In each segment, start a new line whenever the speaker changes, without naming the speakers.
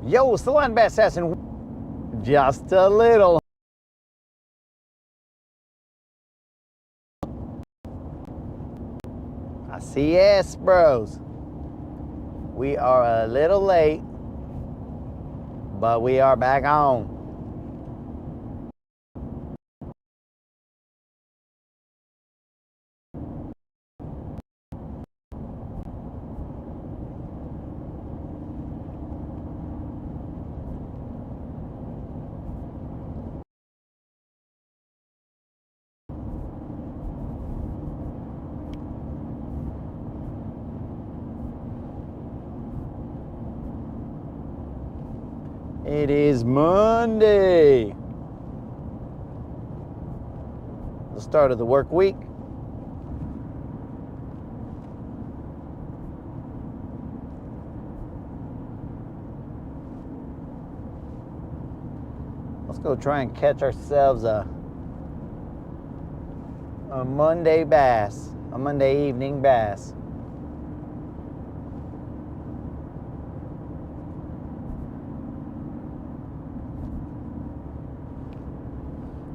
Yo, it's the Land Assassin. Just a little. I see yes, bros. We are a little late, but we are back on. It is Monday, the start of the work week. Let's go try and catch ourselves a Monday bass, a Monday evening bass.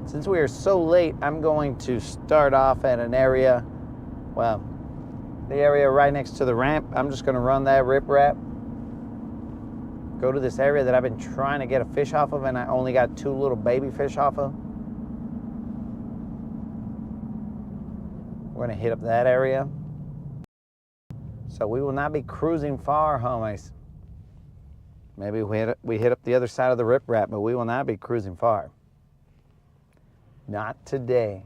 Since we are so late, I'm going to start off at an area, well, the area right next to the ramp. I'm just going to run that riprap, go to this area that I've been trying to get a fish off of, and I only got 2 little baby fish off of. We're going to hit up that area. So we will not be cruising far, homies. Maybe we hit up the other side of the riprap, but we will not be cruising far. Not today.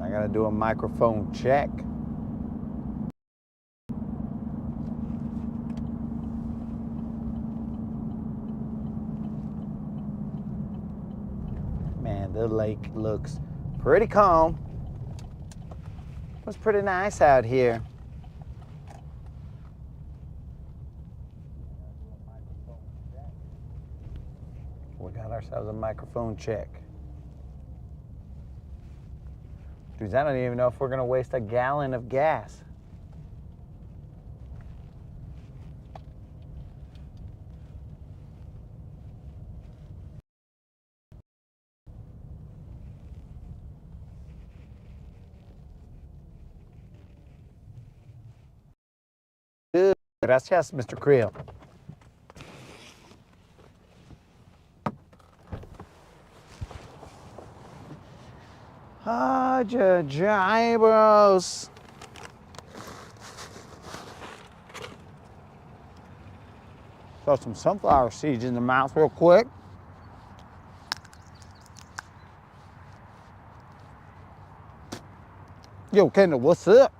I gotta do a microphone check. Man, the lake looks pretty calm. It was pretty nice out here. We got ourselves a microphone check. Dudes, I don't even know if we're gonna waste a gallon of gas. Good. Gracias, Mr. Creel. Ah, bros. Throw some sunflower seeds in the mouth real quick. Yo, Kendall, what's up?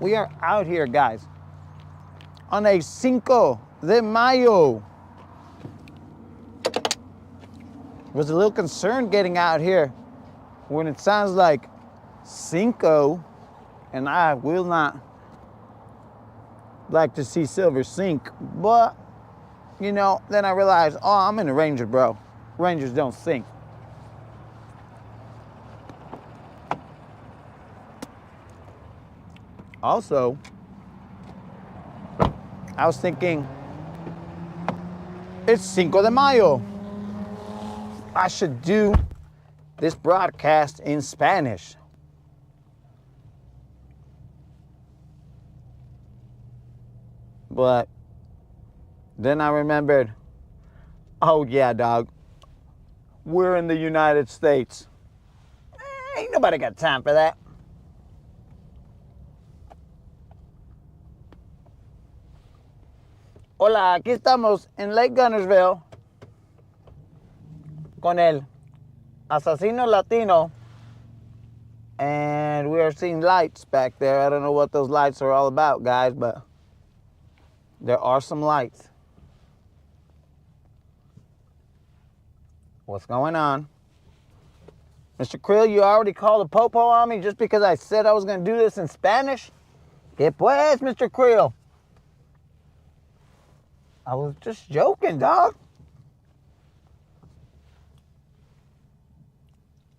We are out here, guys, on a Cinco de Mayo. Was a little concerned getting out here when it sounds like Cinco, and I will not like to see silver sink, but, you know, then I realized, oh, I'm in a Ranger, bro. Rangers don't sink. Also, I was thinking, it's Cinco de Mayo. I should do this broadcast in Spanish. But then I remembered, oh yeah, dog, we're in the United States. Ain't nobody got time for that. Hola, aquí estamos en Lake Guntersville con el asesino latino, and we are seeing lights back there. I don't know what those lights are all about, guys, but there are some lights. What's going on? Mr. Krill, you already called a popo on me just because I said I was going to do this in Spanish? Que pues, Mr. Krill? I was just joking, dog.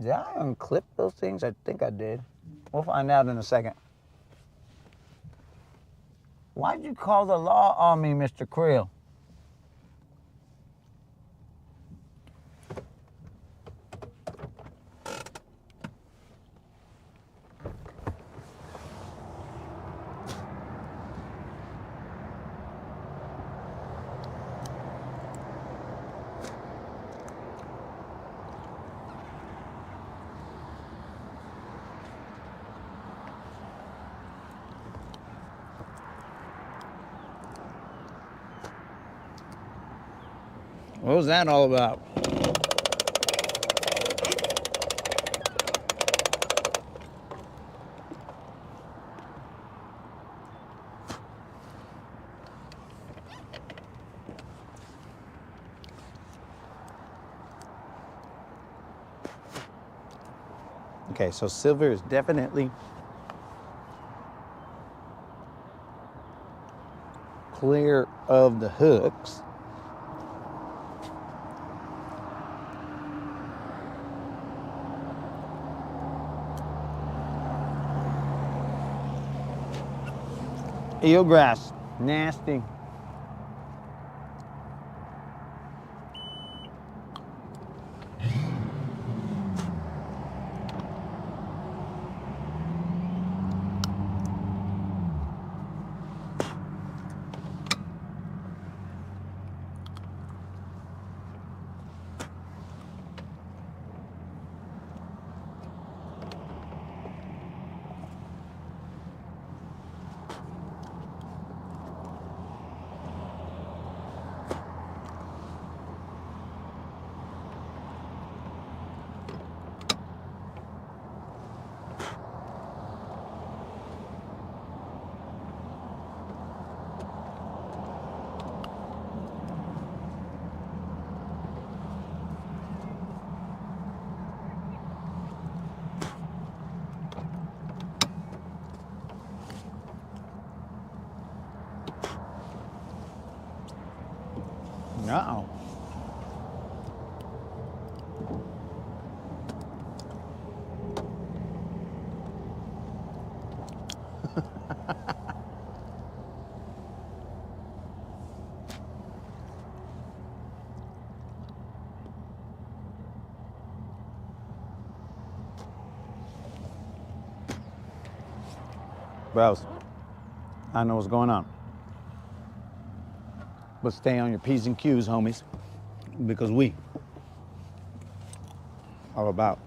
Did I unclip those things? I think I did. We'll find out in a second. Why'd you call the law on me, Mr. Krill? What was that all about? Okay, so silver is definitely clear of the hooks. Eelgrass, nasty. Uh-oh. Bros, I know what's going on. But stay on your P's and Q's, homies, because we are about.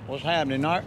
What's happening, Art?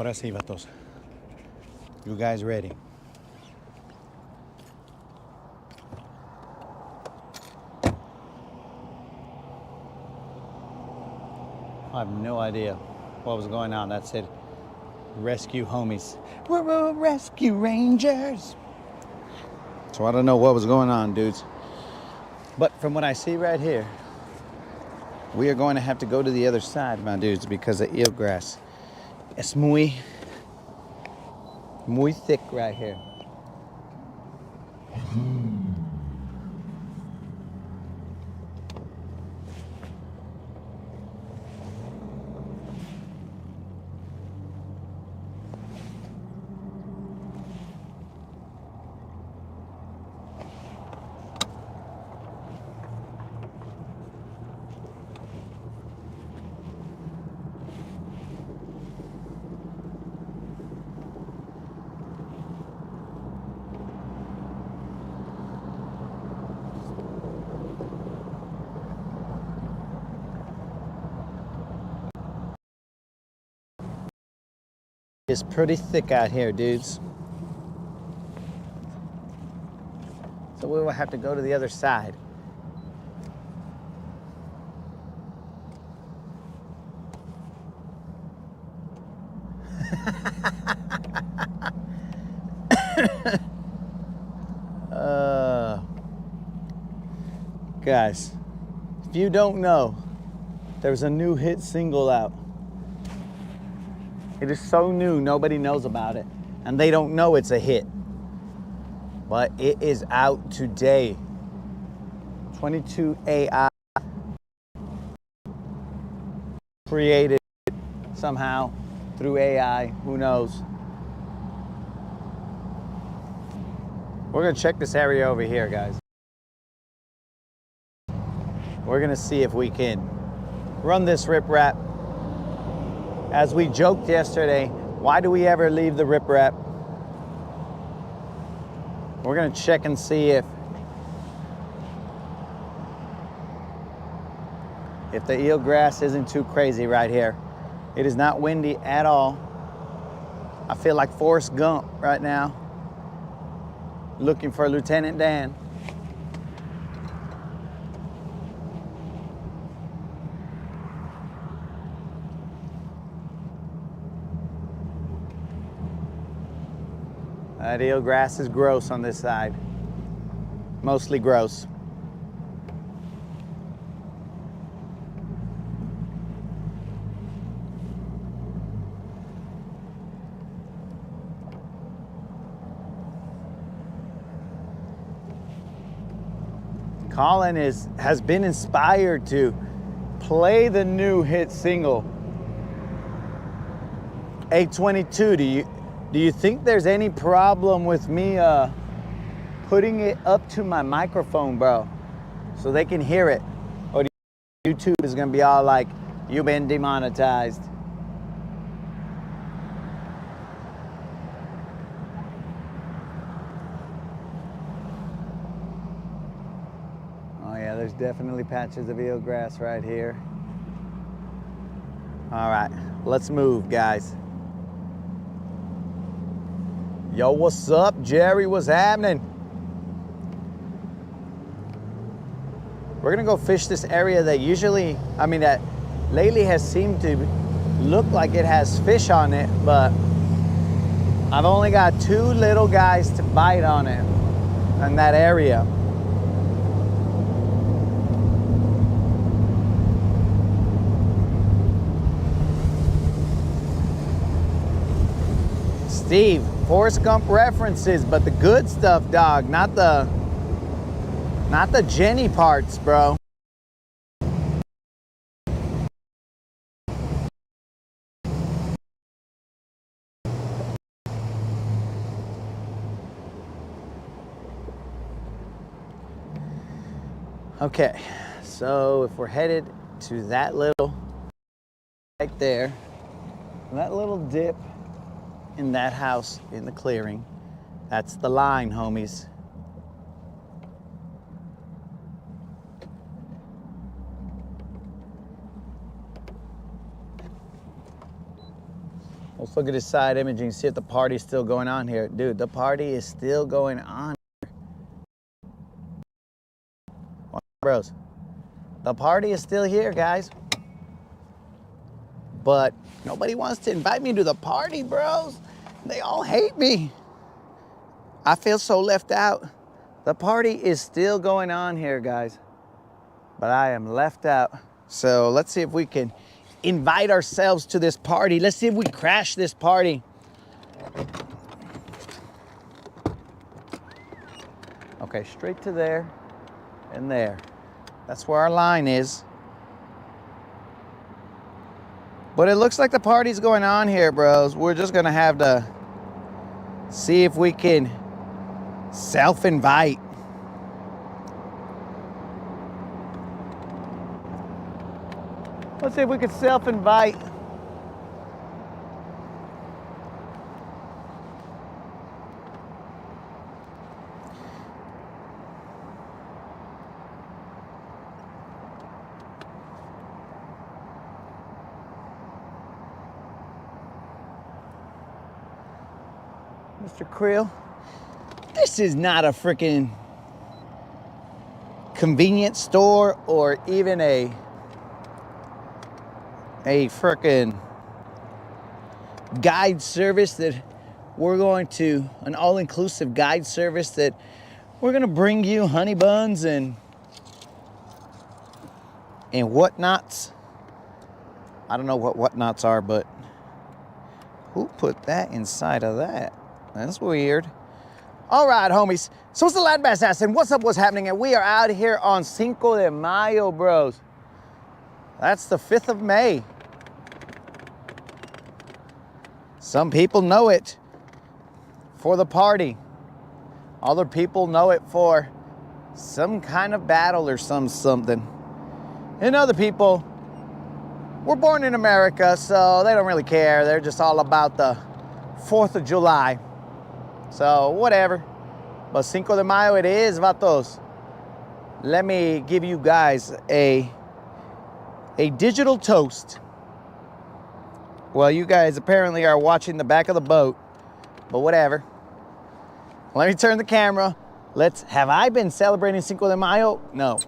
Ahora sí, vatos. You guys ready? I have no idea what was going on. That said, rescue homies. We're rescue rangers. So I don't know what was going on, dudes. But from what I see right here, we are going to have to go to the other side, my dudes, because of eelgrass. It's muy thick right here. It's pretty thick out here, dudes. So we will have to go to the other side. Guys, if you don't know, there's a new hit single out. It is so new, nobody knows about it. And they don't know it's a hit. But it is out today. 22 AI created somehow through AI, who knows. We're gonna check this area over here, guys. We're gonna see if we can run this riprap. As we joked yesterday, why do we ever leave the riprap? We're gonna check and see if the eelgrass isn't too crazy right here. It is not windy at all. I feel like Forrest Gump right now, looking for Lieutenant Dan. That eelgrass is gross on this side. Mostly gross. Colin has been inspired to play the new hit single, 822. Do you think there's any problem with me putting it up to my microphone, bro, so they can hear it? Or do you think YouTube is gonna be all like, you've been demonetized? Oh yeah, there's definitely patches of eelgrass right here. All right, let's move, guys. Yo, what's up, Jerry? What's happening? We're gonna go fish this area that that lately has seemed to look like it has fish on it, but I've only got 2 little guys to bite on it in that area. Steve, Forrest Gump references, but the good stuff, dog, not the Jenny parts, bro. Okay, so if we're headed to that little right there, that little dip in that house in the clearing, that's the line, homies. Let's look at his side imaging, see if the party's still going on here. Dude, the party is still going on. Bros, the party is still here, guys. But nobody wants to invite me to the party, bros. They all hate me. I feel so left out. The party is still going on here, guys. But I am left out. So let's see if we can invite ourselves to this party. Let's see if we crash this party. Okay, straight to there and there. That's where our line is. But it looks like the party's going on here, bros. We're just gonna have to see if we can self-invite. Let's see if we can self-invite. Mr. Krill, this is not a freaking convenience store or even a freaking guide service that we're going to, an all-inclusive guide service that we're going to bring you honey buns and whatnots. I don't know what whatnots are, but who put that inside of that? That's weird. All right, homies. So it's the Land Bass Assassin. What's up? What's happening? And we are out here on Cinco de Mayo, bros. That's the 5th of May. Some people know it for the party. Other people know it for some kind of battle or something. And other people were born in America, so they don't really care. They're just all about the 4th of July. So whatever. But Cinco de Mayo it is, vatos. Let me give you guys a digital toast. Well, you guys apparently are watching the back of the boat, but whatever. Let me turn the camera. Have I been celebrating Cinco de Mayo? No.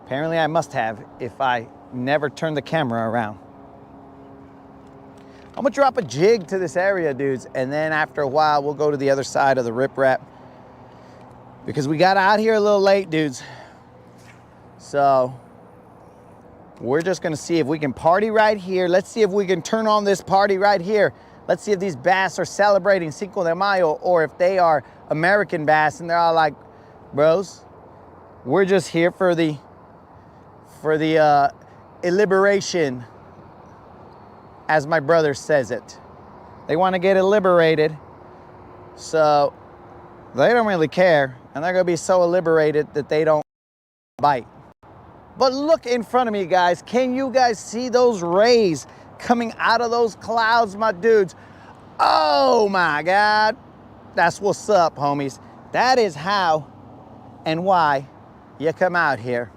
Apparently I must have if I never turn the camera around. I'm gonna drop a jig to this area, dudes, and then after a while, we'll go to the other side of the riprap because we got out here a little late, dudes. So we're just gonna see if we can party right here. Let's see if we can turn on this party right here. Let's see if these bass are celebrating Cinco de Mayo or if they are American bass and they're all like, bros, we're just here for the liberation, as my brother says it. They want to get liberated, so they don't really care, and they're gonna be so liberated that they don't bite. But look in front of me, guys. Can you guys see those rays coming out of those clouds, my dudes? Oh my God. That's what's up, homies. That is how and why you come out here.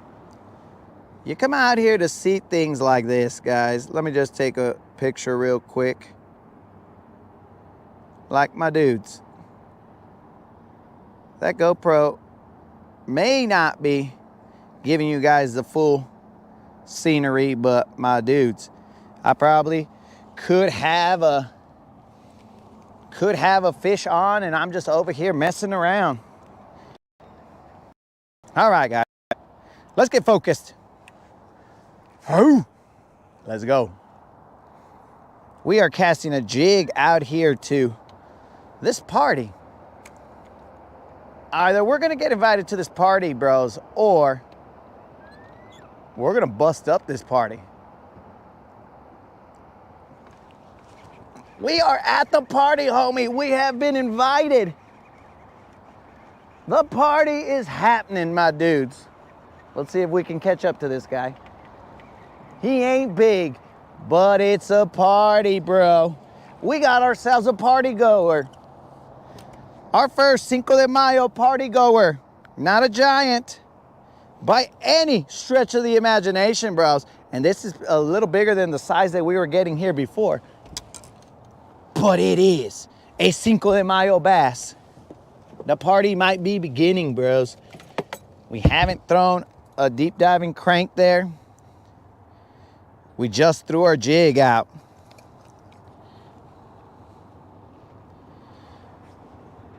You come out here to see things like this, guys. Let me just take a picture real quick. Like my dudes. That GoPro may not be giving you guys the full scenery, but my dudes, I probably could have a fish on and I'm just over here messing around. All right, guys, let's get focused. Let's go. We are casting a jig out here to this party. Either we're gonna get invited to this party, bros, or we're gonna bust up this party. We are at the party, homie. We have been invited. The party is happening, my dudes. Let's see if we can catch up to this guy. He ain't big, but it's a party, bro. We got ourselves a party goer. Our first Cinco de Mayo party goer. Not a giant by any stretch of the imagination, bros. And this is a little bigger than the size that we were getting here before. but it is a Cinco de Mayo bass. The party might be beginning, bros. We haven't thrown a deep diving crank there. We just threw our jig out.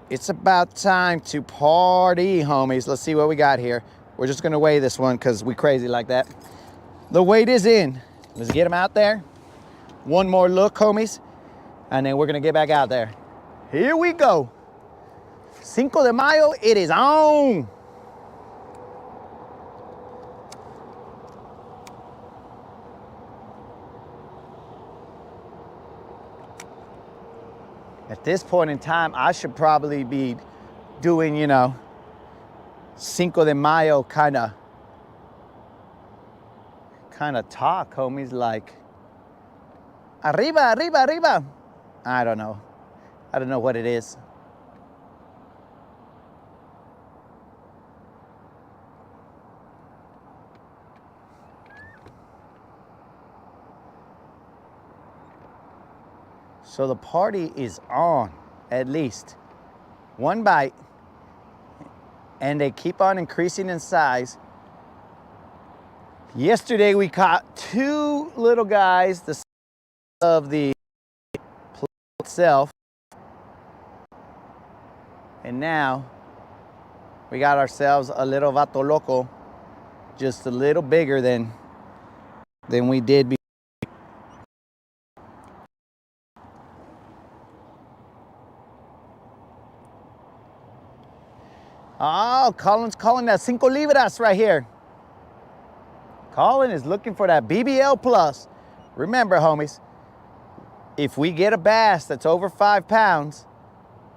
It's about time to party, homies. Let's see what we got here. We're just gonna weigh this one because we crazy like that. The weight is in. Let's get him out there. One more look, homies, and then we're gonna get back out there. Here we go. Cinco de Mayo, it is on. At this point in time, I should probably be doing, you know, Cinco de Mayo kind of talk, homies, like arriba, arriba, arriba. I don't know what it is. So the party is on, at least. One bite, and they keep on increasing in size. Yesterday we caught two little guys the size of the plate itself. And now we got ourselves a little vato loco, just a little bigger than we did before. Oh, Colin's calling that 5 libras right here. Colin is looking for that BBL plus. Remember, homies, if we get a bass that's over 5 pounds,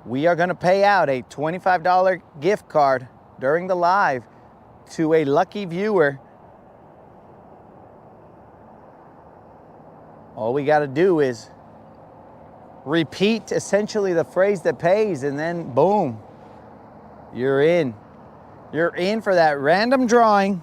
we are gonna pay out a $25 gift card during the live to a lucky viewer. All we gotta do is repeat essentially the phrase that pays, and then boom. You're in. You're in for that random drawing.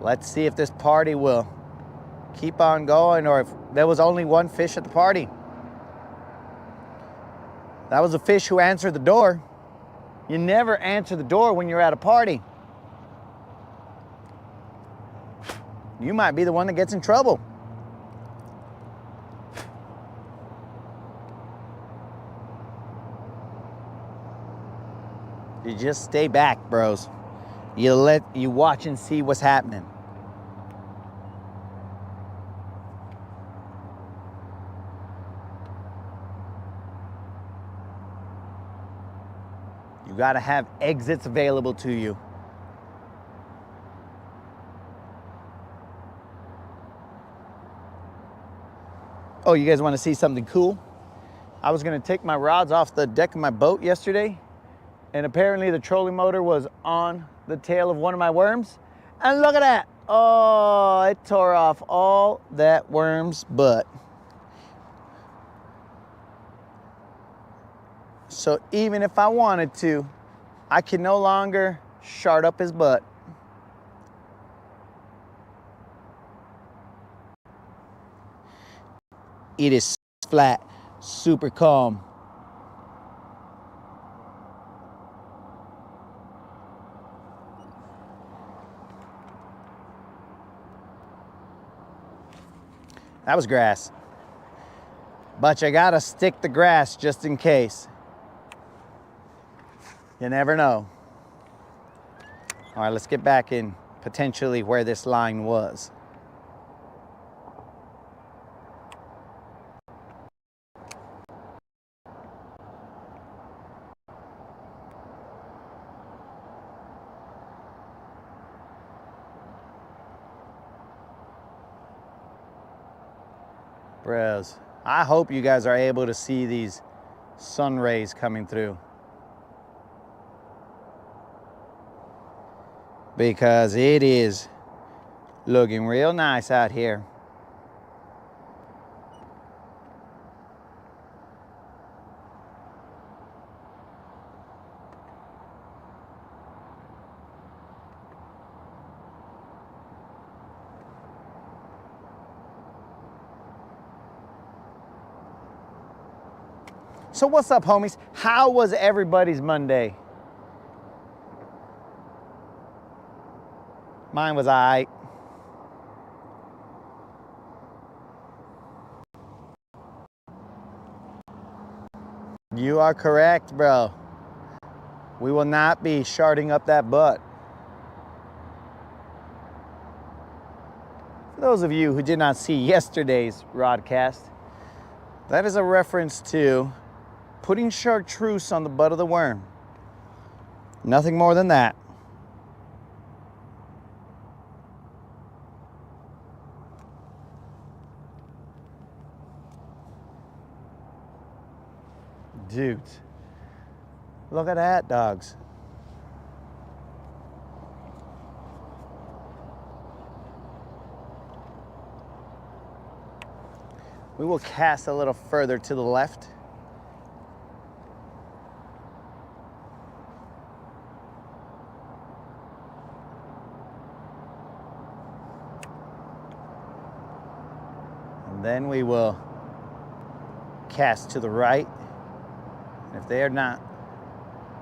Let's see if this party will keep on going, or if there was only one fish at the party. That was a fish who answered the door. You never answer the door when you're at a party. You might be the one that gets in trouble. You just stay back, bros. You watch and see what's happening. You gotta have exits available to you. Oh, you guys wanna see something cool? I was gonna take my rods off the deck of my boat yesterday, and apparently the trolling motor was on the tail of one of my worms. And look at that. Oh, it tore off all that worm's butt. So even if I wanted to, I can no longer shard up his butt. It is flat, super calm. That was grass. But you gotta stick the grass just in case. You never know. All right, let's get back in potentially where this line was. Bros, I hope you guys are able to see these sun rays coming through, because it is looking real nice out here. So what's up, homies? How was everybody's Monday? Mine was all right. You are correct, bro. We will not be sharding up that butt. For those of you who did not see yesterday's Rodcast, that is a reference to putting chartreuse on the butt of the worm. Nothing more than that. Dudes, look at that, dogs. We will cast a little further to the left. And then we will cast to the right. And if they are not,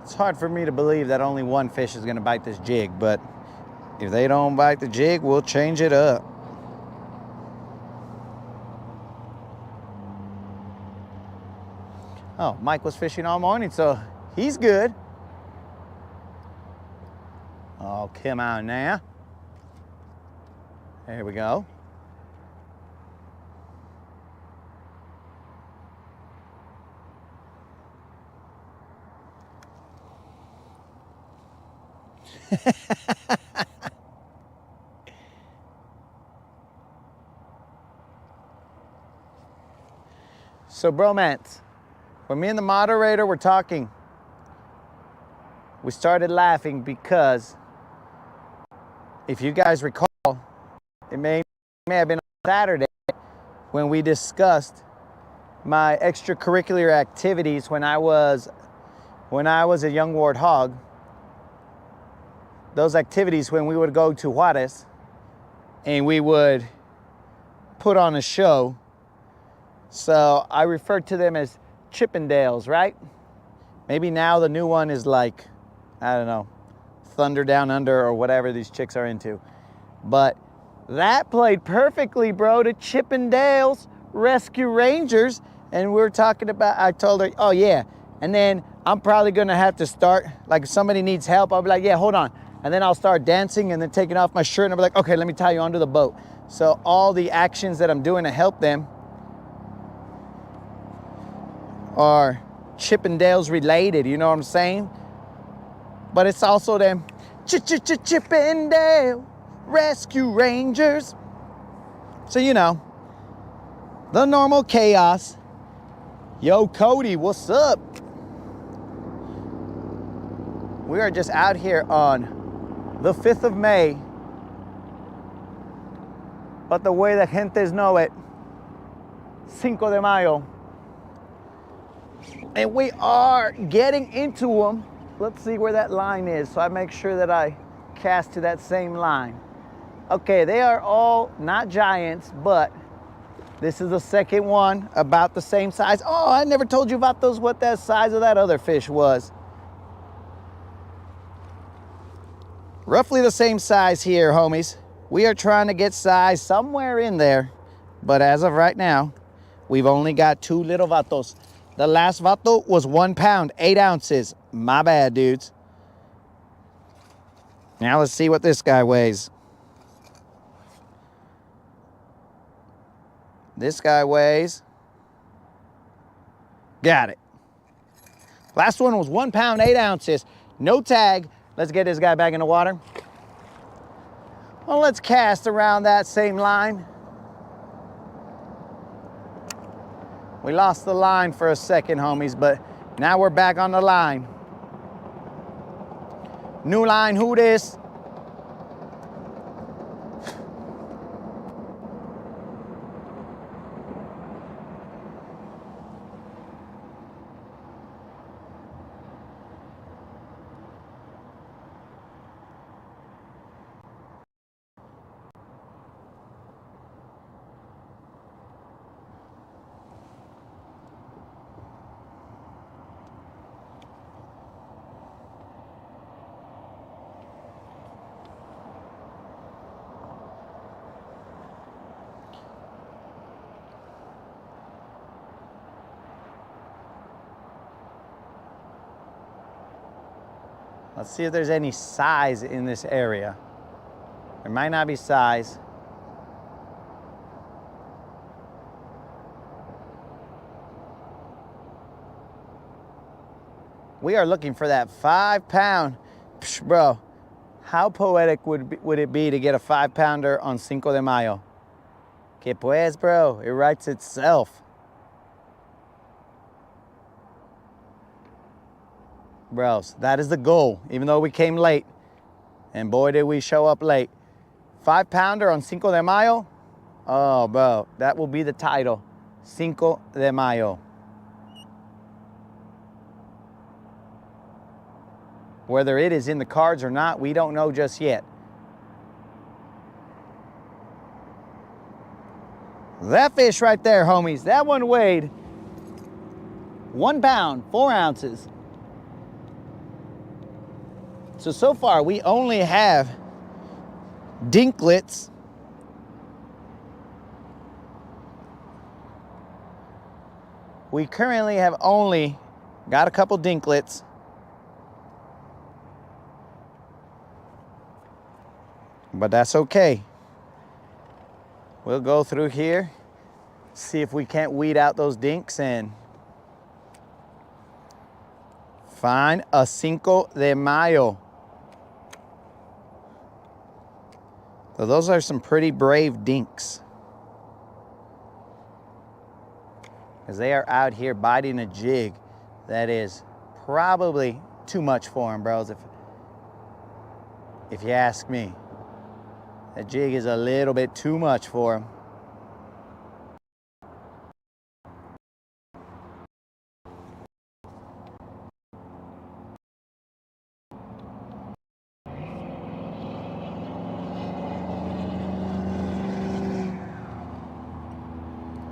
it's hard for me to believe that only one fish is going to bite this jig, but if they don't bite the jig, we'll change it up. Oh, Mike was fishing all morning, so he's good. Oh, come on now. There we go. So, bromance, when me and the moderator were talking, we started laughing because if you guys recall, it may have been on Saturday when we discussed my extracurricular activities when I was a young wart hog. Those activities when we would go to Juarez and we would put on a show. So I referred to them as Chippendales, right? Maybe now the new one is like, I don't know, Thunder Down Under or whatever these chicks are into. But that played perfectly, bro, to Chippendales Rescue Rangers. And we were talking about, I told her, oh yeah. And then I'm probably gonna have to start, like if somebody needs help, I'll be like, yeah, hold on. And then I'll start dancing and then taking off my shirt and I'll be like, okay, let me tie you onto the boat. So all the actions that I'm doing to help them are Chippendales related, you know what I'm saying? But it's also them Chippendale Rescue Rangers. So, you know, the normal chaos. Yo, Cody, what's up? We are just out here on the 5th of May. But the way the gentes know it, Cinco de Mayo. And we are getting into them. Let's see where that line is so I make sure that I cast to that same line. Okay, they are all not giants, but this is the second one about the same size. Oh, I never told you about those, what that size of that other fish was. Roughly the same size here, homies. We are trying to get size somewhere in there, but as of right now, we've only got 2 little vatos. The last vato was 1 pound, 8 ounces. My bad, dudes. Now let's see what this guy weighs. This guy weighs. Got it. Last one was 1 pound, 8 ounces. No tag. Let's get this guy back in the water. Well, let's cast around that same line. We lost the line for a second, homies, but now we're back on the line. New line, who this? Let's see if there's any size in this area. There might not be size. We are looking for that 5 pound. Psh, bro, how poetic would it be to get a 5 pounder on Cinco de Mayo? Que pues, bro, it writes itself. Bros, that is the goal, even though we came late. And boy, did we show up late. 5 pounder on Cinco de Mayo? Oh, bro, that will be the title. Cinco de Mayo. Whether it is in the cards or not, we don't know just yet. That fish right there, homies, that one weighed 1 pound, 4 ounces. So far, we only have dinklets. We currently have only got a couple dinklets. But that's okay. We'll go through here, see if we can't weed out those dinks and find a Cinco de Mayo. So those are some pretty brave dinks, because they are out here biting a jig that is probably too much for them, bros, if you ask me. That jig is a little bit too much for him.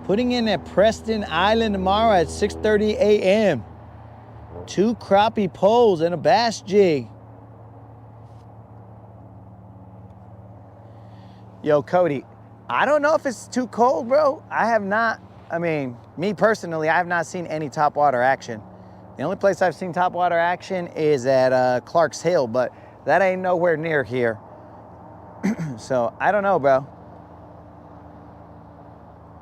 Putting in at Preston Island tomorrow at 6:30 a.m. 2 crappie poles and a bass jig. Yo, Cody, I don't know if it's too cold, bro. Me personally, I have not seen any topwater action. The only place I've seen topwater action is at Clark's Hill, but that ain't nowhere near here. So, I don't know, bro.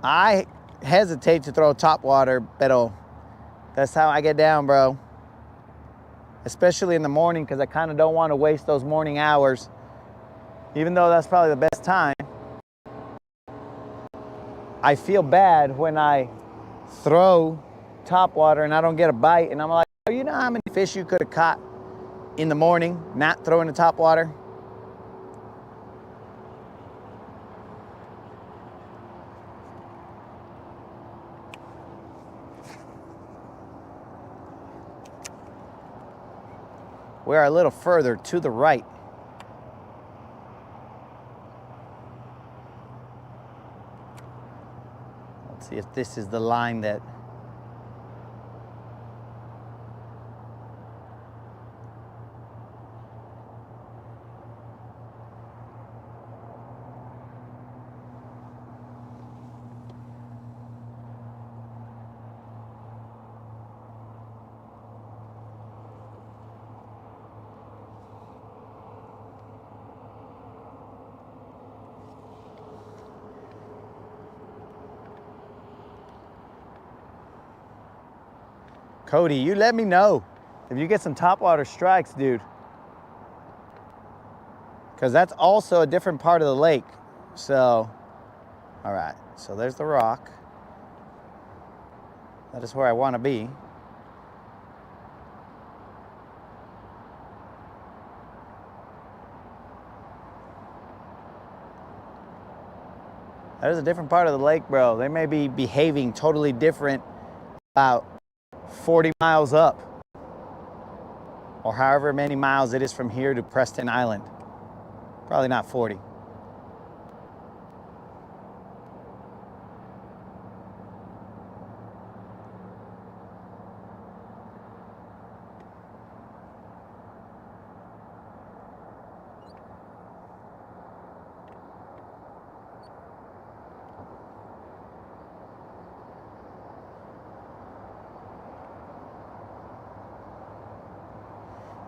I hesitate to throw topwater, pero that's how I get down, bro. Especially in the morning, because I kind of don't want to waste those morning hours. Even though that's probably the best time, I feel bad when I throw topwater and I don't get a bite, and I'm like, oh, you know how many fish you could have caught in the morning not throwing the topwater? We are a little further to the right. See if this is the line that Cody, you let me know if you get some topwater strikes, dude. Because that's also a different part of the lake. So, all right, so there's the rock. That is where I want to be. That is a different part of the lake, bro. They may be behaving totally different about 40 miles up, or however many miles it is from here to Preston Island. Probably not 40.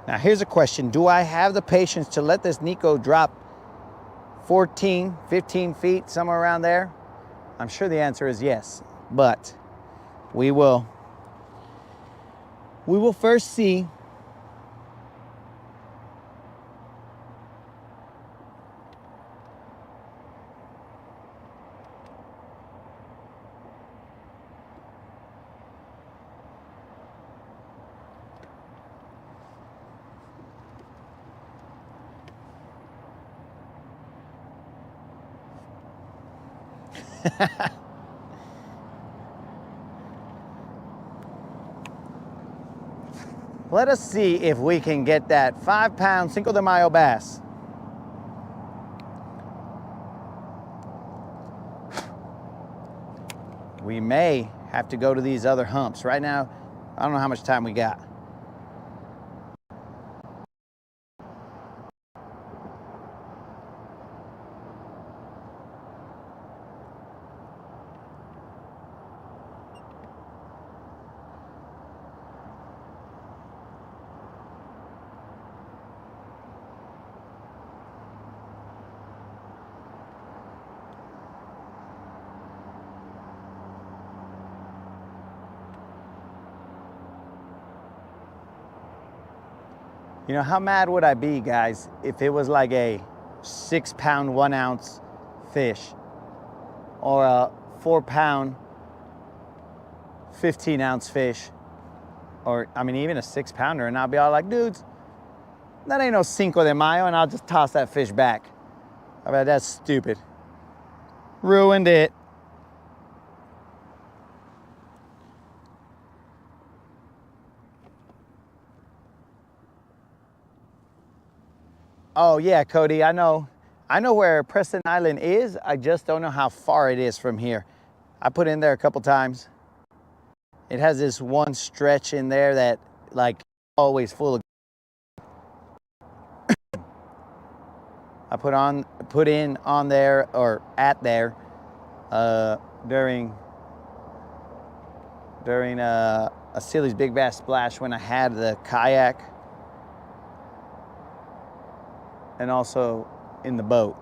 Now here's a question. Do I have the patience to let this Nico drop 14, 15 feet, somewhere around there? I'm sure the answer is yes, but we will first see. Let us see if we can get that 5-pound Cinco de Mayo bass. We may have to go to these other humps. Right now, I don't know how much time we got. You know, how mad would I be, guys, if it was like a 6-pound, 1 ounce fish or a 4-pound, 15 ounce fish, or I mean, even a 6-pounder, and I'll be all like, dudes, that ain't no Cinco de Mayo, and I'll just toss that fish back. I mean, that's stupid. Ruined it. Oh yeah, Cody, I know where Preston Island is. I just don't know how far it is from here. I put in there a couple times. It has this one stretch in there that like always full of. I put in on there or at there during a Silly's Big Bass Splash when I had the kayak. And also in the boat.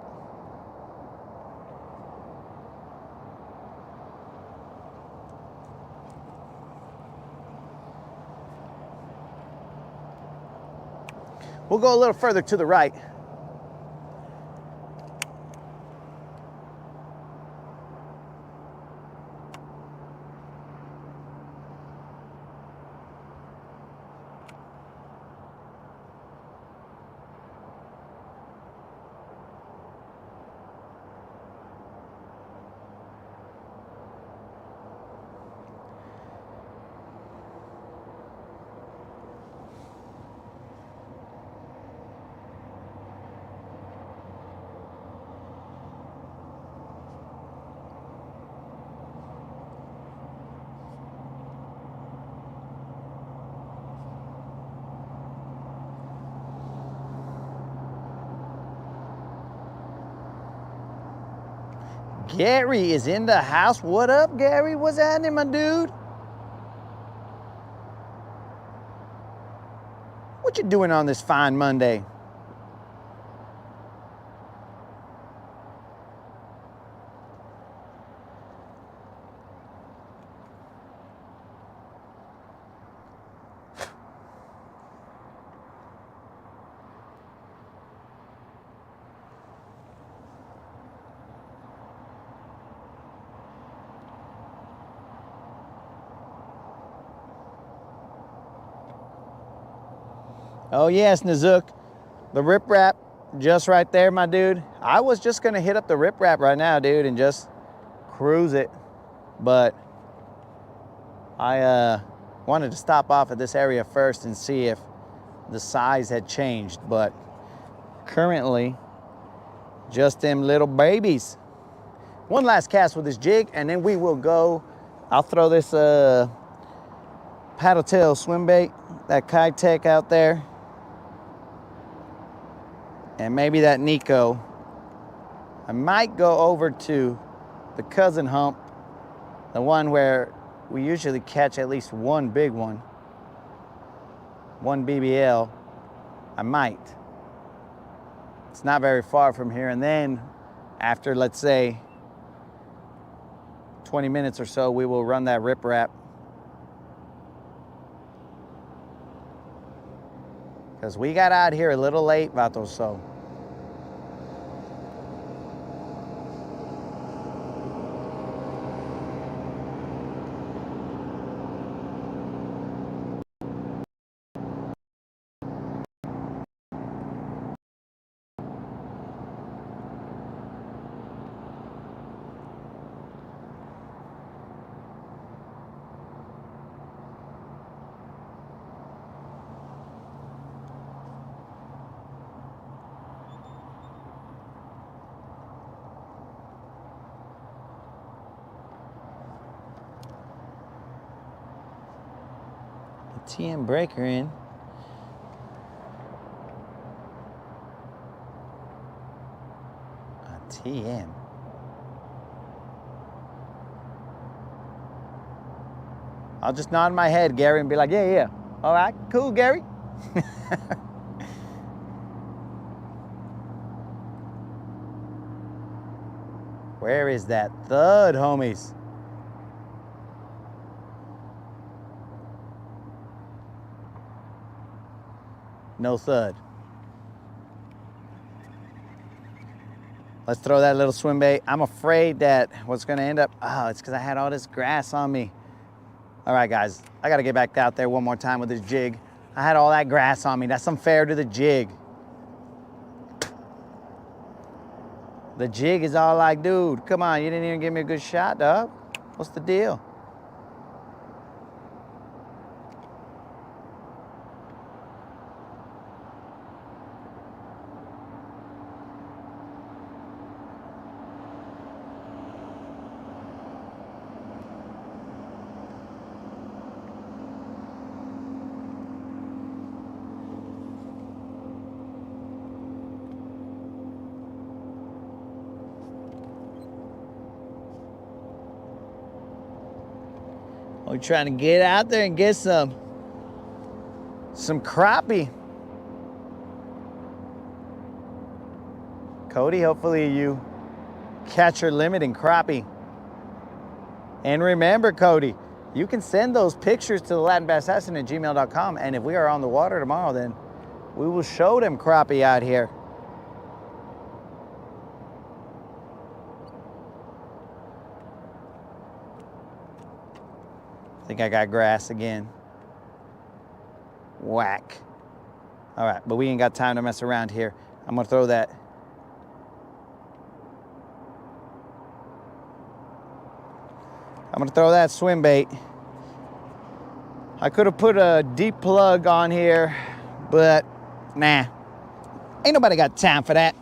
We'll go a little further to the right. Gary is in the house. What up, Gary? What's happening, my dude? What you doing on this fine Monday? Oh yes, Nazook. The riprap just right there, my dude. I was just gonna hit up the riprap right now, dude, and just cruise it. But I wanted to stop off at this area first and see if the size had changed. But currently, just them little babies. One last cast with this jig, and then we will go. I'll throw this paddle tail swim bait, that Kitech out there. And maybe that Nico. I might go over to the cousin hump, the one where we usually catch at least one big one, one BBL, I might. It's not very far from here. And then after, let's say, 20 minutes or so, we will run that riprap. Because we got out here a little late, Vato, so. TM breaker in. A TM. I'll just nod my head, Gary, and be like, yeah. All right, cool, Gary. Where is that thud, homies? No thud. Let's throw that little swim bait. I'm afraid that what's gonna end up, it's because I had all this grass on me. All right, guys, I gotta get back out there one more time with this jig. I had all that grass on me. That's unfair to the jig. The jig is all like, dude, come on, you didn't even give me a good shot, dog. What's the deal? We're trying to get out there and get some crappie. Cody, hopefully you catch your limit in crappie. And remember, Cody, you can send those pictures to the LatinBassAssassin@gmail.com, and if we are on the water tomorrow, then we will show them crappie out here. I think I got grass again. Whack. All right, but we ain't got time to mess around here. I'm gonna throw that. I'm gonna throw that swim bait. I could have put a deep plug on here, but nah. Ain't nobody got time for that.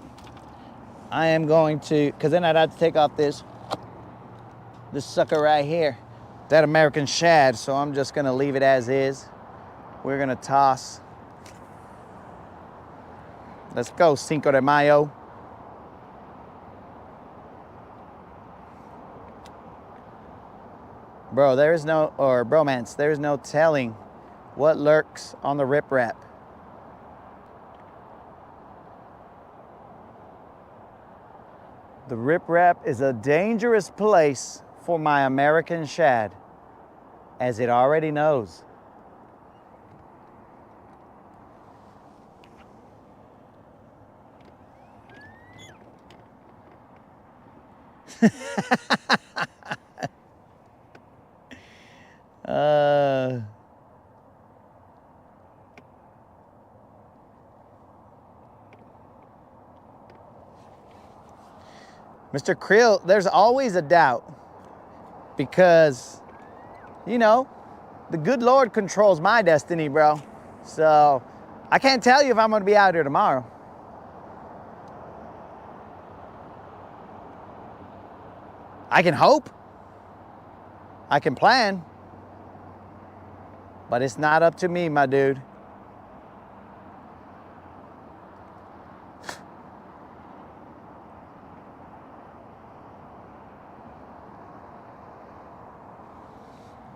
I am going to, because then I'd have to take off this sucker right here. That American shad, so I'm just gonna leave it as is. We're gonna toss. Let's go, Cinco de Mayo. Bro, there is no, or bromance, there is no telling what lurks on the riprap. The riprap is a dangerous place for my American shad, as it already knows. Mr. Krill, there's always a doubt. Because, you know, the good Lord controls my destiny, bro. So, I can't tell you if I'm gonna be out here tomorrow. I can hope. I can plan. But it's not up to me, my dude.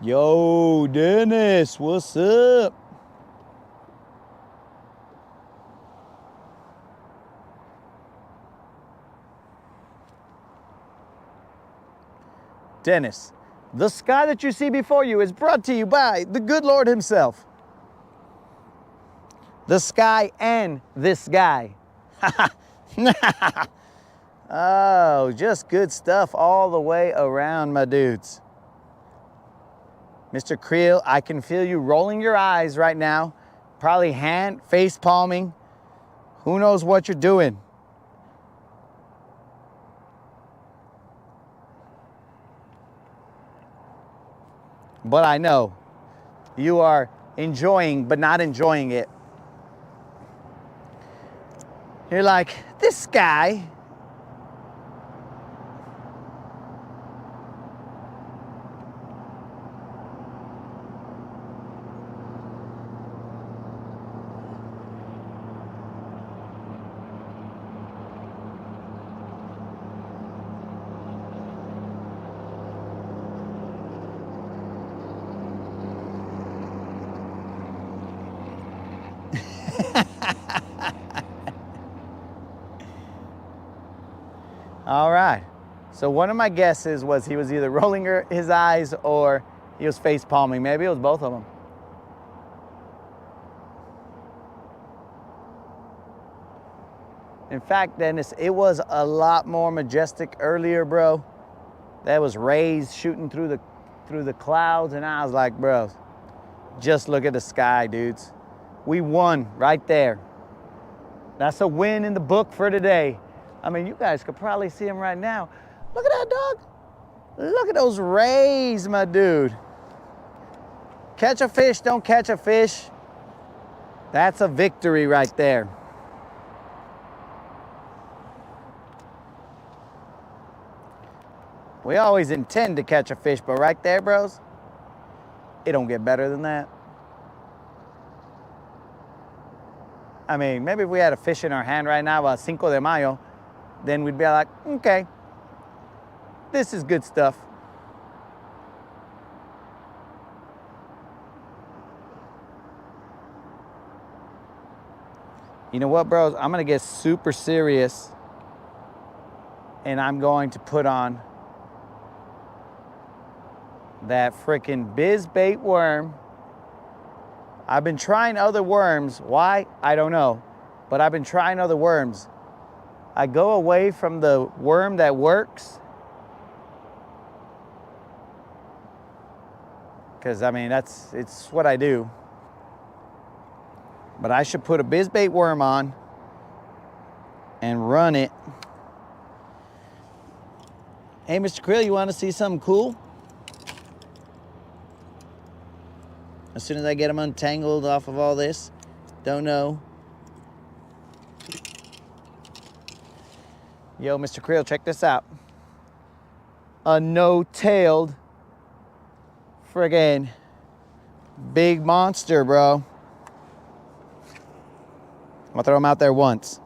Yo, Dennis, what's up? Dennis, the sky that you see before you is brought to you by the good Lord himself. The sky and this guy. Oh, just good stuff all the way around, my dudes. Mr. Creel, I can feel you rolling your eyes right now. Probably face palming. Who knows what you're doing? But I know you are enjoying, but not enjoying it. You're like, this guy. All right. So one of my guesses was he was either rolling his eyes or he was face palming. Maybe it was both of them. In fact, Dennis, it was a lot more majestic earlier, bro. That was rays shooting through the clouds, and I was like, bro, just look at the sky, dudes. We won right there. That's a win in the book for today. I mean, you guys could probably see him right now. Look at that, dog. Look at those rays, my dude. Catch a fish, don't catch a fish. That's a victory right there. We always intend to catch a fish, but right there, bros, it don't get better than that. I mean, maybe if we had a fish in our hand right now, about Cinco de Mayo, then we'd be like, okay, this is good stuff. You know what, bros? I'm gonna get super serious and I'm going to put on that freaking bizbait worm. I've been trying other worms. Why? I don't know. But I've been trying other worms. I go away from the worm that works. Because, I mean, it's what I do. But I should put a bizbait worm on and run it. Hey, Mr. Krill, you want to see something cool? As soon as I get them untangled off of all this, don't know. Yo, Mr. Krill, check this out. A no-tailed friggin' big monster, bro. I'll throw him out there once.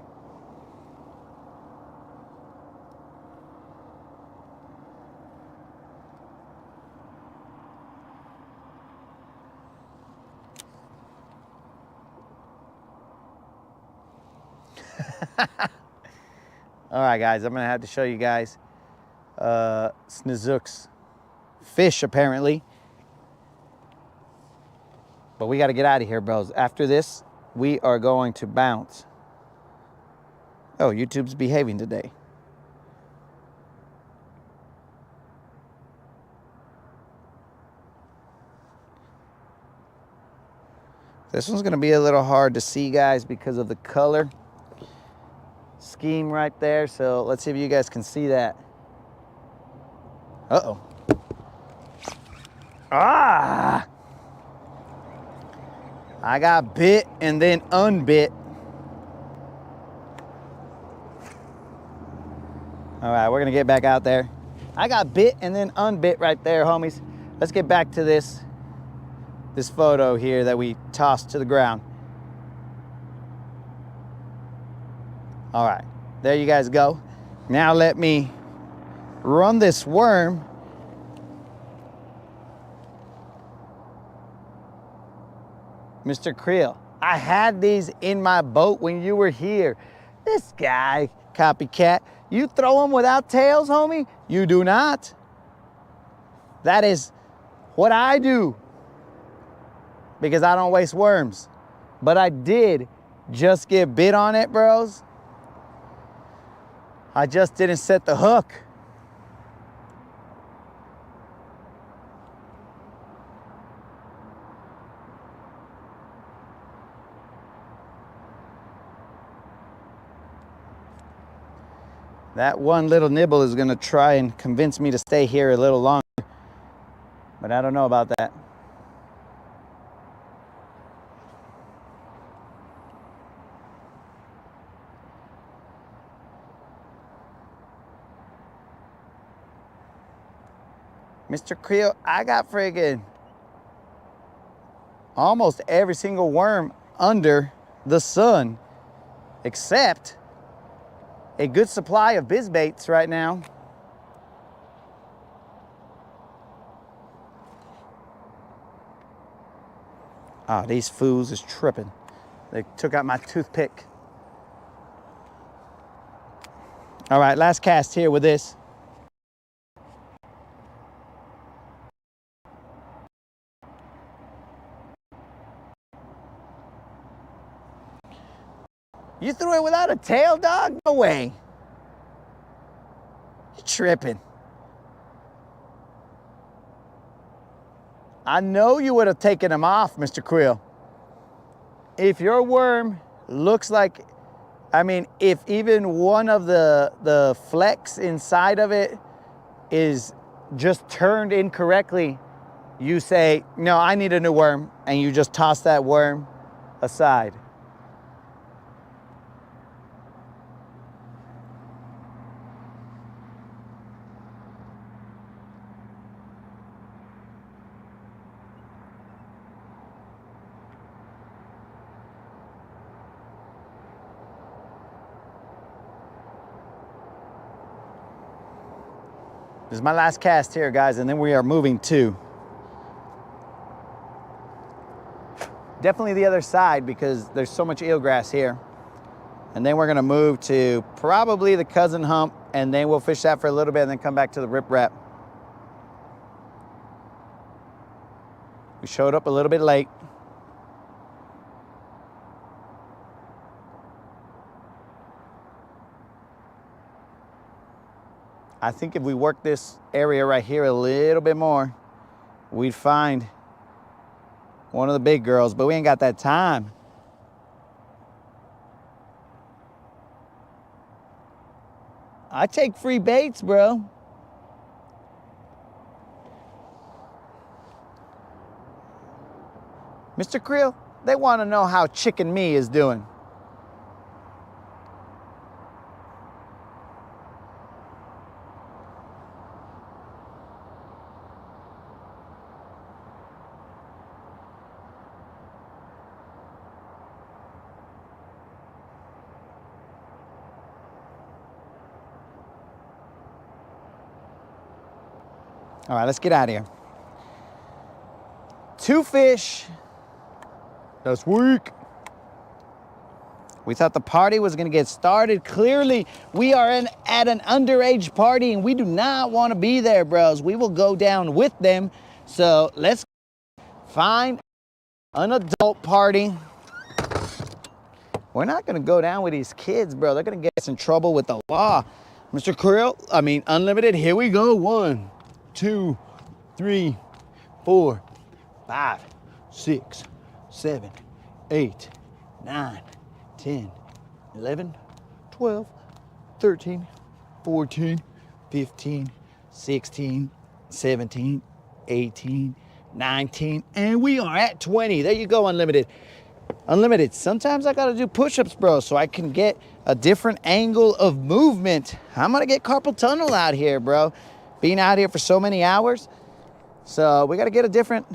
All right, guys, I'm gonna have to show you guys Snizook's fish, apparently. But we gotta get out of here, bros. After this, we are going to bounce. Oh, YouTube's behaving today. This one's gonna be a little hard to see, guys, because of the color scheme right there. So let's see if you guys can see that. Uh-oh. Ah! I got bit and then unbit. All right, we're gonna get back out there. I got bit and then unbit right there, homies. Let's get back to this photo here that we tossed to the ground. All right, there you guys go. Now let me run this worm. Mr. Creel, I had these in my boat when you were here. This guy, copycat, you throw them without tails, homie? You do not. That is what I do because I don't waste worms. But I did just get bit on it, bros. I just didn't set the hook. That one little nibble is gonna try and convince me to stay here a little longer, but I don't know about that. Mr. Creel, I got friggin' almost every single worm under the sun, except a good supply of bizbaits right now. Ah, these fools is tripping. They took out my toothpick. All right, last cast here with this. You threw it without a tail, dog? No way. You're tripping. I know you would have taken him off, Mr. Creel. If your worm looks like, I mean, if even one of the flecks inside of it is just turned incorrectly, you say, no, I need a new worm, and you just toss that worm aside. This is my last cast here, guys, and then we are moving to definitely the other side because there's so much eelgrass here. And then we're gonna move to probably the cousin hump, and then we'll fish that for a little bit and then come back to the riprap. We showed up a little bit late. I think if we work this area right here a little bit more, we'd find one of the big girls, but we ain't got that time. I take free baits, bro. Mr. Creel, they want to know how Chicken Me is doing. All right, let's get out of here. 2 fish this week. We thought the party was gonna get started. Clearly, we are at an underage party and we do not wanna be there, bros. We will go down with them. So let's find an adult party. We're not gonna go down with these kids, bro. They're gonna get us in trouble with the law. Mr. Creel, Unlimited, here we go. 1, 2, 3, 4, 5, 6, 7, 8, 9, 10, 11, 12, 13, 14, 15, 16, 17, 18, 19, and we are at 20. There you go, Unlimited. Unlimited, sometimes I gotta do push-ups, bro, so I can get a different angle of movement. I'm gonna get carpal tunnel out here, bro. Being out here for so many hours. So we gotta get a different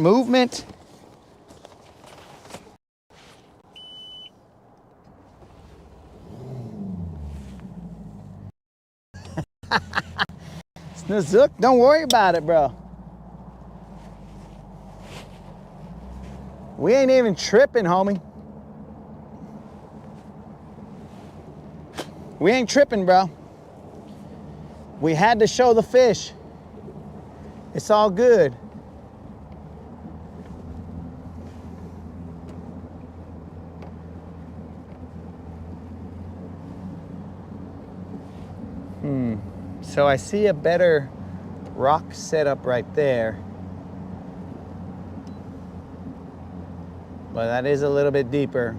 movement. Snozook, don't worry about it, bro. We ain't even tripping, homie. We ain't tripping, bro. We had to show the fish. It's all good. So I see a better rock setup right there. But that is a little bit deeper.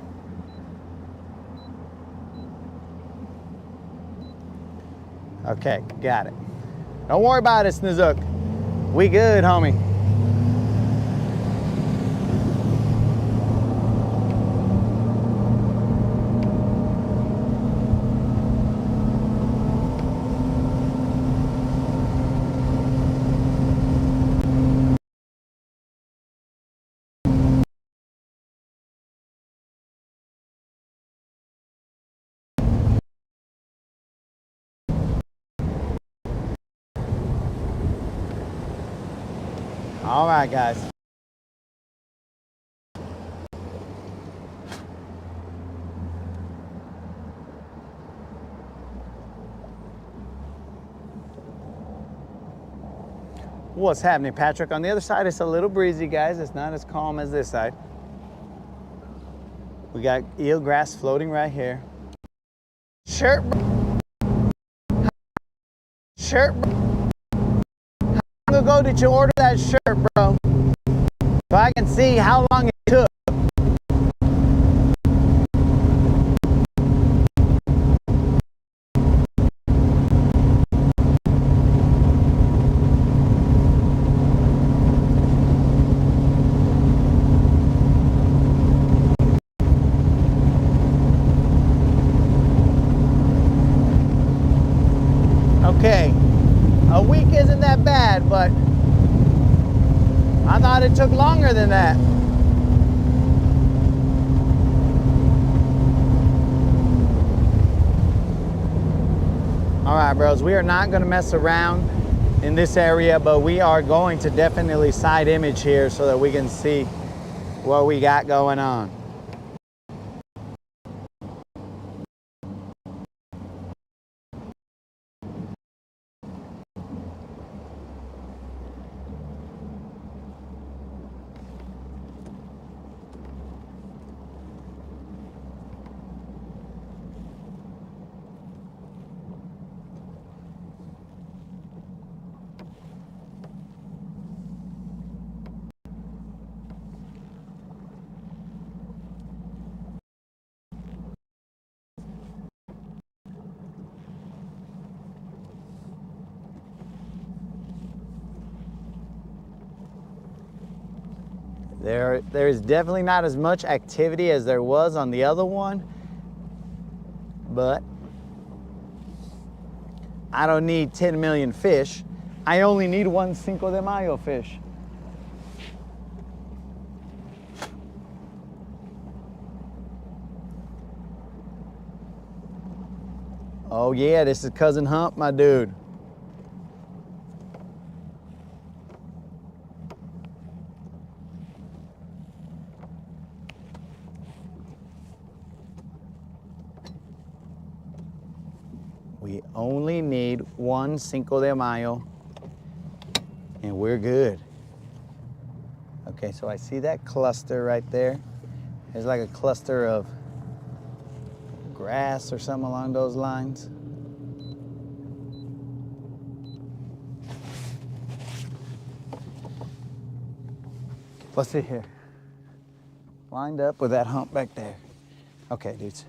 Okay, got it. Don't worry about it, Snoozuk. We good, homie. All right, guys. What's happening, Patrick? On the other side, it's a little breezy, guys. It's not as calm as this side. We got eelgrass floating right here. Shirt. Shirt. How long ago did you order that shirt, bro? So I can see how long it took. Okay, a week isn't that bad, but I thought it took longer than that. All right, bros, we are not gonna mess around in this area, but we are going to definitely side image here so that we can see what we got going on. There is definitely not as much activity as there was on the other one, but I don't need 10 million fish. I only need one Cinco de Mayo fish. Oh yeah, this is Cousin Hump, my dude. We only need one Cinco de Mayo and we're good. Okay, so I see that cluster right there. There's like a cluster of grass or something along those lines. Let's see here. Lined up with that hump back there. Okay, dudes.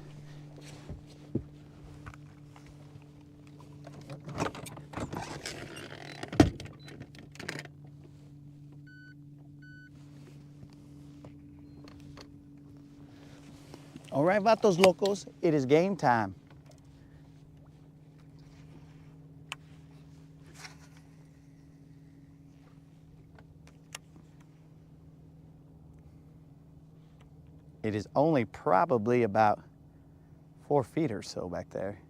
All right, vatos locos, it is game time. It is only probably about 4 feet or so back there.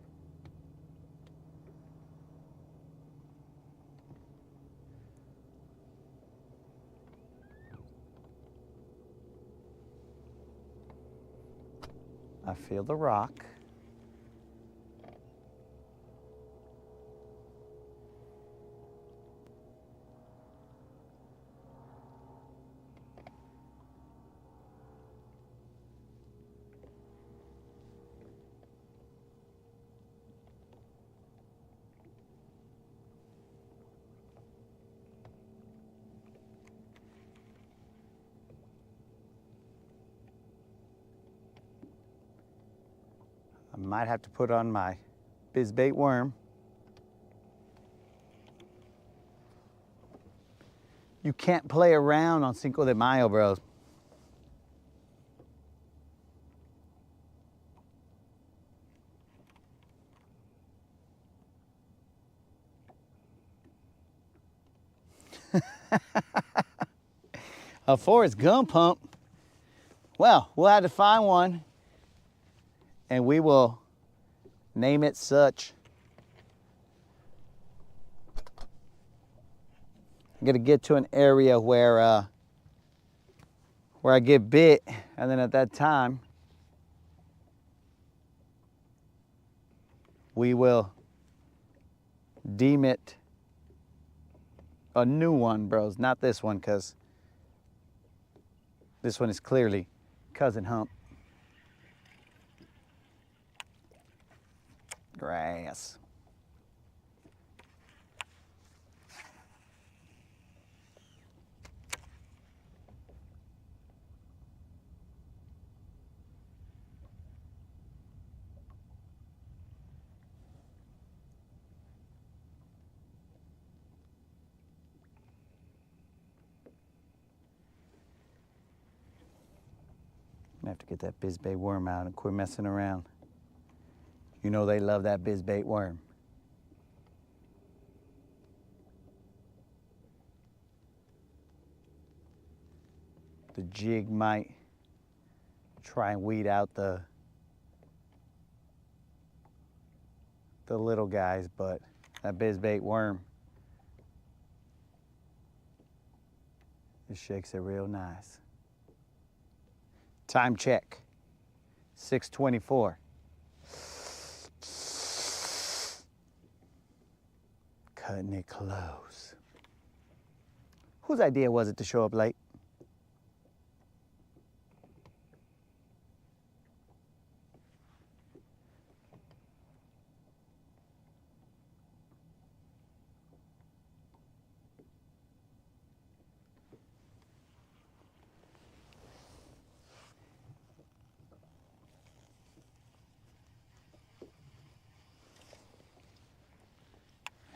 I feel the rock. might have to put on my bizbait worm. You can't play around on Cinco de Mayo, bros. A Forrest Gump hump. Well, we'll have to find one and we will name it such. I'm gonna get to an area where I get bit, and then at that time we will deem it a new one, bros. Not this one, because this one is clearly cousin Hump. Grass. I have to get that bizbait worm out and quit messing around. You know they love that bizbait worm. The jig might try and weed out the little guys, but that bizbait worm, it shakes it real nice. Time check, 6:24. Cutting it close. Whose idea was it to show up late?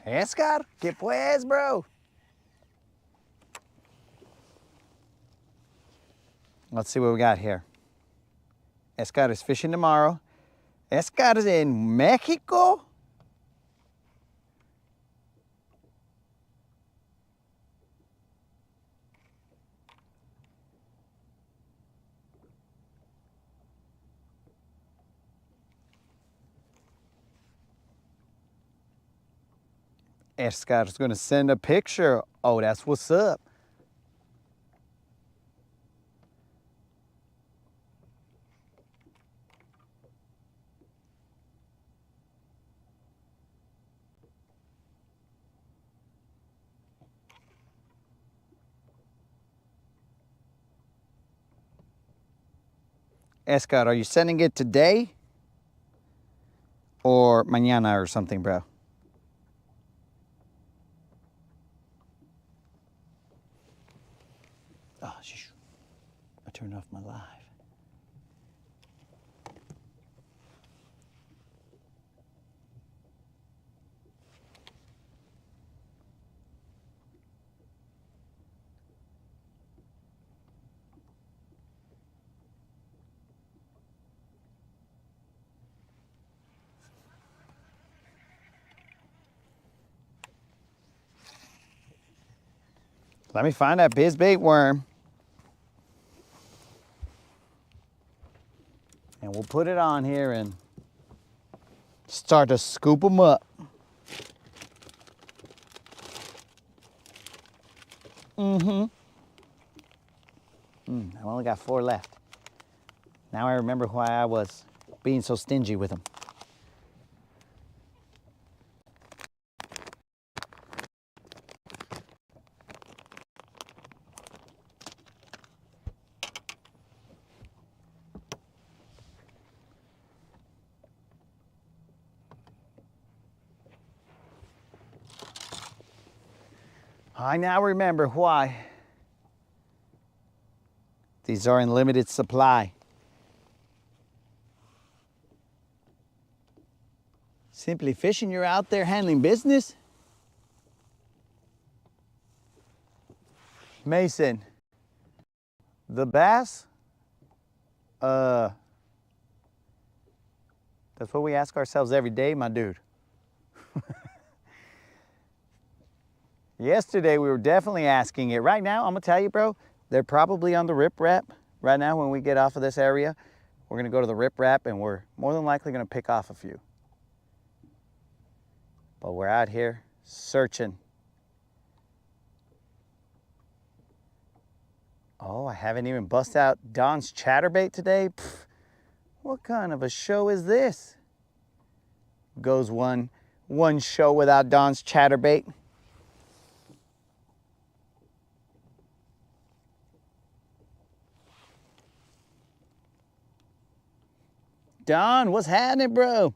Escar, ¿qué pues, bro? Let's see what we got here. Escar is fishing tomorrow. Escar is in Mexico? Escar's gonna send a picture. Oh, that's what's up. Escar, are you sending it today or mañana or something, bro? Oh, I turned off my live. Let me find that bizbait worm. And we'll put it on here and start to scoop them up. I've only got 4 left. Now I remember why I was being so stingy with them. I now remember why these are in limited supply. Simply Fishing, you're out there handling business? Mason, the bass, that's what we ask ourselves every day, my dude. Yesterday we were definitely asking it. Right now, I'm gonna tell you, bro, they're probably on the riprap. Right now, when we get off of this area, we're gonna go to the riprap and we're more than likely gonna pick off a few. But we're out here searching. Oh, I haven't even bust out Don's chatterbait today. Pfft, what kind of a show is this? Goes one show without Don's chatterbait. Don, what's happening, bro?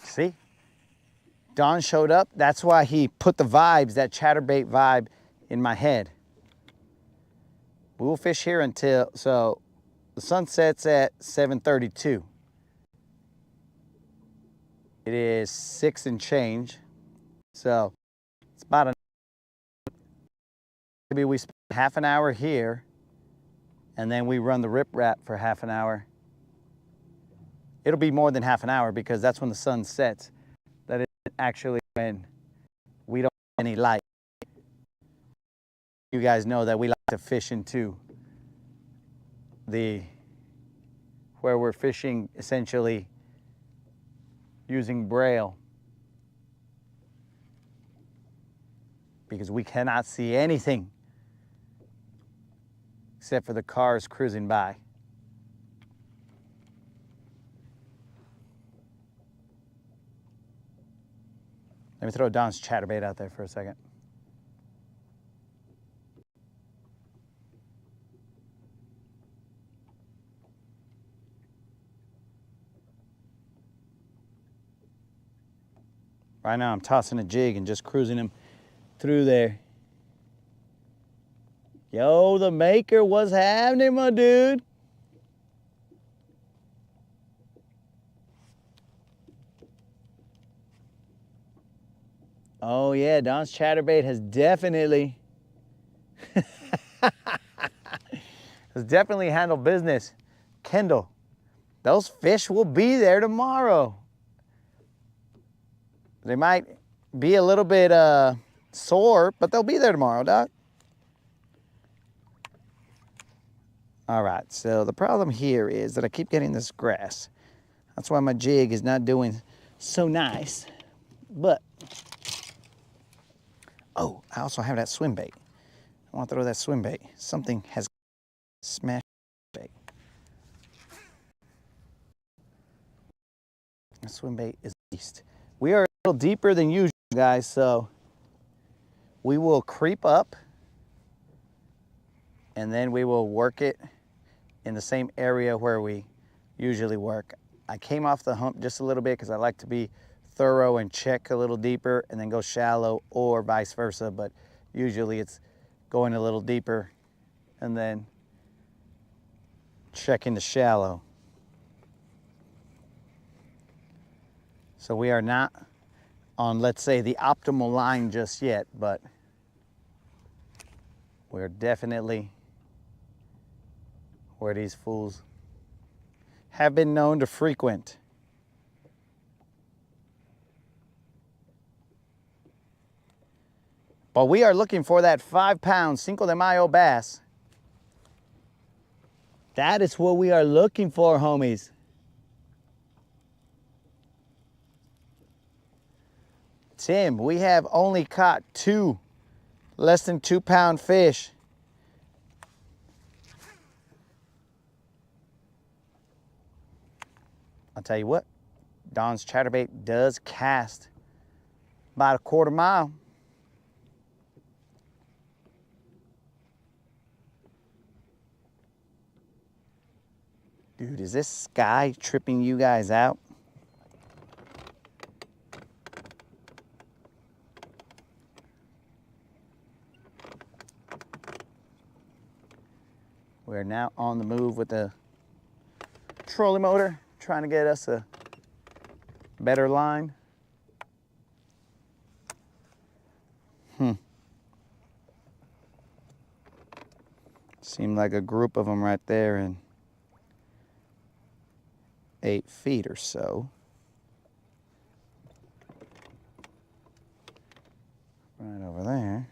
See? Don showed up. That's why he put the vibes, that chatterbait vibe, in my head. We will fish here until, so the sun sets at 7:32. It is 6 and change. So it's about a, maybe we spend half an hour here and then we run the riprap for half an hour. It'll be more than half an hour because that's when the sun sets. That is actually when we don't have any light. You guys know that we like to fish into where we're fishing essentially using braille because we cannot see anything except for the cars cruising by. Let me throw Don's chatterbait out there for a second. Right now I'm tossing a jig and just cruising him through there. Yo, the maker, what's happening, my dude? Oh yeah, Don's chatterbait has definitely handled business. Kendall, those fish will be there tomorrow. They might be a little bit sore, but they'll be there tomorrow, Doc. All right, so the problem here is that I keep getting this grass. That's why my jig is not doing so nice. But, oh, I also have that swim bait. I want to throw that swim bait. Something has smashed the bait. The swim bait is beast. We are a little deeper than usual, guys, so we will creep up and then we will work it in the same area where we usually work. I came off the hump just a little bit because I like to be thorough and check a little deeper and then go shallow, or vice versa, but usually it's going a little deeper and then checking the shallow. So we are not on, let's say, the optimal line just yet, but we're definitely where these fools have been known to frequent. But we are looking for that 5-pound Cinco de Mayo bass. That is what we are looking for, homies. Tim, we have only caught 2 less than 2-pound fish. I'll tell you what, Don's chatterbait does cast about a 1/4 mile. Dude, is this sky tripping you guys out? We're now on the move with the trolley motor, trying to get us a better line. Seemed like a group of them right there in 8 feet or so. Right over there.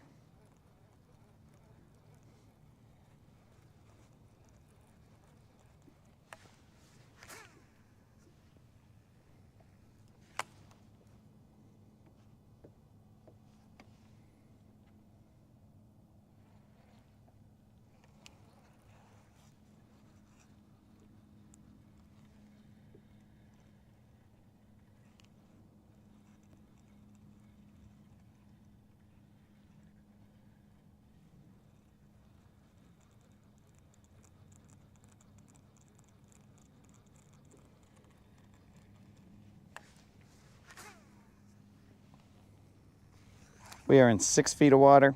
We are in 6 feet of water.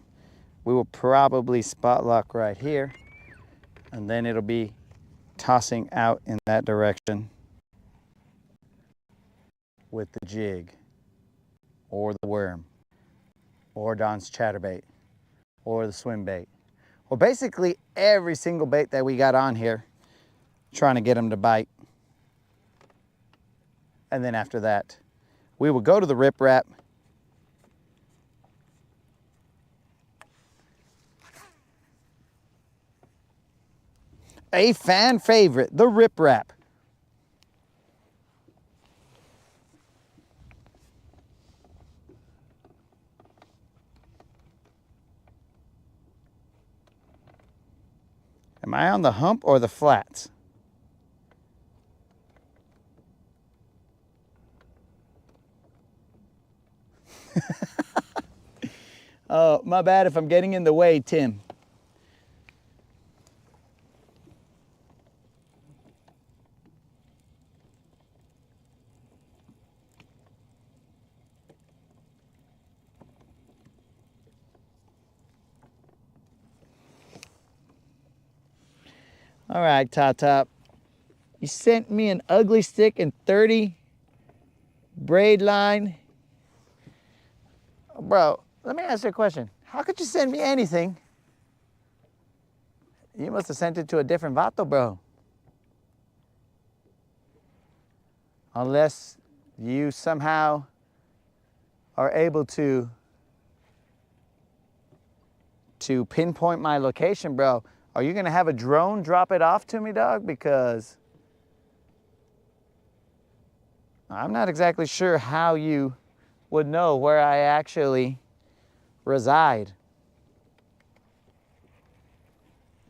We will probably spot lock right here, and then it'll be tossing out in that direction with the jig, or the worm, or Don's chatterbait, or the swim bait. Well, basically every single bait that we got on here, trying to get them to bite. And then after that, we will go to the riprap. A fan favorite, the riprap. Am I on the hump or the flats? Oh, my bad if I'm getting in the way, Tim. All right, Top Top. You sent me an ugly stick and 30 braid line. Bro, let me ask you a question. How could you send me anything? You must have sent it to a different vato, bro. Unless you somehow are able to pinpoint my location, bro. Are you gonna have a drone drop it off to me, dog? Because I'm not exactly sure how you would know where I actually reside.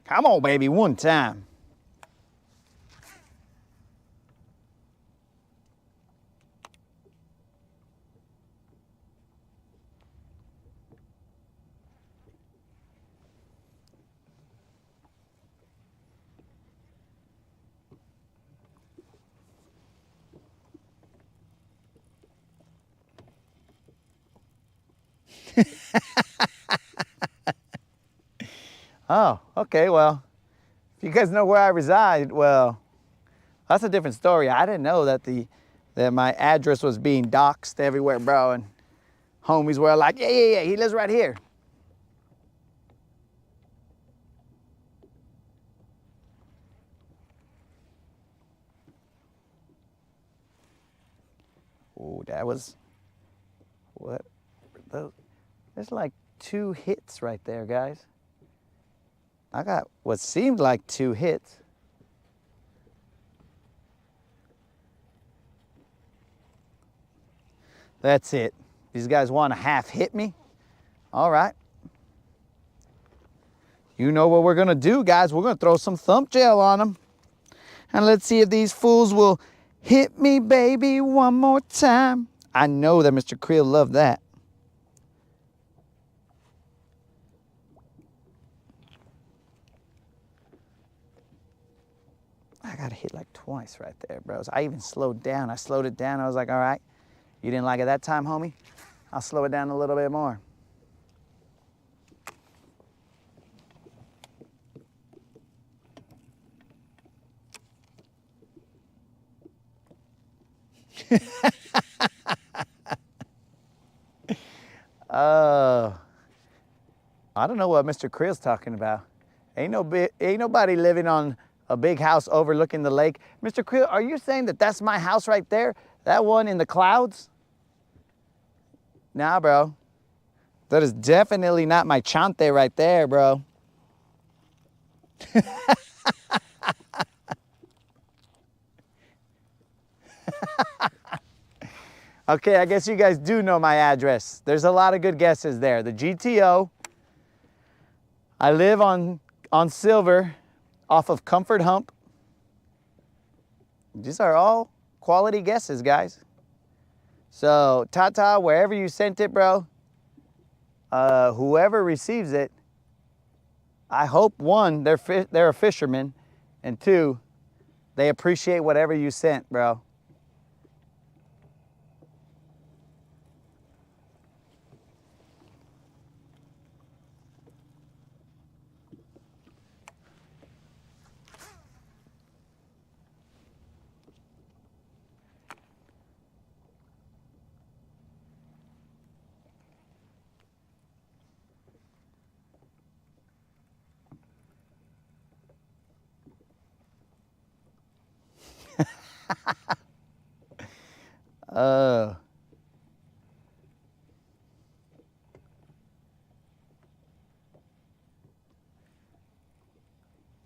Come on, baby, one time. Oh, okay, well, if you guys know where I reside, well, that's a different story. I didn't know that that my address was being doxxed everywhere, bro, and homies were like, yeah, he lives right here. Oh, that was, what, there's like 2 hits right there, guys. I got what seemed like 2 hits. That's it. These guys want to half hit me? All right. You know what we're gonna do, guys. We're gonna throw some thump gel on them. And let's see if these fools will hit me, baby, one more time. I know that Mr. Creel loved that. I got hit like twice right there, bros. I even slowed down. I slowed it down. I was like, all right, you didn't like it that time, homie? I'll slow it down a little bit more. I don't know what Mr. Creel's talking about. Ain't nobody living on a big house overlooking the lake. Mr. Creel, are you saying that that's my house right there? That one in the clouds? Nah, bro. That is definitely not my chante right there, bro. Okay, I guess you guys do know my address. There's a lot of good guesses there. The GTO. I live on Silver off of Comfort Hump. These are all quality guesses, guys. So, Tata, wherever you sent it, bro, whoever receives it, I hope, one, they're a fisherman, and two, they appreciate whatever you sent, bro.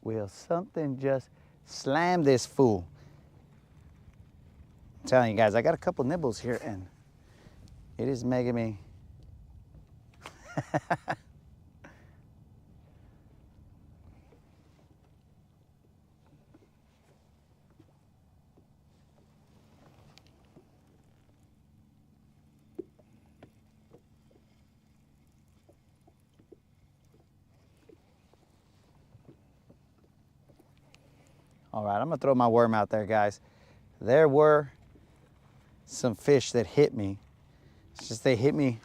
Will something just slam this fool? I'm telling you guys, I got a couple nibbles here and it is making me. All right, I'm gonna throw my worm out there, guys. There were some fish that hit me. It's just they hit me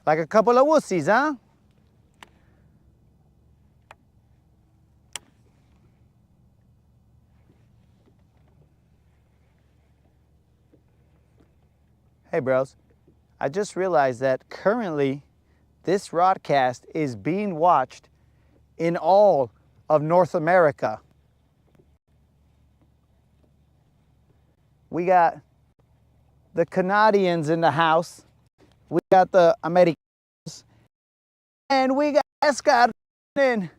like a couple of wussies, huh? Hey, bros. I just realized that currently this Rodcast is being watched in all of North America. We got the Canadians in the house. We got the Americans. And we got Escar in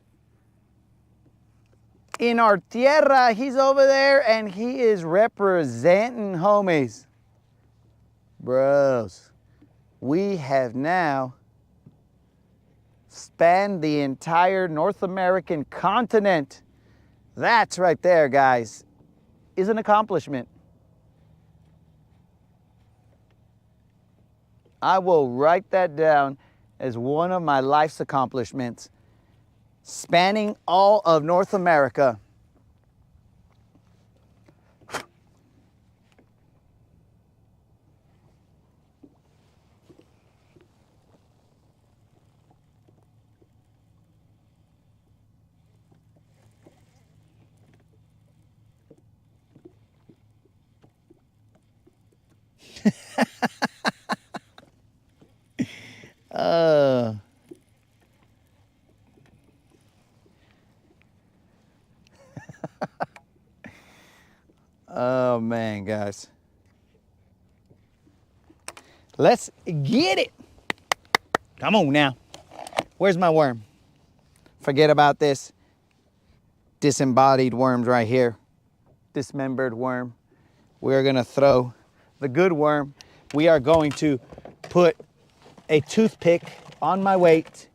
our tierra. He's over there and he is representing, homies. Bros, we have now spanned the entire North American continent. That's right there, guys, is an accomplishment. I will write that down as one of my life's accomplishments. Spanning all of North America. Oh man, guys. Let's get it. Come on now. Where's my worm? Forget about this disembodied worms right here. Dismembered worm. We're gonna throw the good worm. We are going to put a toothpick on my weight.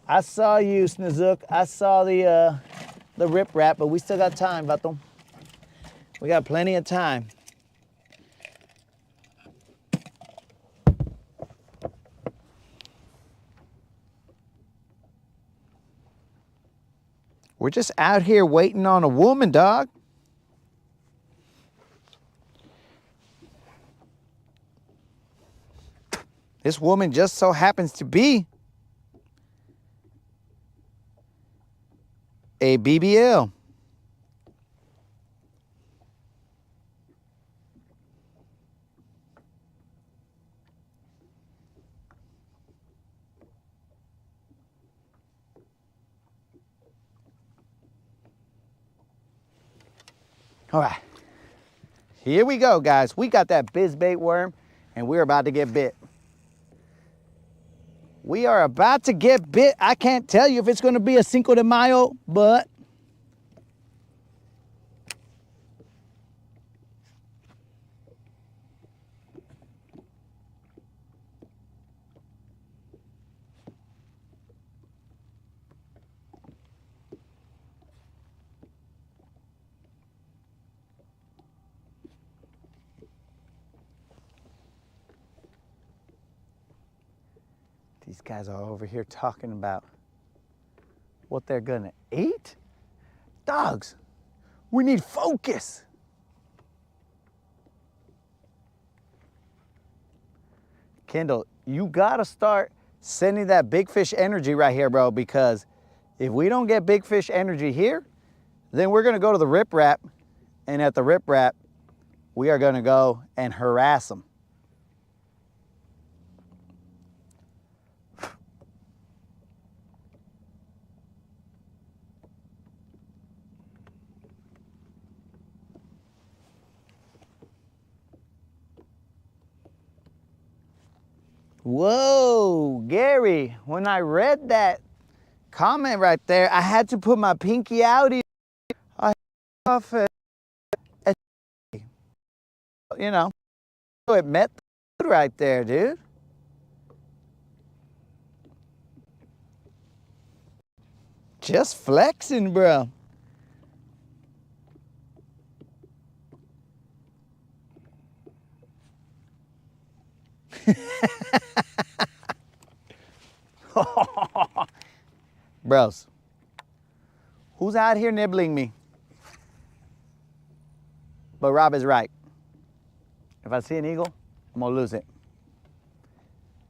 I saw you, Snozook. I saw the riprap, but we still got time, Vato. We got plenty of time. We're just out here waiting on a woman, dog. This woman just so happens to be a BBL. All right, here we go, guys. We got that bizbait worm, and we're about to get bit. We are about to get bit. I can't tell you if it's going to be a Cinco de Mayo, but these guys are over here talking about what they're gonna eat. Dogs, we need focus. Kendall, you gotta start sending that big fish energy right here, bro, because if we don't get big fish energy here, then we're gonna go to the riprap, and at the riprap, we are gonna go and harass them. Whoa, Gary, when I read that comment right there, I had to put my pinky out here. I off it, you know, it met the food right there, dude. Just flexing, bro. Bros, who's out here nibbling me? But Rob is right. If I see an eagle, I'm gonna lose it.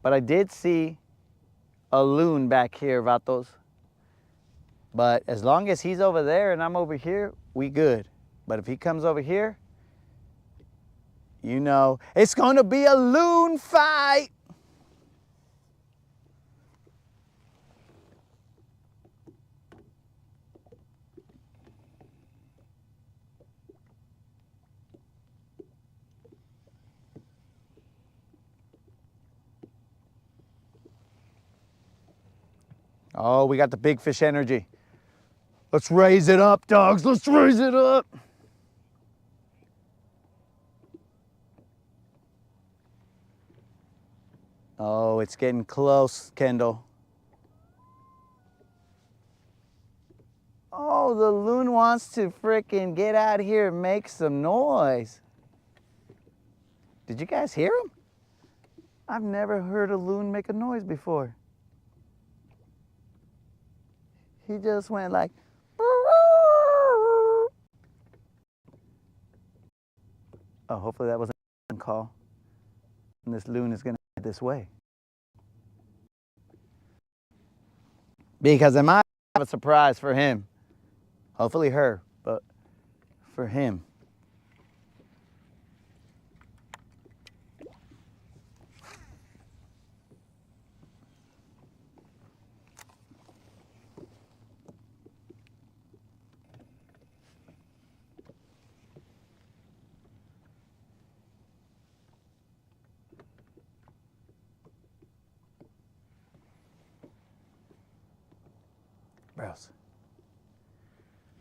But I did see a loon back here, Vatos. But as long as he's over there and I'm over here, we good. But if he comes over here, you know, it's gonna be a loon fight. Oh, we got the big fish energy. Let's raise it up, dogs. Let's raise it up. Oh, it's getting close, Kendall. Oh, the loon wants to frickin' get out here and make some noise. Did you guys hear him? I've never heard a loon make a noise before. He just went like, oh, hopefully that wasn't a call. And this loon is gonna head this way. Because I might have a surprise for him. Hopefully her, but for him. Bros,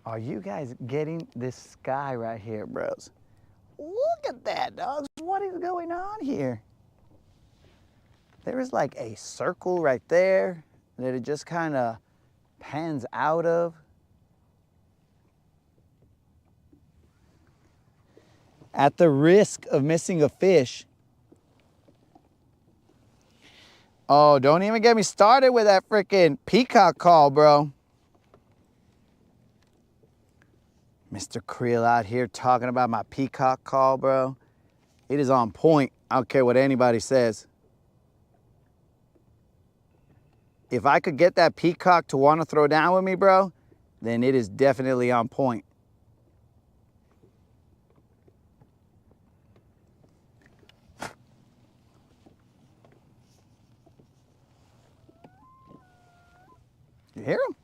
are you guys getting this sky right here, bros? Look at that, dogs. What is going on here? There is like a circle right there that it just kind of pans out of. At the risk of missing a fish. Oh, don't even get me started with that freaking peacock call, bro. Mr. Creel out here talking about my peacock call, bro. It is on point. I don't care what anybody says. If I could get that peacock to want to throw down with me, bro, then it is definitely on point. You hear him?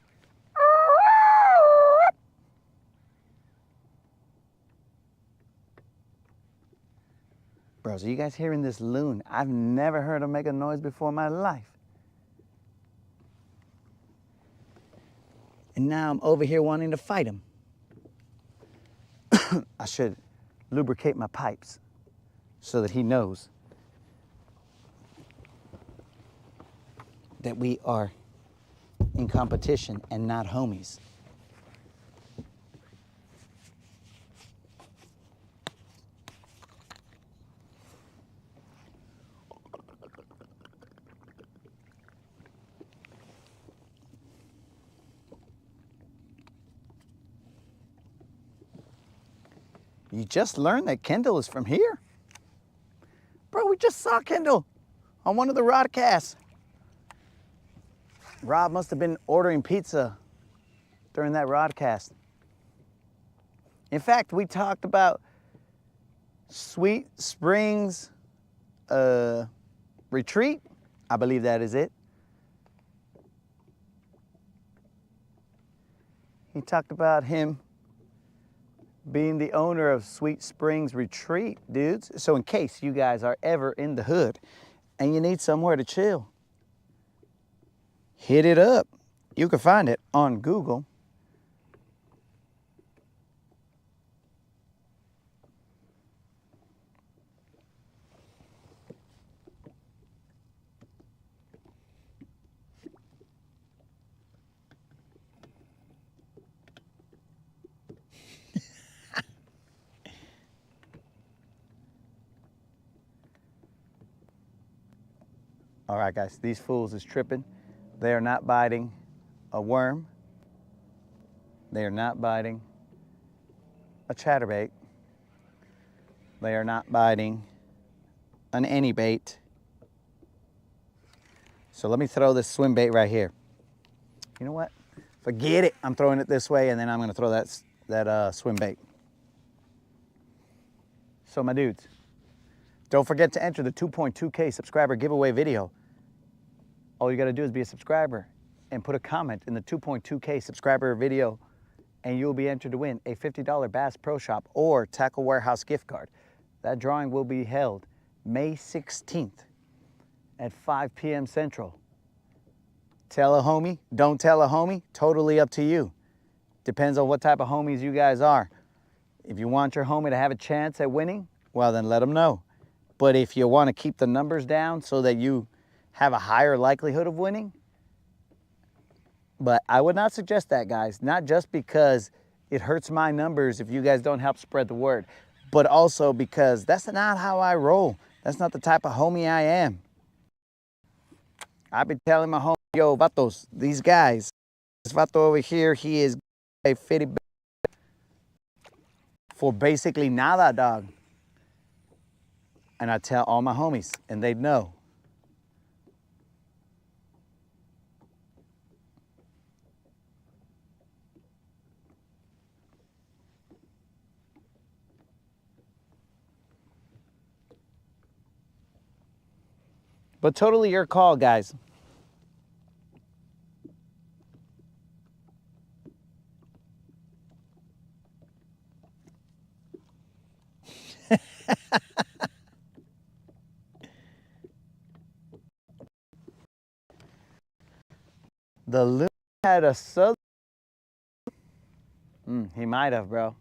Bros, are you guys hearing this loon? I've never heard him make a noise before in my life. And now I'm over here wanting to fight him. I should lubricate my pipes so that he knows that we are in competition and not homies. You just learned that Kendall is from here? Bro, we just saw Kendall on one of the Rodcasts. Rob must have been ordering pizza during that Rodcast. In fact, we talked about Sweet Springs Retreat. I believe that is it. He talked about him being the owner of Sweet Springs Retreat, dudes. So in case you guys are ever in the hood and you need somewhere to chill, hit it up. You can find it on Google. All right, guys, these fools is tripping. They are not biting a worm. They are not biting a chatterbait. They are not biting an any bait. So let me throw this swim bait right here. You know what? Forget it. I'm throwing it this way, and then I'm going to throw that swim bait. So my dudes, don't forget to enter the 2.2K subscriber giveaway video. All you got to do is be a subscriber and put a comment in the 2.2K subscriber video, and you'll be entered to win a $50 Bass Pro Shop or Tackle Warehouse gift card. That drawing will be held May 16th at 5 p.m. Central. Tell a homie, don't tell a homie, totally up to you. Depends on what type of homies you guys are. If you want your homie to have a chance at winning, well then let them know. But if you want to keep the numbers down so that you have a higher likelihood of winning, but I would not suggest that, guys. Not just because it hurts my numbers if you guys don't help spread the word, but also because that's not how I roll. That's not the type of homie I am. I've been telling my homie, yo, vatos, these guys, this vato over here, he is a fitty for basically nada, dog. And I tell all my homies, and they know. But totally your call, guys. The loon had a southern. He might have, bro.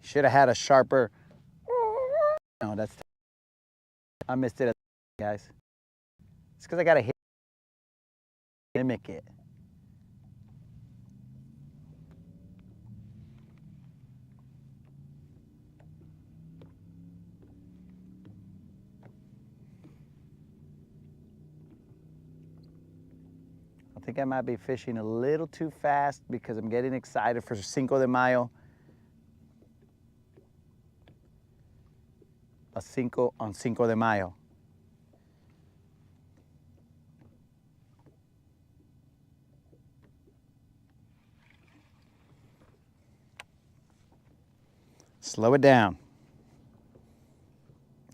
Should have had a sharper. No, that's. I missed it, guys. It's because I got to hit. Mimic it. I think I might be fishing a little too fast because I'm getting excited for Cinco de Mayo. A Cinco on Cinco de Mayo. Slow it down.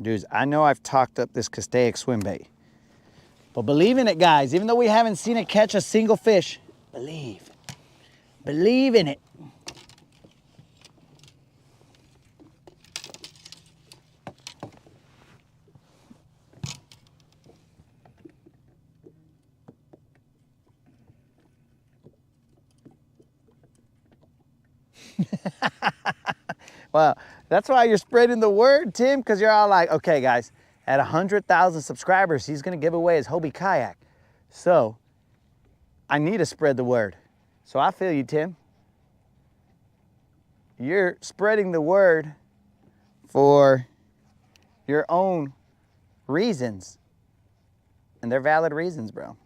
Dudes, I know I've talked up this Castaic swim bait. But believe in it, guys. Even though we haven't seen it catch a single fish, believe. Believe in it. Well, that's why you're spreading the word, Tim, because you're all like, okay, guys, at 100,000 subscribers, he's going to give away his Hobie kayak. So I need to spread the word. So I feel you, Tim. You're spreading the word for your own reasons. And they're valid reasons, bro.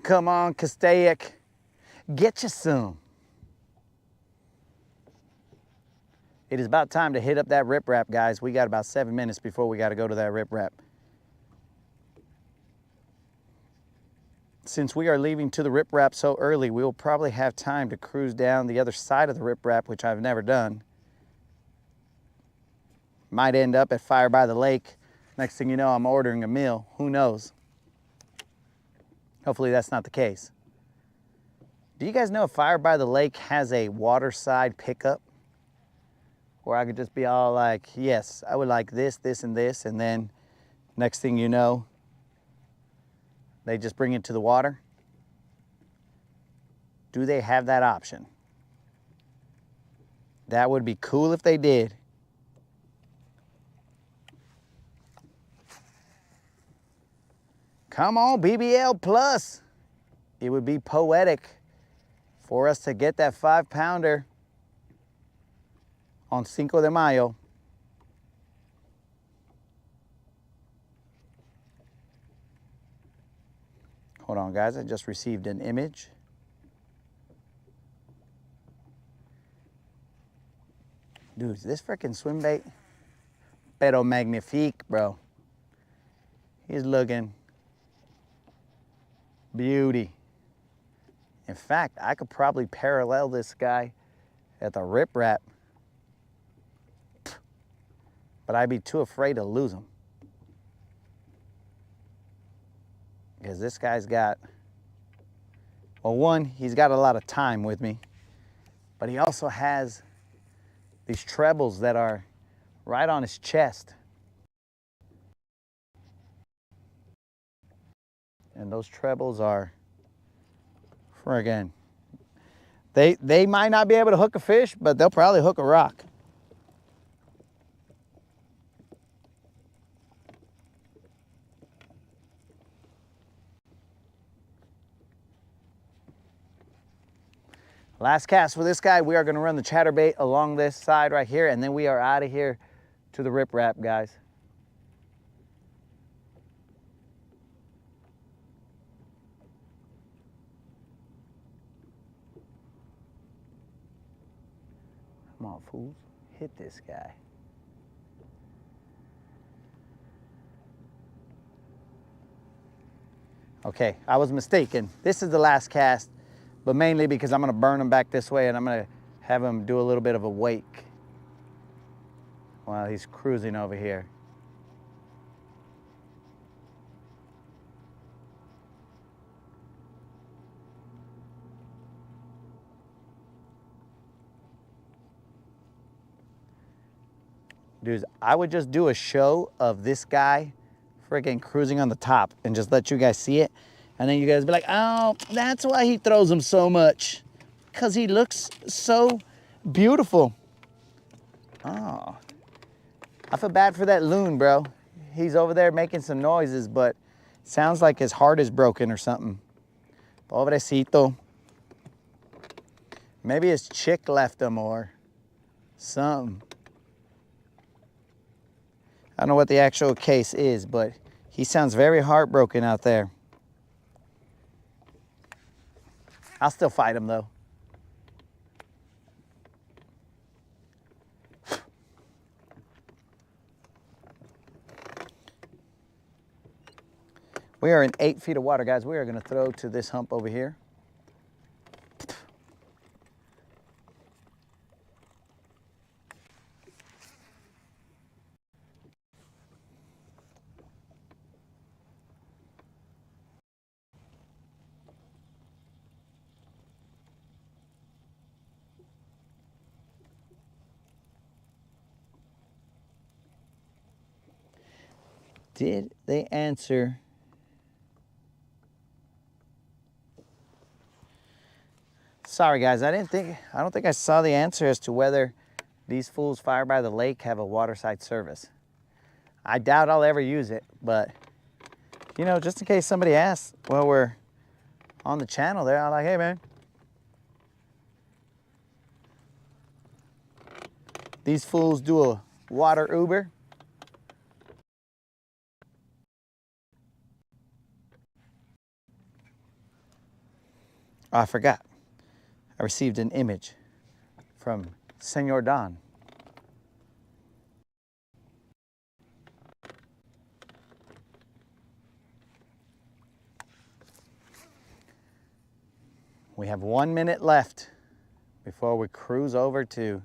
Come on, Castaic. Get you some. It is about time to hit up that riprap, guys. We got about 7 minutes before we got to go to that riprap. Since we are leaving to the riprap so early, we will probably have time to cruise down the other side of the riprap, which I've never done. Might end up at Fire by the Lake. Next thing you know, I'm ordering a meal. Who knows? Hopefully that's not the case. Do you guys know if Fire by the Lake has a waterside pickup? Where I could just be all like, yes, I would like this, this, and this, and then next thing you know, they just bring it to the water? Do they have that option? That would be cool if they did. Come on, BBL Plus. It would be poetic for us to get that 5-pounder on Cinco de Mayo. Hold on, guys. I just received an image. Dude, this freaking swim bait, pero magnifique, bro. He's looking beauty. In fact, I could probably parallel this guy at the riprap, but I'd be too afraid to lose him. Because this guy's got, well, one, he's got a lot of time with me, but he also has these trebles that are right on his chest. And those trebles are friggin', they might not be able to hook a fish, but they'll probably hook a rock. Last cast for this guy. We are going to run the chatterbait along this side right here, and then we are out of here to the riprap, guys. Come on, fools. Hit this guy. Okay, I was mistaken. This is the last cast, but mainly because I'm gonna burn him back this way and I'm gonna have him do a little bit of a wake while he's cruising over here. Dudes, I would just do a show of this guy freaking cruising on the top and just let you guys see it. And then you guys be like, oh, that's why he throws them so much. Because he looks so beautiful. Oh, I feel bad for that loon, bro. He's over there making some noises, but sounds like his heart is broken or something. Pobrecito. Maybe his chick left him or something. I don't know what the actual case is, but he sounds very heartbroken out there. I'll still fight him though. We are in 8 feet of water, guys. We are going to throw to this hump over here. Did they answer? Sorry guys, I don't think I saw the answer as to whether these fools Fire by the Lake have a waterside service. I doubt I'll ever use it, but you know, just in case somebody asks while we're on the channel there, I'm like, hey man, these fools do a water Uber. Oh, I forgot. I received an image from Senor Don. We have 1 minute left before we cruise over to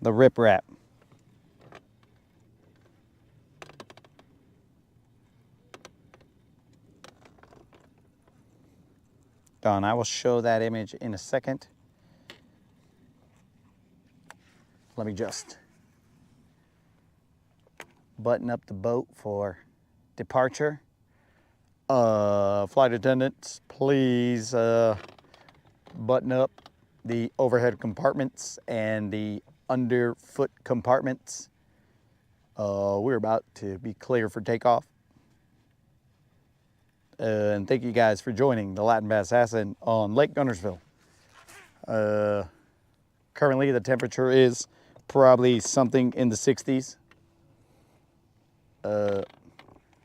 the Rip Rap. Don, I will show that image in a second. Let me just button up the boat for departure. Flight attendants, please button up the overhead compartments and the underfoot compartments. We're about to be clear for takeoff. And thank you guys for joining the Latin Bass Assassin on Lake Guntersville. Currently the temperature is probably something in the 60s.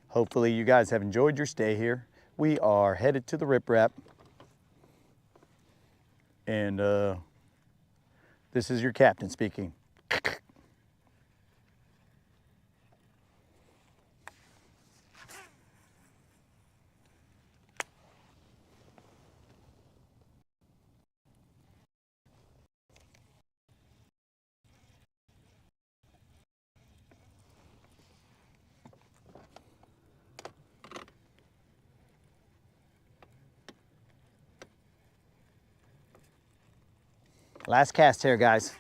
Hopefully you guys have enjoyed your stay here. We are headed to the Rip Rap. And this is your captain speaking. Last cast here, guys.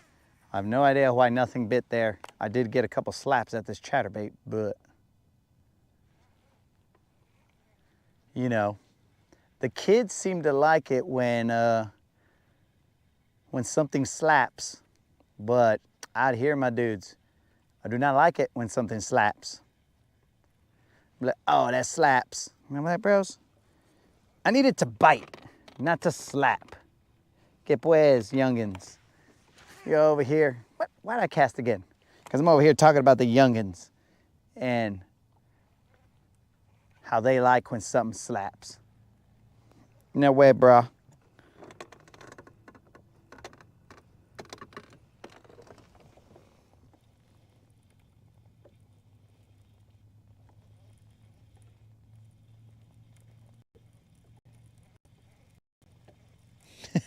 I have no idea why nothing bit there. I did get a couple slaps at this chatterbait, but you know, the kids seem to like it when something slaps, but out here, my dudes, I do not like it when something slaps. I'm like, oh, that slaps. Remember that, bros? I need it to bite, not to slap. Que pues, youngins. You're over here. What? Why did I cast again? Because I'm over here talking about the youngins and how they like when something slaps. No way, bro.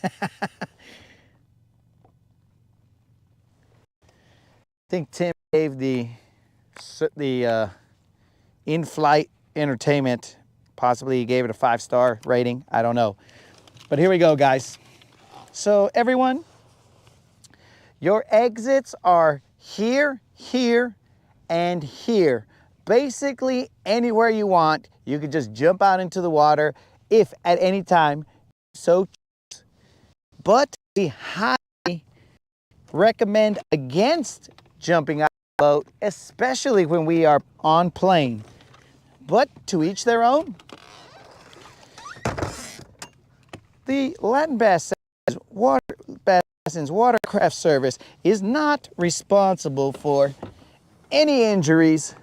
I think Tim gave the in-flight entertainment, possibly he gave it a 5-star rating. I don't know. But here we go, guys. So everyone, your exits are here, here, and here. Basically, anywhere you want, you can just jump out into the water if at any time so choose. But we highly recommend against jumping out of the boat, especially when we are on plane. But to each their own. The Latin Bass Assassin's Watercraft Service is not responsible for any injuries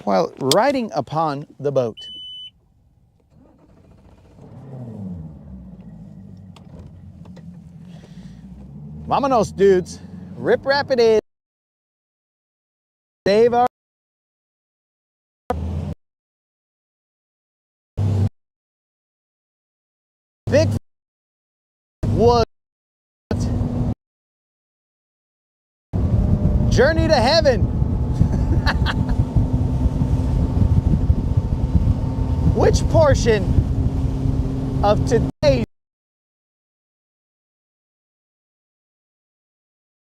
while riding upon the boat. Vamonos, dudes. Rip Rap it is. Save our big wood. Journey to heaven. Which portion of today's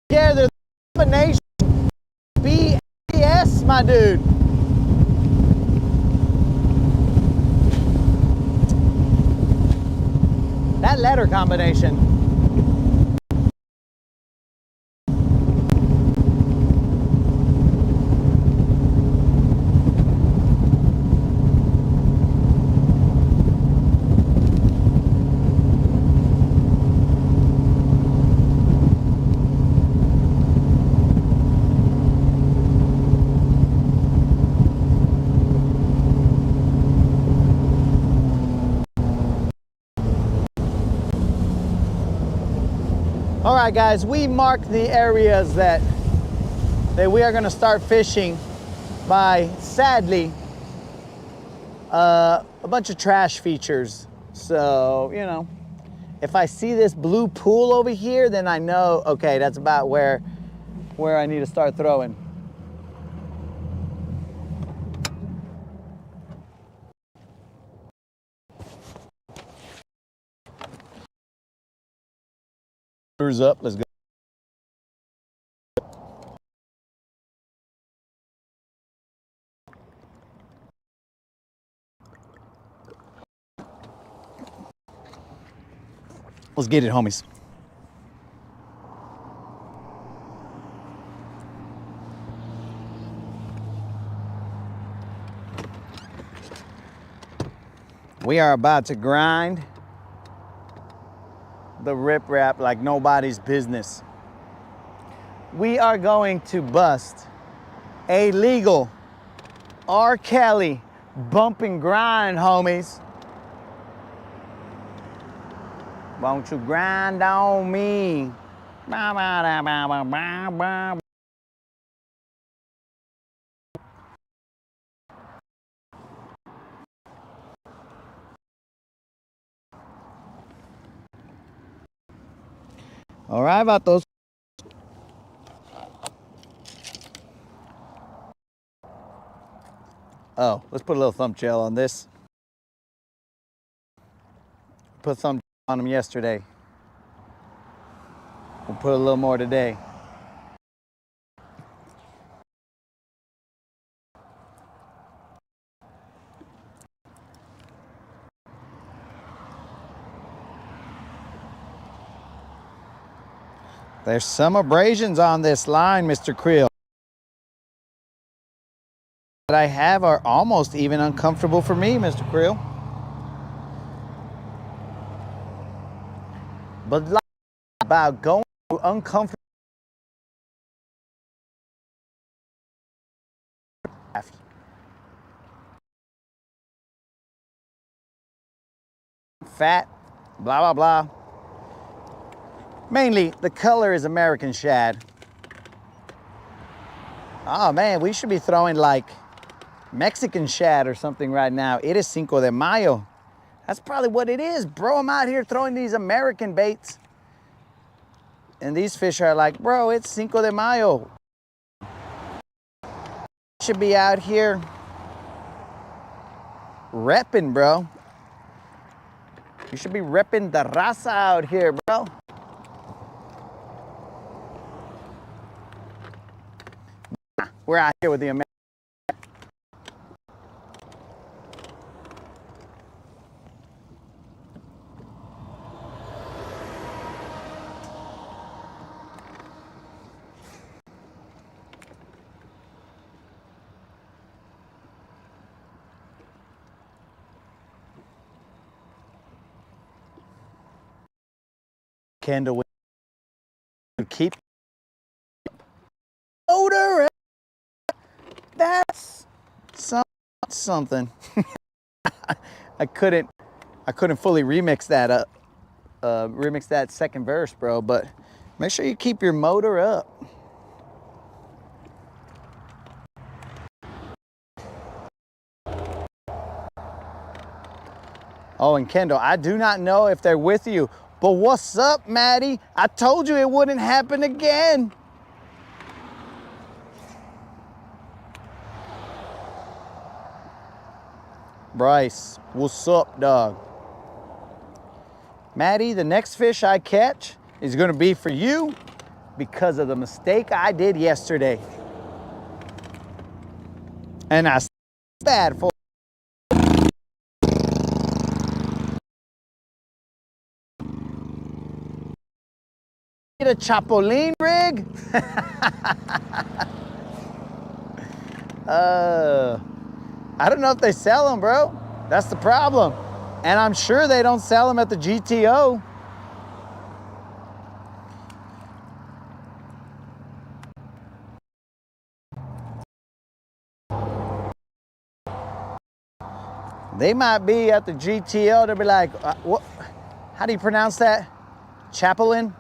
gather the combination my dude. That letter combination. All right, guys, we marked the areas that we are going to start fishing by, sadly, a bunch of trash features. So, you know, if I see this blue pool over here, then I know, okay, that's about where I need to start throwing. Up, let's go. Let's get it, homies. We are about to grind the riprap like nobody's business. We are going to bust a legal R. Kelly bump and grind, homies. Won't you grind on me? All right, vatos. Oh, let's put a little thumbnail on this. Put some on them yesterday. We'll put a little more today. There's some abrasions on this line, Mr. Creel, that I have are almost even uncomfortable for me, Mr. Creel. But like about going through uncomfortable. Fat, blah, blah, blah. Mainly, the color is American shad. Oh man, we should be throwing like Mexican shad or something right now. It is Cinco de Mayo. That's probably what it is, bro. I'm out here throwing these American baits. And these fish are like, bro, it's Cinco de Mayo. Should be out here repping, bro. You should be repping the raza out here, bro. We're out here with the American. Kendall, keep odor. That's something. I couldn't fully remix that second verse, bro. But make sure you keep your motor up. Oh, and Kendall, I do not know if they're with you, but what's up, Maddie? I told you it wouldn't happen again. Bryce, what's up, dog? Maddie, the next fish I catch is gonna be for you because of the mistake I did yesterday. And that's bad for a Chapolin rig. I don't know if they sell them, bro. That's the problem. And I'm sure they don't sell them at the GTO. They might be at the GTO. They'll be like, what? How do you pronounce that? Chapolin?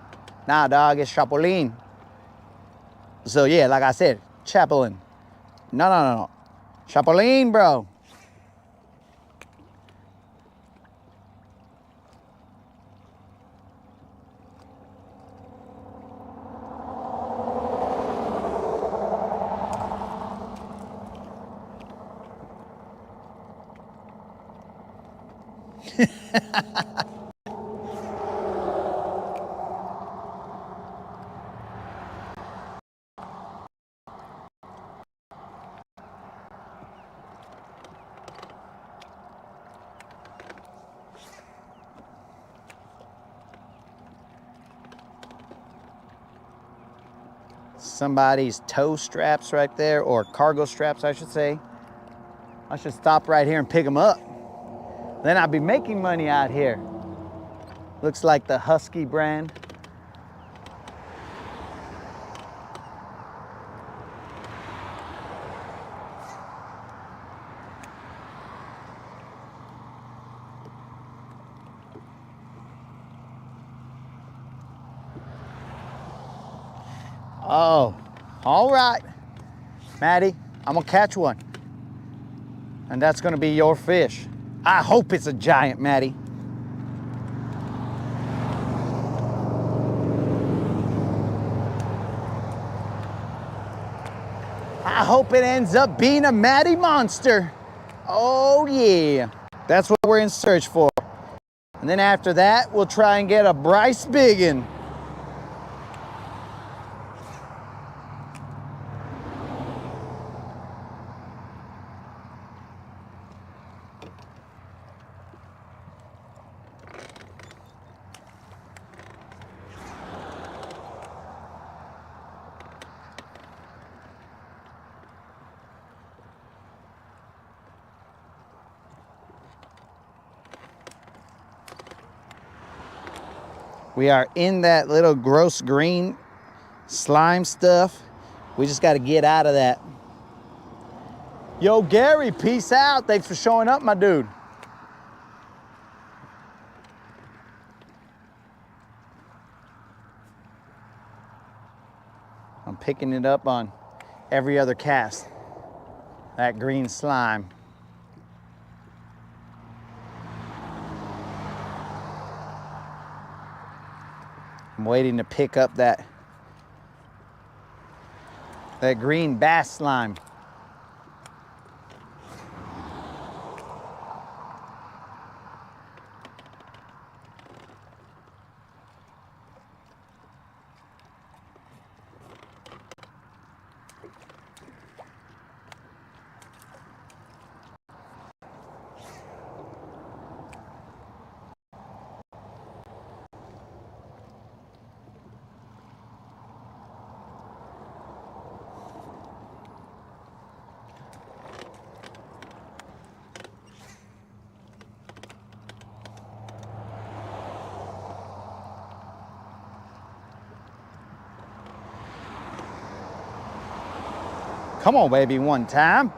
Nah, dog, it's Chapolin. So yeah, like I said, Chapolin. No. Chapolin, bro. Somebody's tow straps right there, or cargo straps, I should say. I should stop right here and pick them up. Then I'll be making money out here. Looks like the Husky brand. Oh, all right, Maddie, I'm gonna catch one. And that's gonna be your fish. I hope it's a giant, Maddie. I hope it ends up being a Maddie monster. Oh yeah, that's what we're in search for. And then after that, we'll try and get a Bryce Biggin. We are in that little gross green slime stuff. We just got to get out of that. Yo, Gary, peace out. Thanks for showing up, my dude. I'm picking it up on every other cast. That green slime. I'm waiting to pick up that green bass slime. Come on, baby, one time.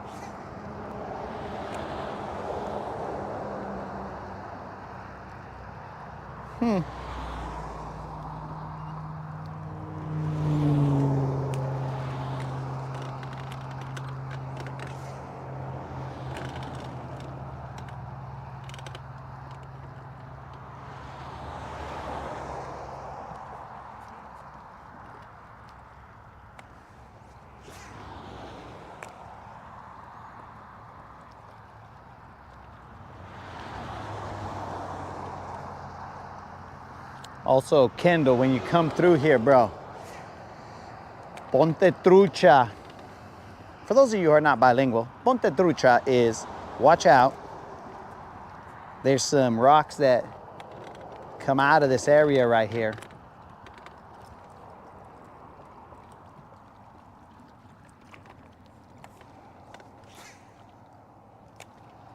Also, Kendall, when you come through here, bro, ponte trucha. For those of you who are not bilingual, ponte trucha is watch out. There's some rocks that come out of this area right here.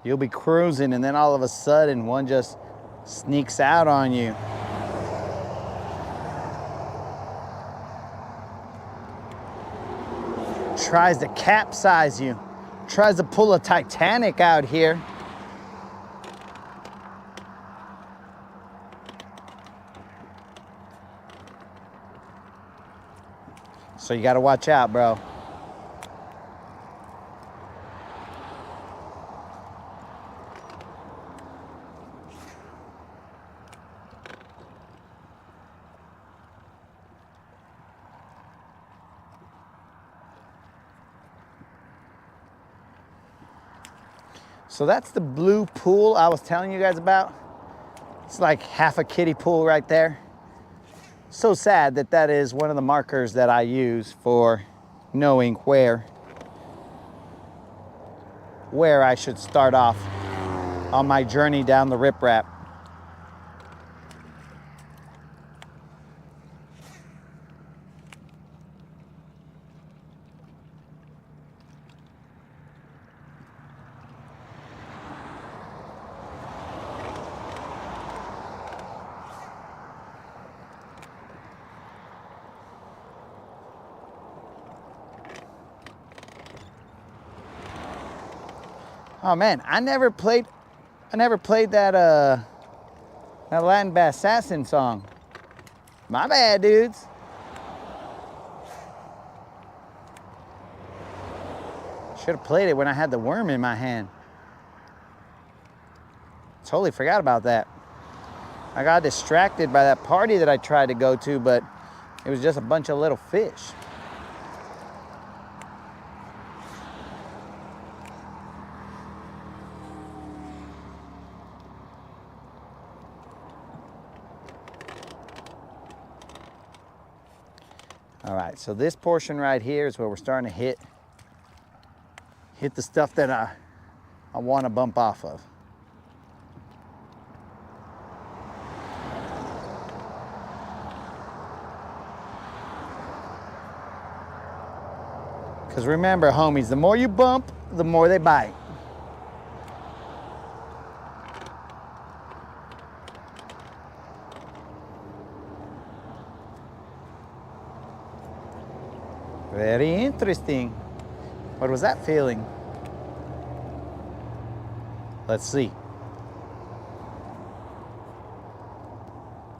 You'll be cruising and then all of a sudden one just sneaks out on you. Tries to capsize you. Tries to pull a Titanic out here. So you gotta watch out, bro. So that's the blue pool I was telling you guys about. It's like half a kiddie pool right there. So sad that that is one of the markers that I use for knowing where I should start off on my journey down the riprap. Oh man, I never played that that Latin Assassin song. My bad, dudes. Should have played it when I had the worm in my hand. Totally forgot about that. I got distracted by that party that I tried to go to, but it was just a bunch of little fish. All right, so this portion right here is where we're starting to hit the stuff that I want to bump off of. Because remember, homies, the more you bump, the more they bite. Very interesting. What was that feeling? Let's see.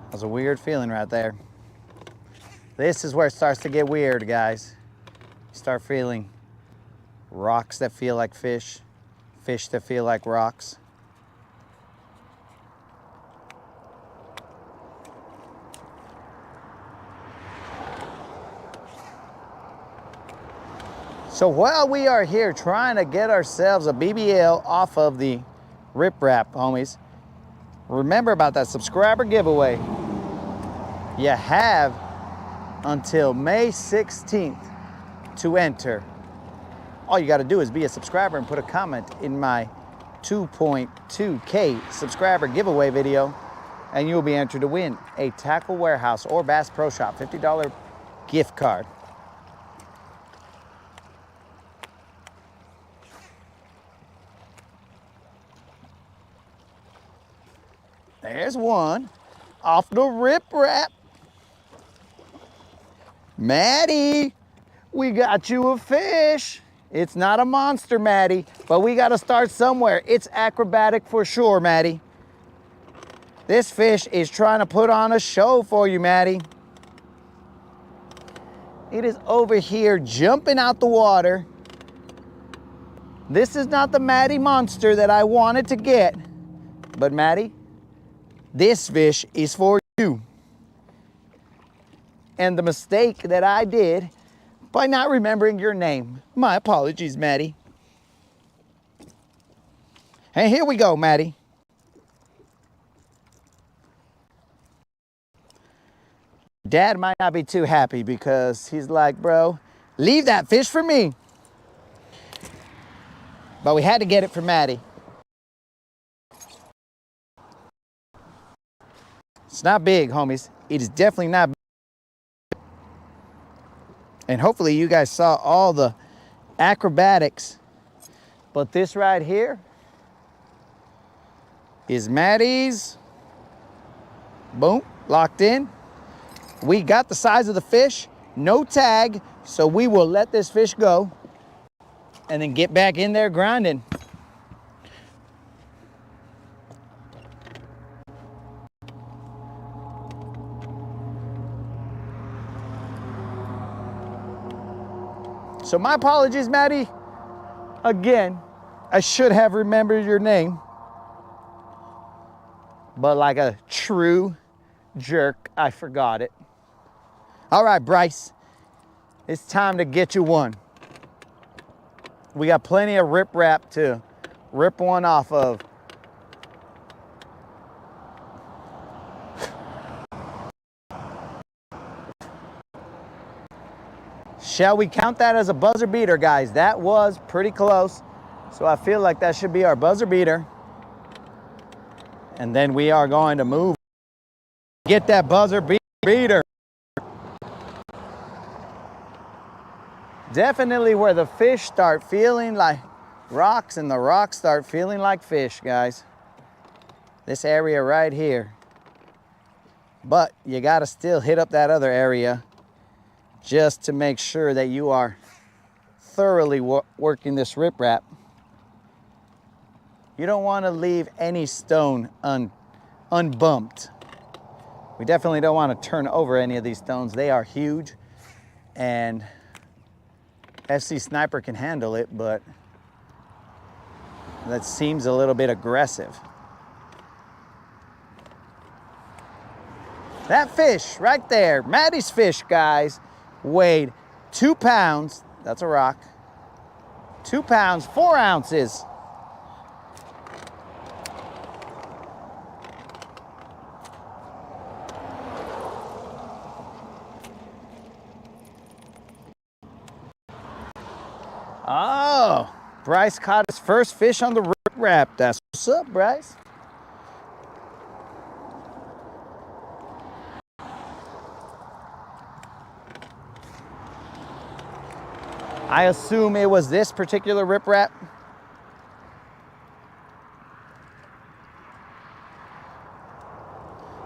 That was a weird feeling right there. This is where it starts to get weird, guys. You start feeling rocks that feel like fish, fish that feel like rocks. So while we are here trying to get ourselves a BBL off of the riprap, homies, remember about that subscriber giveaway. You have until May 16th to enter. All you got to do is be a subscriber and put a comment in my 2.2K subscriber giveaway video, and you'll be entered to win a Tackle Warehouse or Bass Pro Shop $50 gift card. There's one off the riprap. Maddie, we got you a fish. It's not a monster, Maddie, but we got to start somewhere. It's acrobatic for sure, Maddie. This fish is trying to put on a show for you, Maddie. It is over here jumping out the water. This is not the Maddie monster that I wanted to get, but Maddie, this fish is for you. And the mistake that I did by not remembering your name. My apologies, Maddie. And here we go, Maddie. Dad might not be too happy because he's like, bro, leave that fish for me. But we had to get it for Maddie. It's not big, homies. It is definitely not big. And hopefully you guys saw all the acrobatics. But this right here is Maddie's. Boom, locked in. We got the size of the fish, no tag, so we will let this fish go and then get back in there grinding. So my apologies, Maddie. Again, I should have remembered your name. But like a true jerk, I forgot it. All right, Bryce, it's time to get you one. We got plenty of riprap to rip one off of. Shall we count that as a buzzer beater, guys? That was pretty close. So I feel like that should be our buzzer beater. And then we are going to move. Get that buzzer beater. Definitely where the fish start feeling like rocks and the rocks start feeling like fish, guys. This area right here. But you gotta still hit up that other area just to make sure that you are thoroughly working this riprap. You don't want to leave any stone unbumped. We definitely don't want to turn over any of these stones. They are huge, and FC Sniper can handle it, but that seems a little bit aggressive. That fish right there, Maddie's fish, guys, weighed 2 pounds. That's a rock. 2 pounds, 4 ounces. Oh, Bryce caught his first fish on the riprap. That's what's up, Bryce. I assume it was this particular riprap.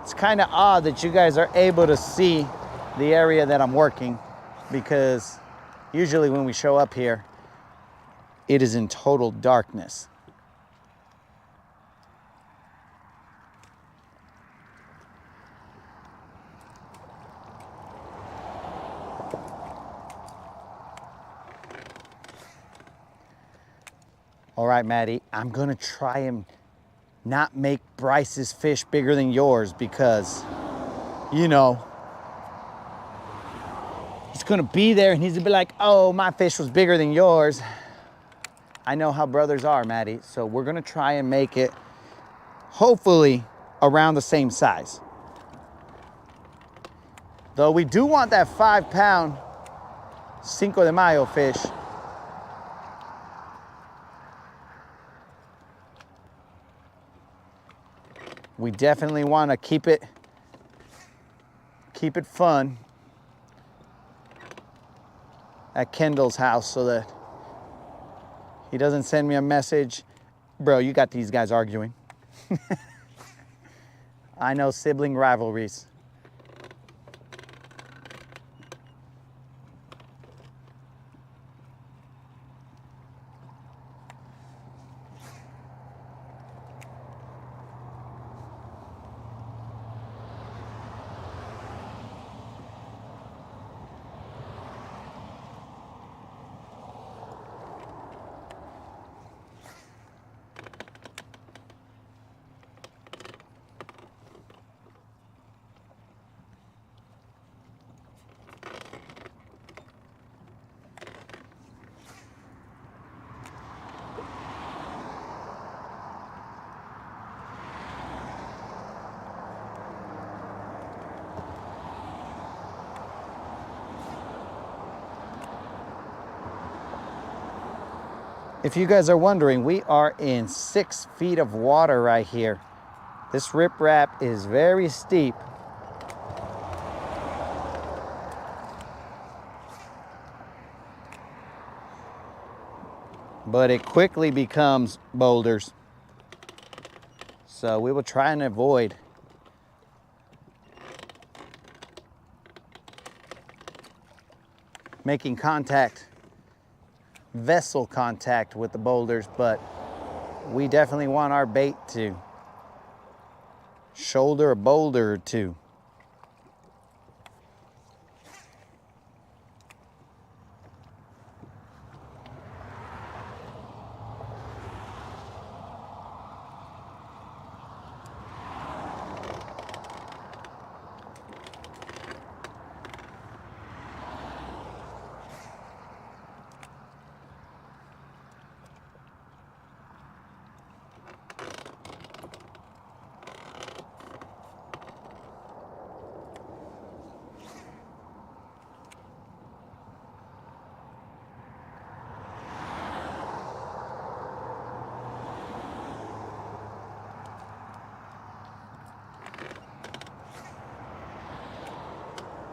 It's kind of odd that you guys are able to see the area that I'm working, because usually when we show up here, it is in total darkness. All right, Maddie, I'm gonna try and not make Bryce's fish bigger than yours, because, you know, he's gonna be there and he's gonna be like, oh, my fish was bigger than yours. I know how brothers are, Maddie, so we're gonna try and make it hopefully around the same size. Though we do want that 5 pound Cinco de Mayo fish. We definitely want to keep it fun at Kendall's house, so that he doesn't send me a message, bro, you got these guys arguing. I know, sibling rivalries. If you guys are wondering, we are in 6 feet of water right here. This riprap is very steep. But it quickly becomes boulders. So we will try and avoid making contact, vessel contact with the boulders, but we definitely want our bait to shoulder a boulder or two.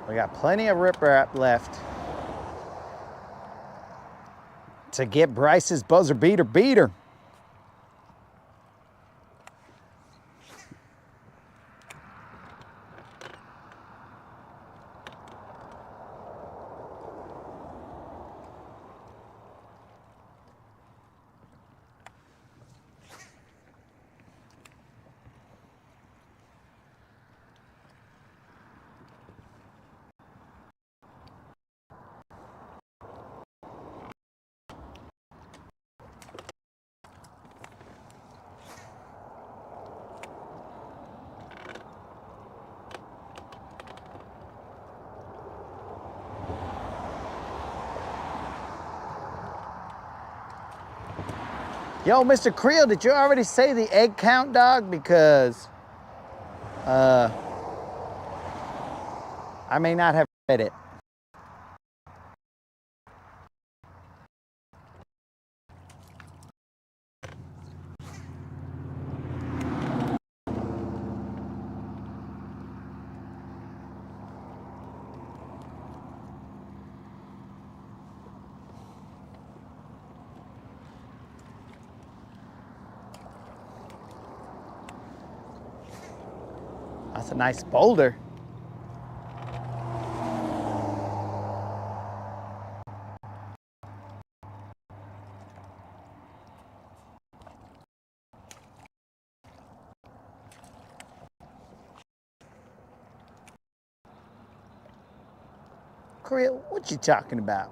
We got plenty of riprap left to get Bryce's buzzer beater. Yo, Mr. Creel, did you already say the egg count, dog? Because I may not have read it. That's a nice boulder. Creel, what you talking about?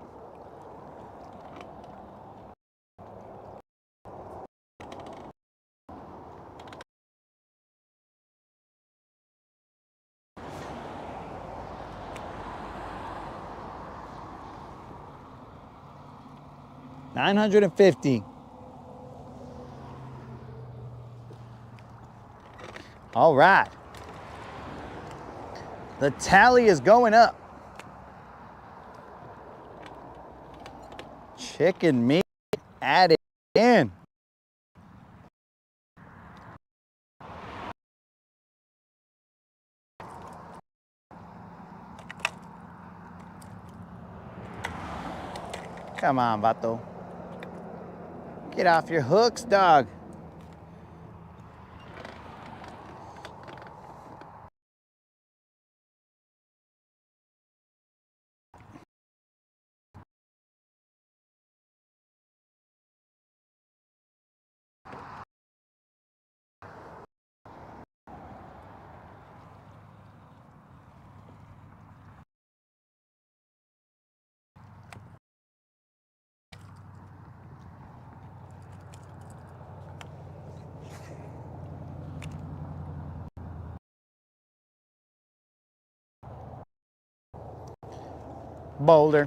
$950. All right. The tally is going up. Chicken meat added in. Come on, Vato. Get off your hooks, dog. Boulder.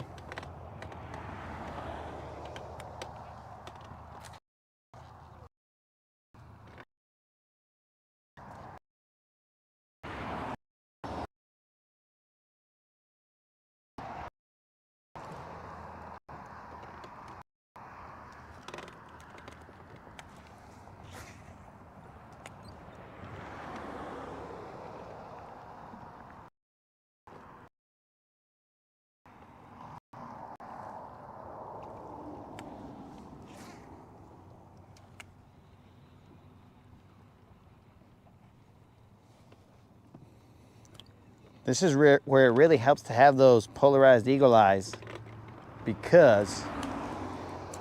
This is where it really helps to have those polarized eagle eyes, because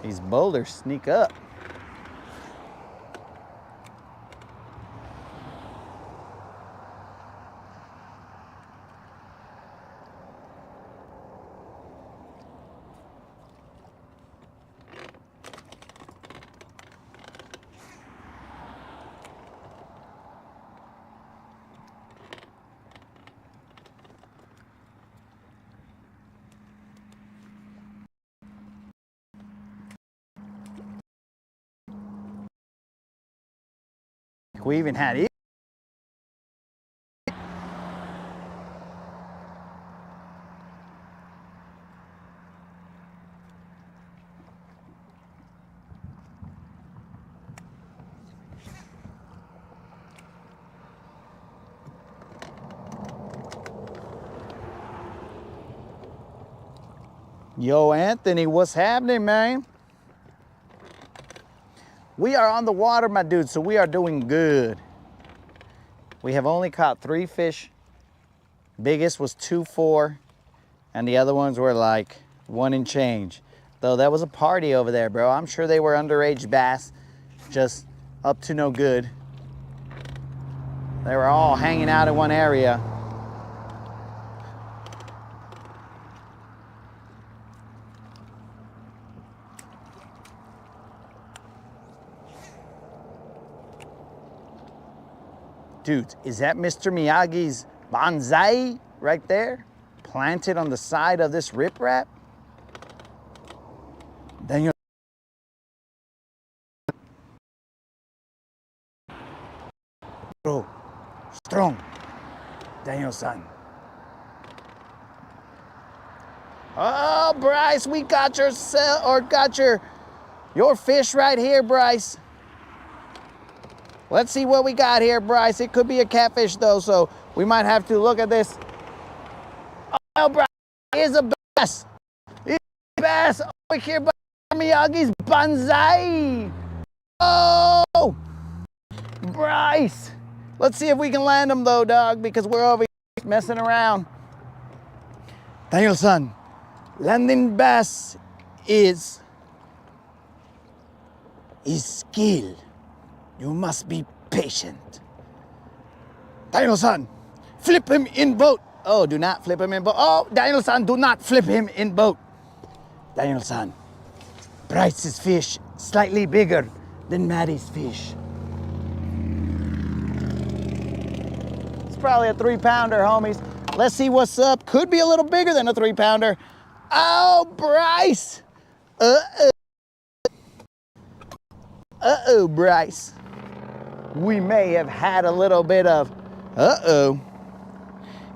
these boulders sneak up. We even had it. Yo, Anthony, what's happening, man? We are on the water, my dude, so we are doing good. We have only caught 3 fish. Biggest was 2.4, and the other ones were like 1 and change. Though that was a party over there, bro. I'm sure they were underage bass, just up to no good. They were all hanging out in one area. Dude, is that Mr. Miyagi's bonsai right there? Planted on the side of this riprap? Daniel. Bro, strong. Daniel-san. Oh, Bryce, we got your fish right here, Bryce. Let's see what we got here, Bryce. It could be a catfish, though, so we might have to look at this. Oh, Bryce, here's a bass. Here's a bass over here by Miyagi's bonsai. Oh, Bryce. Let's see if we can land him, though, dog, because we're over here messing around. Daniel-san, landing bass is skill. You must be patient. Daniel-san, flip him in boat. Oh, do not flip him in boat. Oh, Daniel-san, do not flip him in boat. Daniel-san, Bryce's fish slightly bigger than Maddie's fish. It's probably a 3-pounder, homies. Let's see what's up. Could be a little bigger than a 3-pounder. Oh, Bryce. Uh-oh, Bryce. We may have had a little bit of,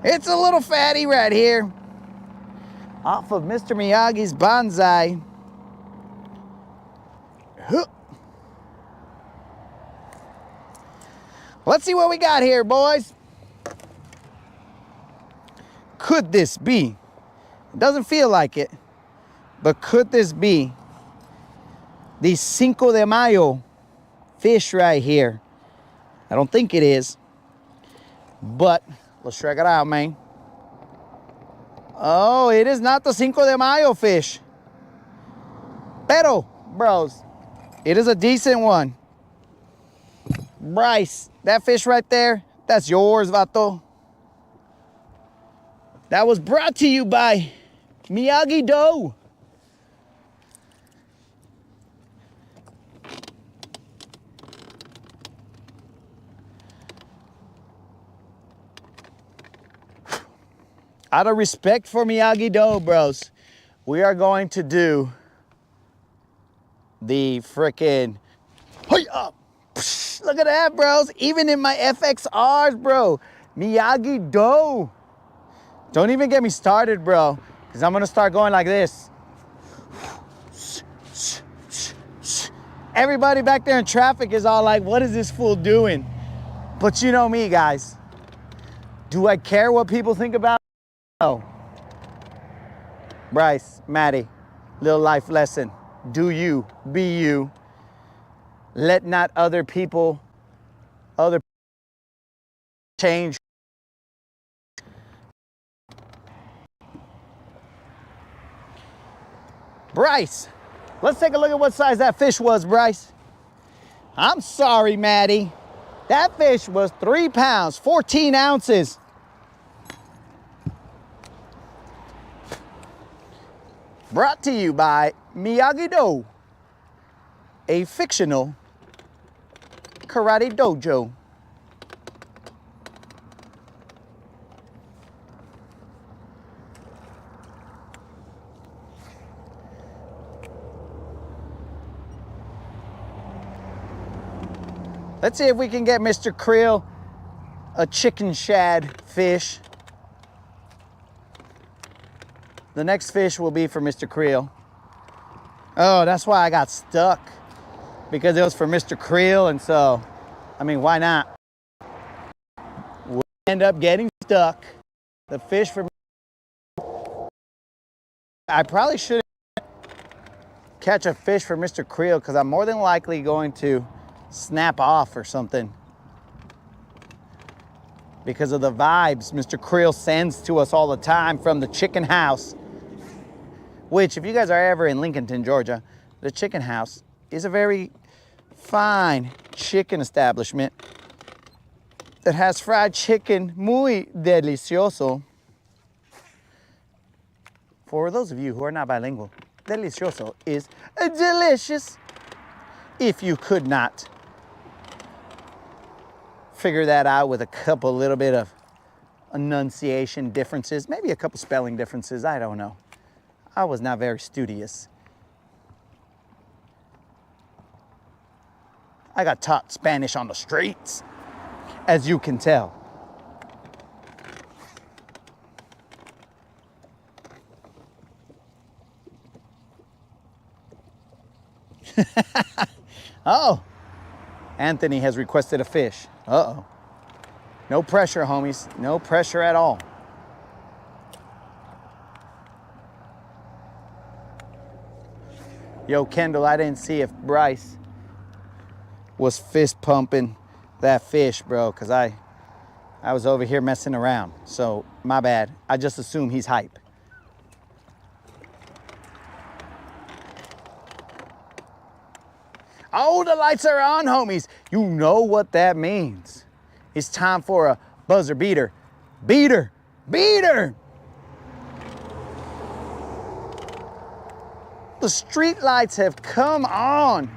It's a little fatty right here. Off of Mr. Miyagi's bonsai. Let's see what we got here, boys. Could this be? It doesn't feel like it, but could this be the Cinco de Mayo fish right here? I don't think it is, but let's check it out, man. Oh, it is not the Cinco de Mayo fish. Pero, bros, it is a decent one. Bryce, that fish right there, that's yours, vato. That was brought to you by Miyagi-Do. Out of respect for Miyagi-Do, bros, we are going to do the frickin' look at that, bros. Even in my FXRs, bro. Miyagi-Do. Don't even get me started, bro, because I'm going to start going like this. Everybody back there in traffic is all like, what is this fool doing? But you know me, guys. Do I care what people think about? No. Bryce, Maddie, little life lesson. Do you, be you. Let not other people change Bryce, let's take a look at what size that fish was, Bryce. I'm sorry, Maddie. That fish was 3 pounds, 14 ounces. Brought to you by Miyagi-Do, a fictional karate dojo. Let's see if we can get Mr. Creel a chicken shad fish. The next fish will be for Mr. Creel. Oh, that's why I got stuck. Because it was for Mr. Creel, and so, I mean, why not? We'll end up getting stuck. The fish for... I probably shouldn't catch a fish for Mr. Creel because I'm more than likely going to snap off or something. Because of the vibes Mr. Creel sends to us all the time from the chicken house. Which, if you guys are ever in Lincolnton, Georgia, the chicken house is a very fine chicken establishment that has fried chicken muy delicioso. For those of you who are not bilingual, delicioso is delicious. If you could not figure that out with a couple little bit of enunciation differences, maybe a couple spelling differences, I don't know. I was not very studious. I got taught Spanish on the streets, as you can tell. Oh, Anthony has requested a fish. Uh-oh. No pressure, homies. No pressure at all. Yo, Kendall, I didn't see if Bryce was fist pumping that fish, bro, because I was over here messing around. So, my bad. I just assume he's hype. Oh, the lights are on, homies. You know what that means. It's time for a buzzer beater. Beater! Beater! The street lights have come on.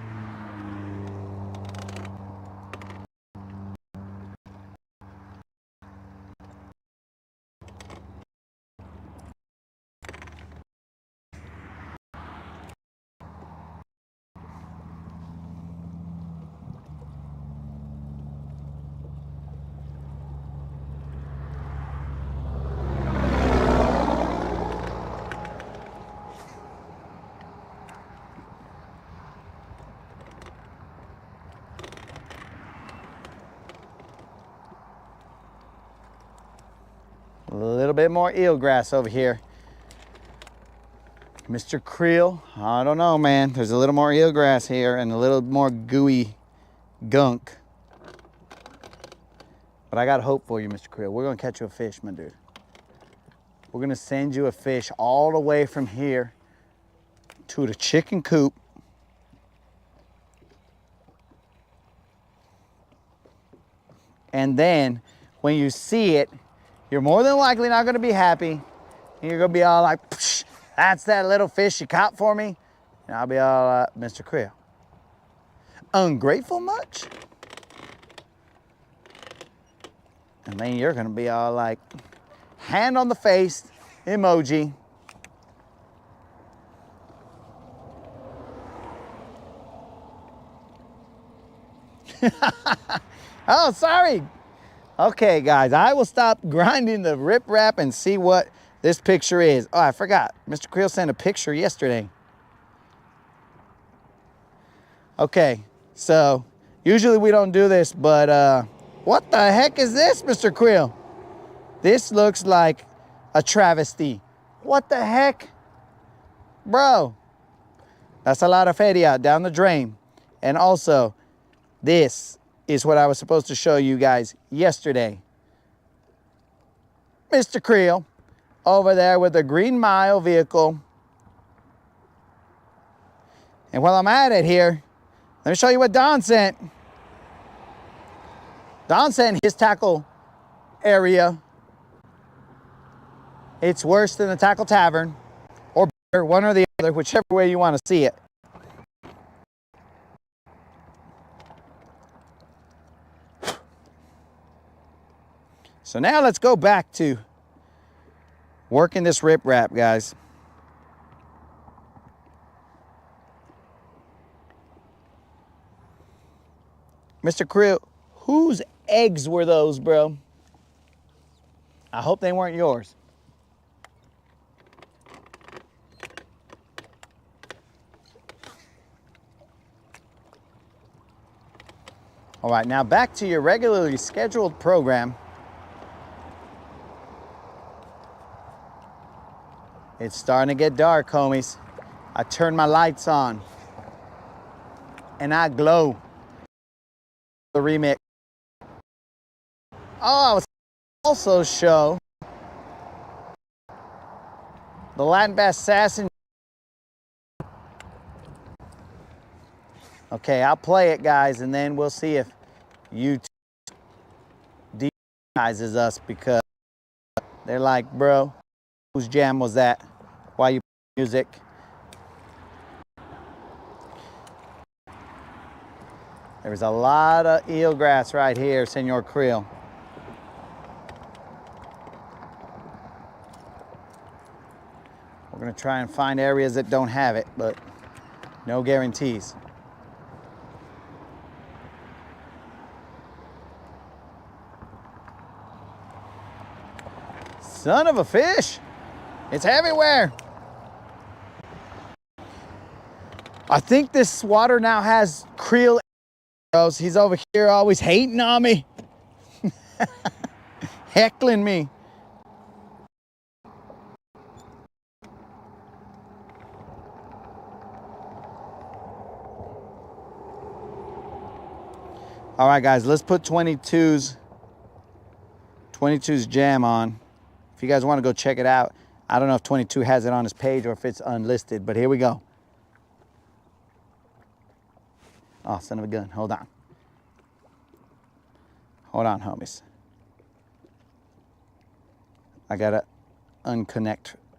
A little bit more eelgrass over here. Mr. Creel, I don't know, man. There's a little more eelgrass here and a little more gooey gunk. But I got hope for you, Mr. Creel. We're gonna catch you a fish, my dude. We're gonna send you a fish all the way from here to the chicken coop. And then when you see it, you're more than likely not gonna be happy. And you're gonna be all like, psh, that's that little fish you caught for me. And I'll be all like, Mr. Creel, ungrateful much? And then you're gonna be all like, hand on the face, emoji. Oh, sorry. Okay, guys, I will stop grinding the riprap and see what this picture is. Oh, I forgot. Mr. Creel sent a picture yesterday. Okay, so usually we don't do this, but what the heck is this, Mr. Creel? This looks like a travesty. What the heck? Bro, that's a lot of feria down the drain. And also, this is what I was supposed to show you guys yesterday. Mr. Creel over there with the Green Mile vehicle And while I'm at it here, let me show you what Don sent. Don sent his tackle area. It's worse than the tackle tavern, or better, one or the other, whichever way you want to see it. So now let's go back to working this riprap, guys. Mr. Creel, whose eggs were those, bro? I hope they weren't yours. All right, now back to your regularly scheduled program. It's starting to get dark, homies. I turned my lights on and I glow. The remix. Oh, I was also show the Latin Bass Assassin. Okay, I'll play it, guys, and then we'll see if YouTube demonetizes us, because they're like, bro, whose jam was that? Why you play music? There's a lot of eelgrass right here, Senor Creel. We're gonna try and find areas that don't have it, but no guarantees. Son of a fish! It's everywhere! I think this water now has Creel. He's over here always hating on me. Heckling me. All right, guys, let's put 22's jam on. If you guys want to go check it out. I don't know if 22 has it on his page or if it's unlisted, but here we go. Oh, son of a gun. Hold on. Hold on, homies. I gotta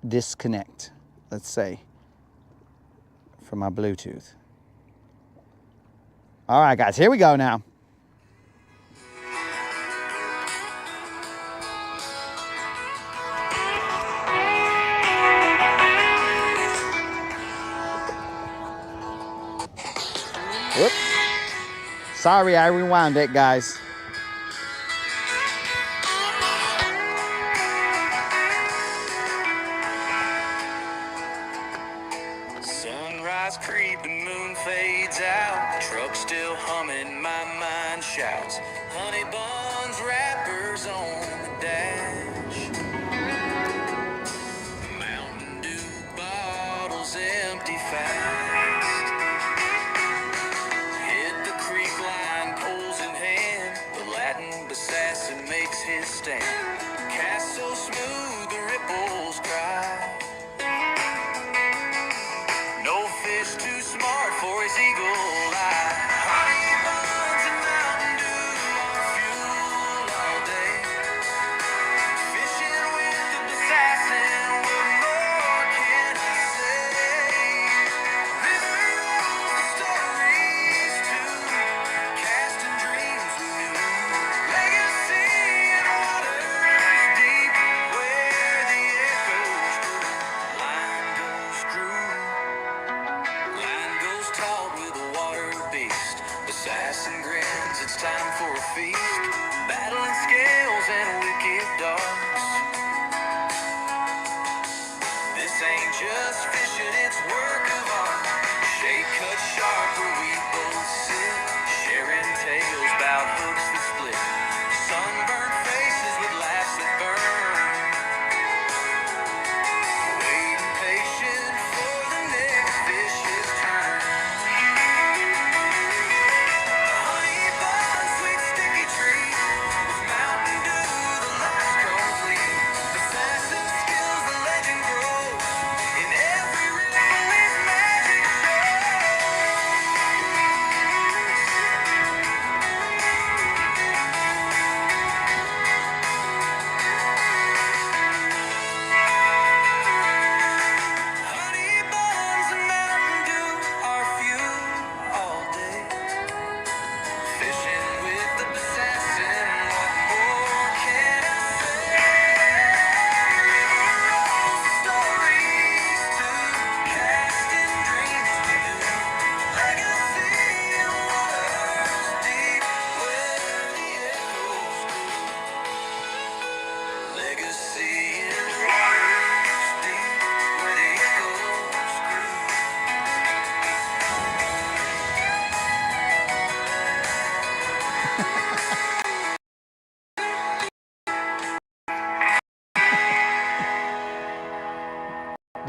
disconnect, let's say, from my Bluetooth. All right, guys, here we go now. Whoops. Sorry, I rewound it, guys.
Sunrise creep, the moon fades out. Truck still humming, my mind shouts. Honey buns, wrappers on the dash. Mountain Dew bottles empty fast. Hit the creek line, poles in hand. The Latin assassin makes his stand. Cast so smooth, the ripples cry. No fish too smart for his eagle eye. Honey buns and Mountain Dew on fuel all day. Fishing with the assassin, what more can I say? River rolls the stories too, casting dreams anew. Legacy and waters deep, where the echoes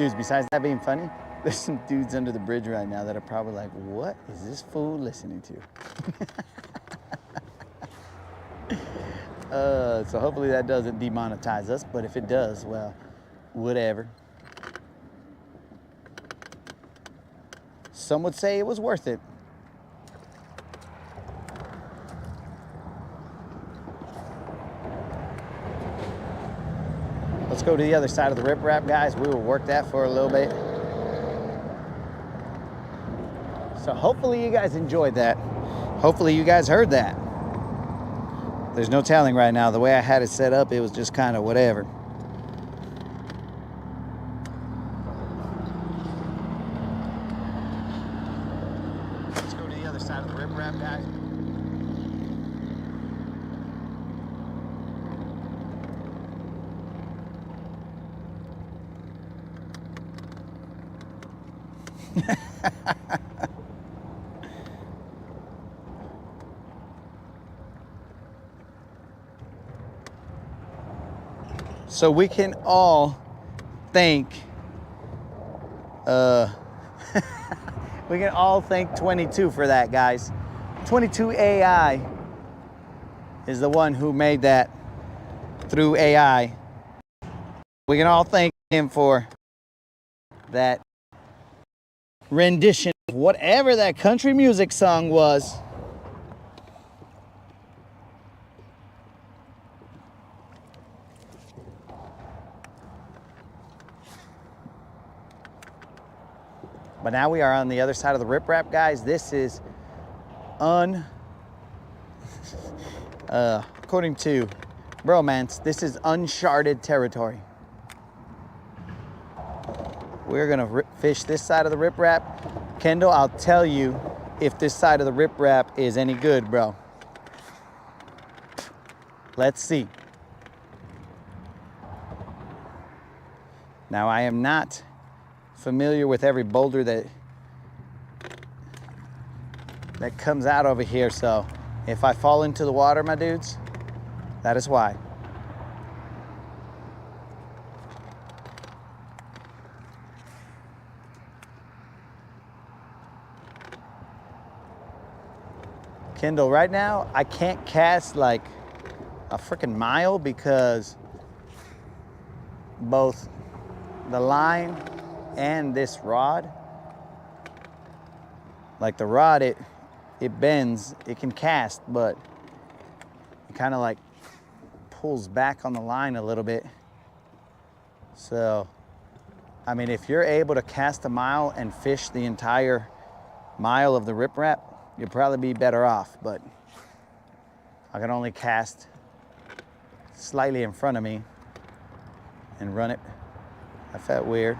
Dudes, besides that being funny, there's some dudes under the bridge right now that are probably like, what is this fool listening to? So hopefully that doesn't demonetize us, but if it does, well, whatever. Some would say it was worth it. Let's go to the other side of the riprap, guys. We will work that for a little bit. So hopefully you guys enjoyed that. Hopefully you guys heard that. There's no telling right now. The way I had it set up, it was just kind of whatever. Let's go to the other side of the riprap, guys. So we can all thank we can all thank 22 for that, guys. 22 AI is the one who made that through AI. We can all thank him for that rendition of whatever that country music song was. But now we are on the other side of the riprap, guys. This is according to Bromance, this is uncharted territory. We're gonna fish this side of the riprap. Kendall, I'll tell you if this side of the riprap is any good, bro. Let's see. Now, I am not familiar with every boulder that comes out over here, so if I fall into the water, my dudes, that is why. Kendall, right now, I can't cast like a freaking mile because both the line and this rod, like the rod, it bends, it can cast, but it kind of like pulls back on the line a little bit. So, I mean, if you're able to cast a mile and fish the entire mile of the riprap, you'll probably be better off, but I can only cast slightly in front of me and run it. I felt weird.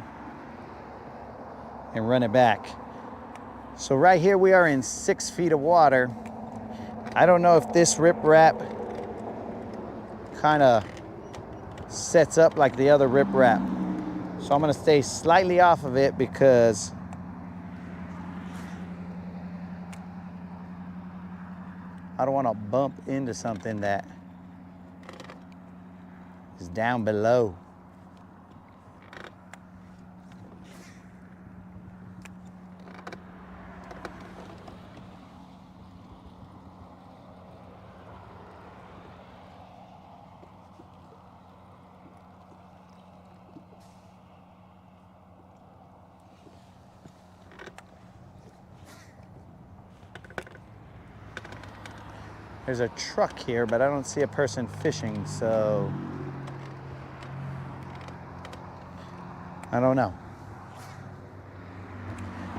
And run it back. So right here we are in 6 feet of water. I don't know if this riprap kind of sets up like the other riprap. So I'm gonna stay slightly off of it because I don't want to bump into something that is down below. There's a truck here, but I don't see a person fishing, so I don't know.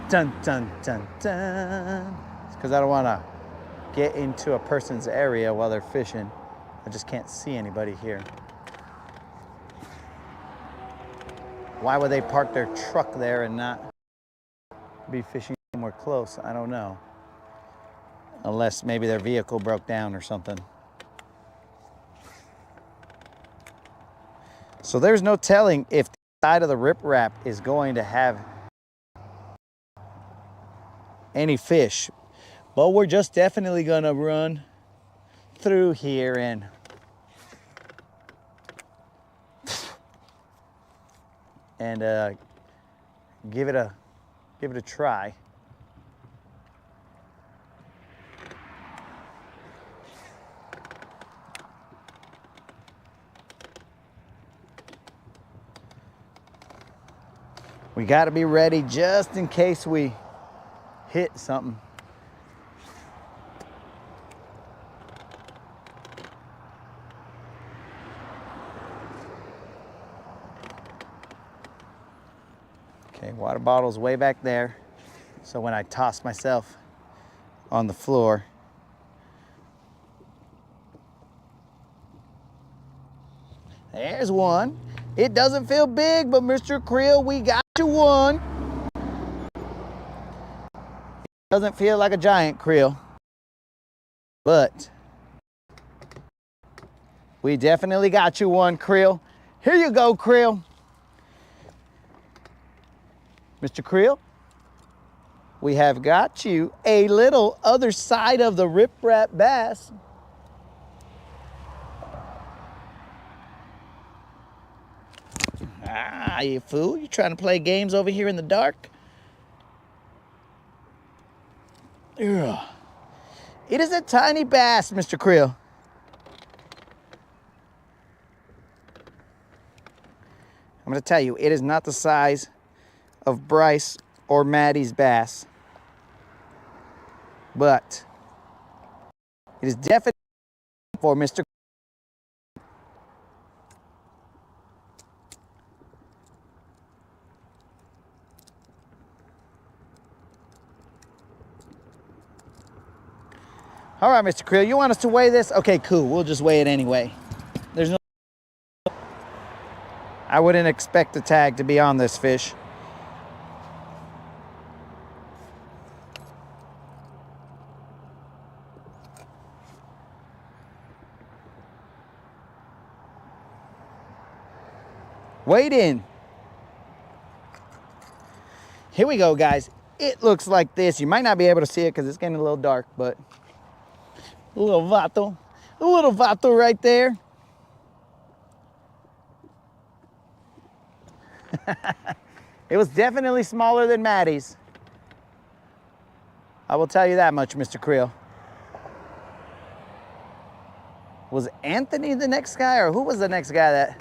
Dun, dun, dun, dun. It's because I don't want to get into a person's area while they're fishing. I just can't see anybody here. Why would they park their truck there and not be fishing somewhere close? I don't know. Unless maybe their vehicle broke down or something. So there's no telling if the side of the riprap is going to have any fish. But we're just definitely gonna run through here and give it a try. We got to be ready just in case we hit something. Okay, water bottle's way back there. So when I toss myself on the floor, there's one. It doesn't feel big, but Mr. Creel, we got you one. Doesn't feel like a giant creel, but we definitely got you one, Creel. Here you go, Creel. Mr. Creel, we have got you a little other side of the riprap bass. Ah, you fool. You trying to play games over here in the dark? Ugh. It is a tiny bass, Mr. Creel. I'm going to tell you, it is not the size of Bryce or Maddie's bass, but it is definitely for Mr. All right, Mr. Creel, you want us to weigh this? Okay, cool. We'll just weigh it anyway. There's no... I wouldn't expect the tag to be on this fish. Wade in. Here we go, guys. It looks like this. You might not be able to see it because it's getting a little dark, but a little vato right there. It was definitely smaller than Maddie's. I will tell you that much, Mr. Creel. Was Anthony the next guy, or who was the next guy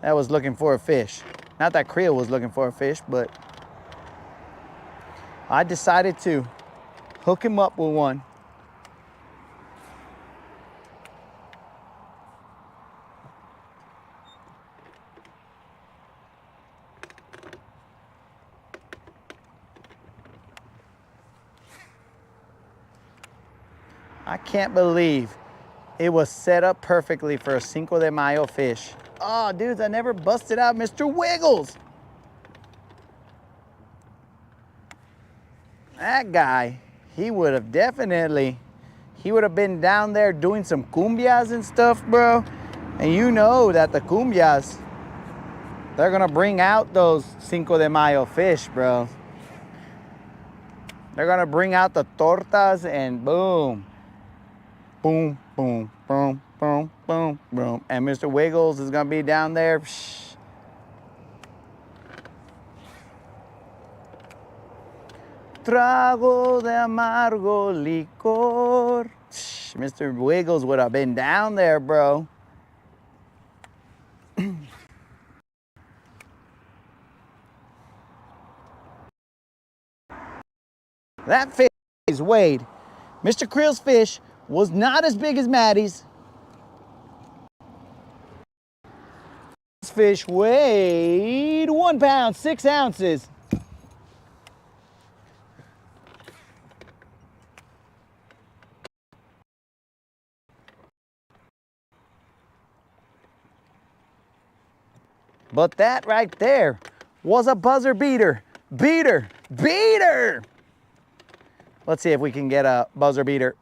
that was looking for a fish? Not that Creel was looking for a fish, but I decided to hook him up with one. I can't believe it was set up perfectly for a Cinco de Mayo fish. Oh, dudes, I never busted out Mr. Wiggles. That guy, he would have been down there doing some cumbias and stuff, bro. And you know that the cumbias, they're gonna bring out those Cinco de Mayo fish, bro. They're gonna bring out the tortas and boom. Boom, boom, boom, boom, boom, boom. And Mr. Wiggles is gonna be down there. Psh. Trago de amargo licor. Psh, Mr. Wiggles would have been down there, bro. That fish is weighed. Mr. Creel's fish was not as big as Maddie's. This fish weighed 1 pound, 6 ounces. But that right there was a buzzer beater. Beater. Let's see if we can get a buzzer beater.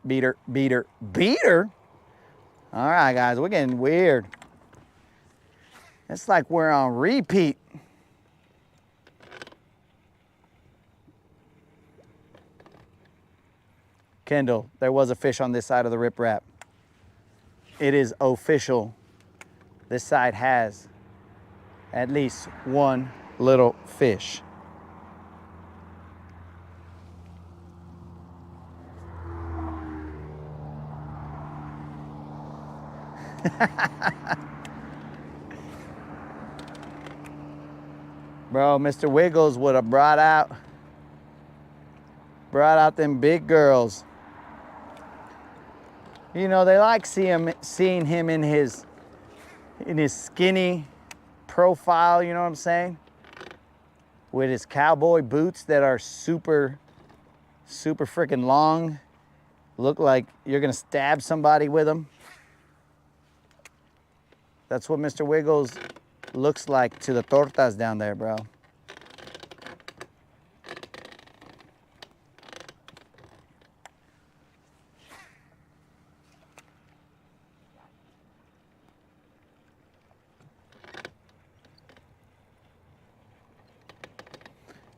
All right, guys, we're getting weird. It's like we're on repeat. Kendall, there was a fish on this side of the riprap. It is official. This side has at least one little fish. Bro, Mr. Wiggles would have brought out them big girls. You know, they like seeing him in his skinny profile, you know what I'm saying? With his cowboy boots that are super freaking long. Look like you're gonna stab somebody with them. That's what Mr. Wiggles looks like to the tortas down there, bro.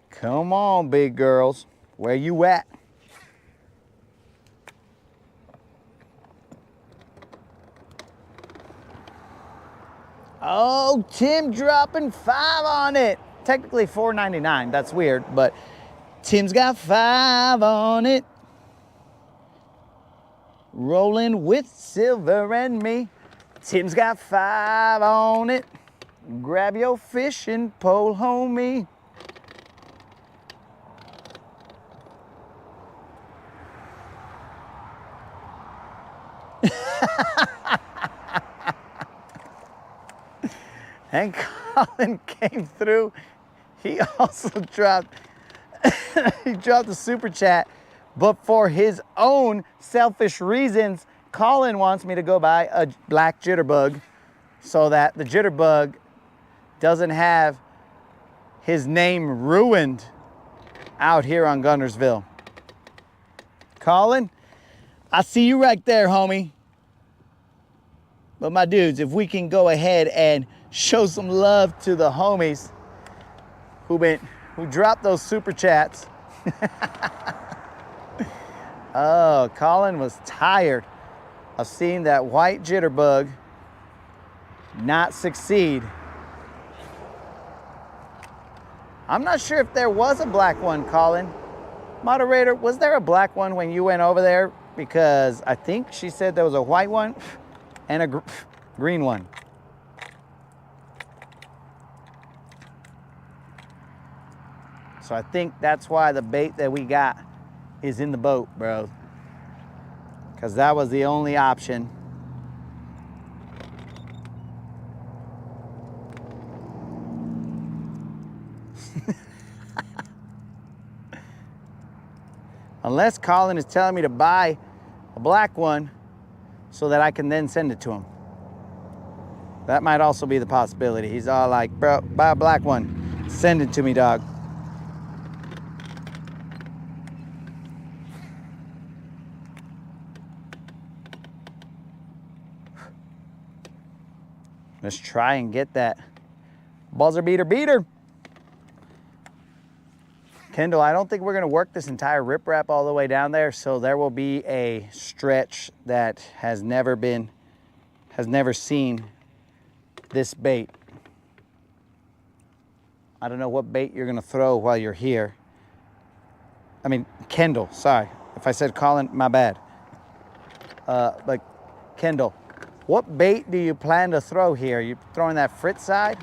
Come on, big girls. Where you at? Oh, Tim dropping 5 on it. Technically $4.99. That's weird, but Tim's got 5 on it. Rolling with Silver and me. Tim's got 5 on it. Grab your fishing pole, homie. And Colin came through. He also dropped the super chat, but for his own selfish reasons, Colin wants me to go buy a black jitterbug so that the jitterbug doesn't have his name ruined out here on Guntersville. Colin, I see you right there, homie. But my dudes, if we can go ahead and show some love to the homies who dropped those super chats. Oh, Colin was tired of seeing that white jitterbug not succeed. I'm not sure if there was a black one, Colin. Moderator, was there a black one when you went over there? Because I think she said there was a white one and a green one. So I think that's why the bait that we got is in the boat, bro. Because that was the only option. Unless Colin is telling me to buy a black one so that I can then send it to him. That might also be the possibility. He's all like, bro, buy a black one. Send it to me, dog. Let's try and get that buzzer beater. Kendall, I don't think we're gonna work this entire riprap all the way down there, so there will be a stretch that has never seen this bait. I don't know what bait you're gonna throw while you're here. I mean, Kendall, sorry. If I said Colin, my bad. But Kendall, what bait do you plan to throw here? You throwing that Fritz side?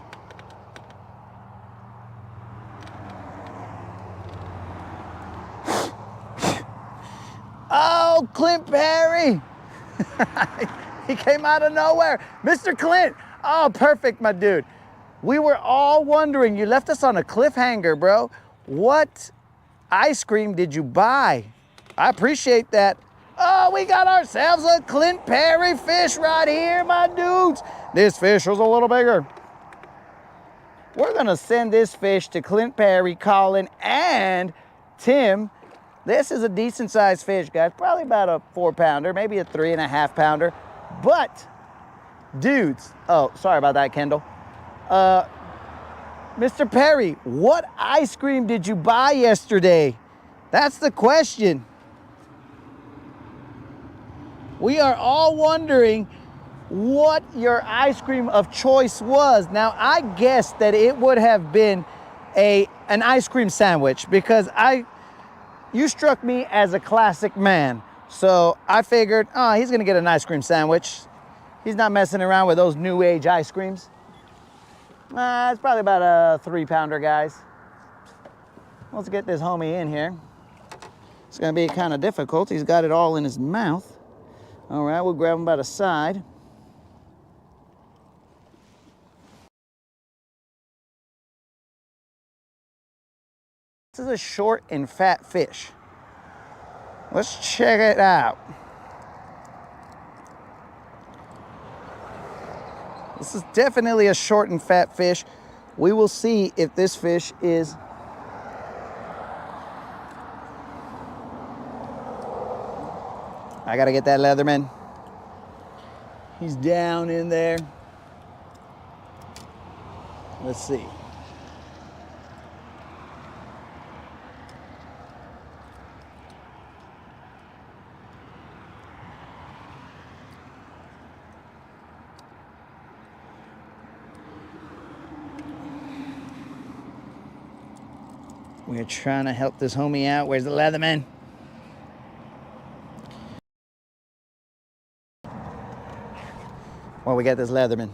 Oh, Clint Perry. He came out of nowhere. Mr. Clint. Oh, perfect, my dude. We were all wondering, you left us on a cliffhanger, bro. What ice cream did you buy? I appreciate that. Oh, we got ourselves a Clint Perry fish right here, my dudes. This fish was a little bigger. We're gonna send this fish to Clint Perry, Colin, and Tim. This is a decent sized fish, guys. Probably about a 4-pounder, maybe a 3.5-pounder. But, dudes, oh, sorry about that, Kendall. Mr. Perry, what ice cream did you buy yesterday? That's the question. We are all wondering what your ice cream of choice was. Now, I guessed that it would have been an ice cream sandwich because you struck me as a classic man. So I figured, oh, he's gonna get an ice cream sandwich. He's not messing around with those new age ice creams. It's probably about a 3-pounder, guys. Let's get this homie in here. It's gonna be kind of difficult. He's got it all in his mouth. All right, we'll grab him by the side. This is a short and fat fish. Let's check it out. This is definitely a short and fat fish. We will see if this fish is I gotta get that Leatherman. He's down in there. Let's see. We're trying to help this homie out. Where's the Leatherman? Well, we got this Leatherman.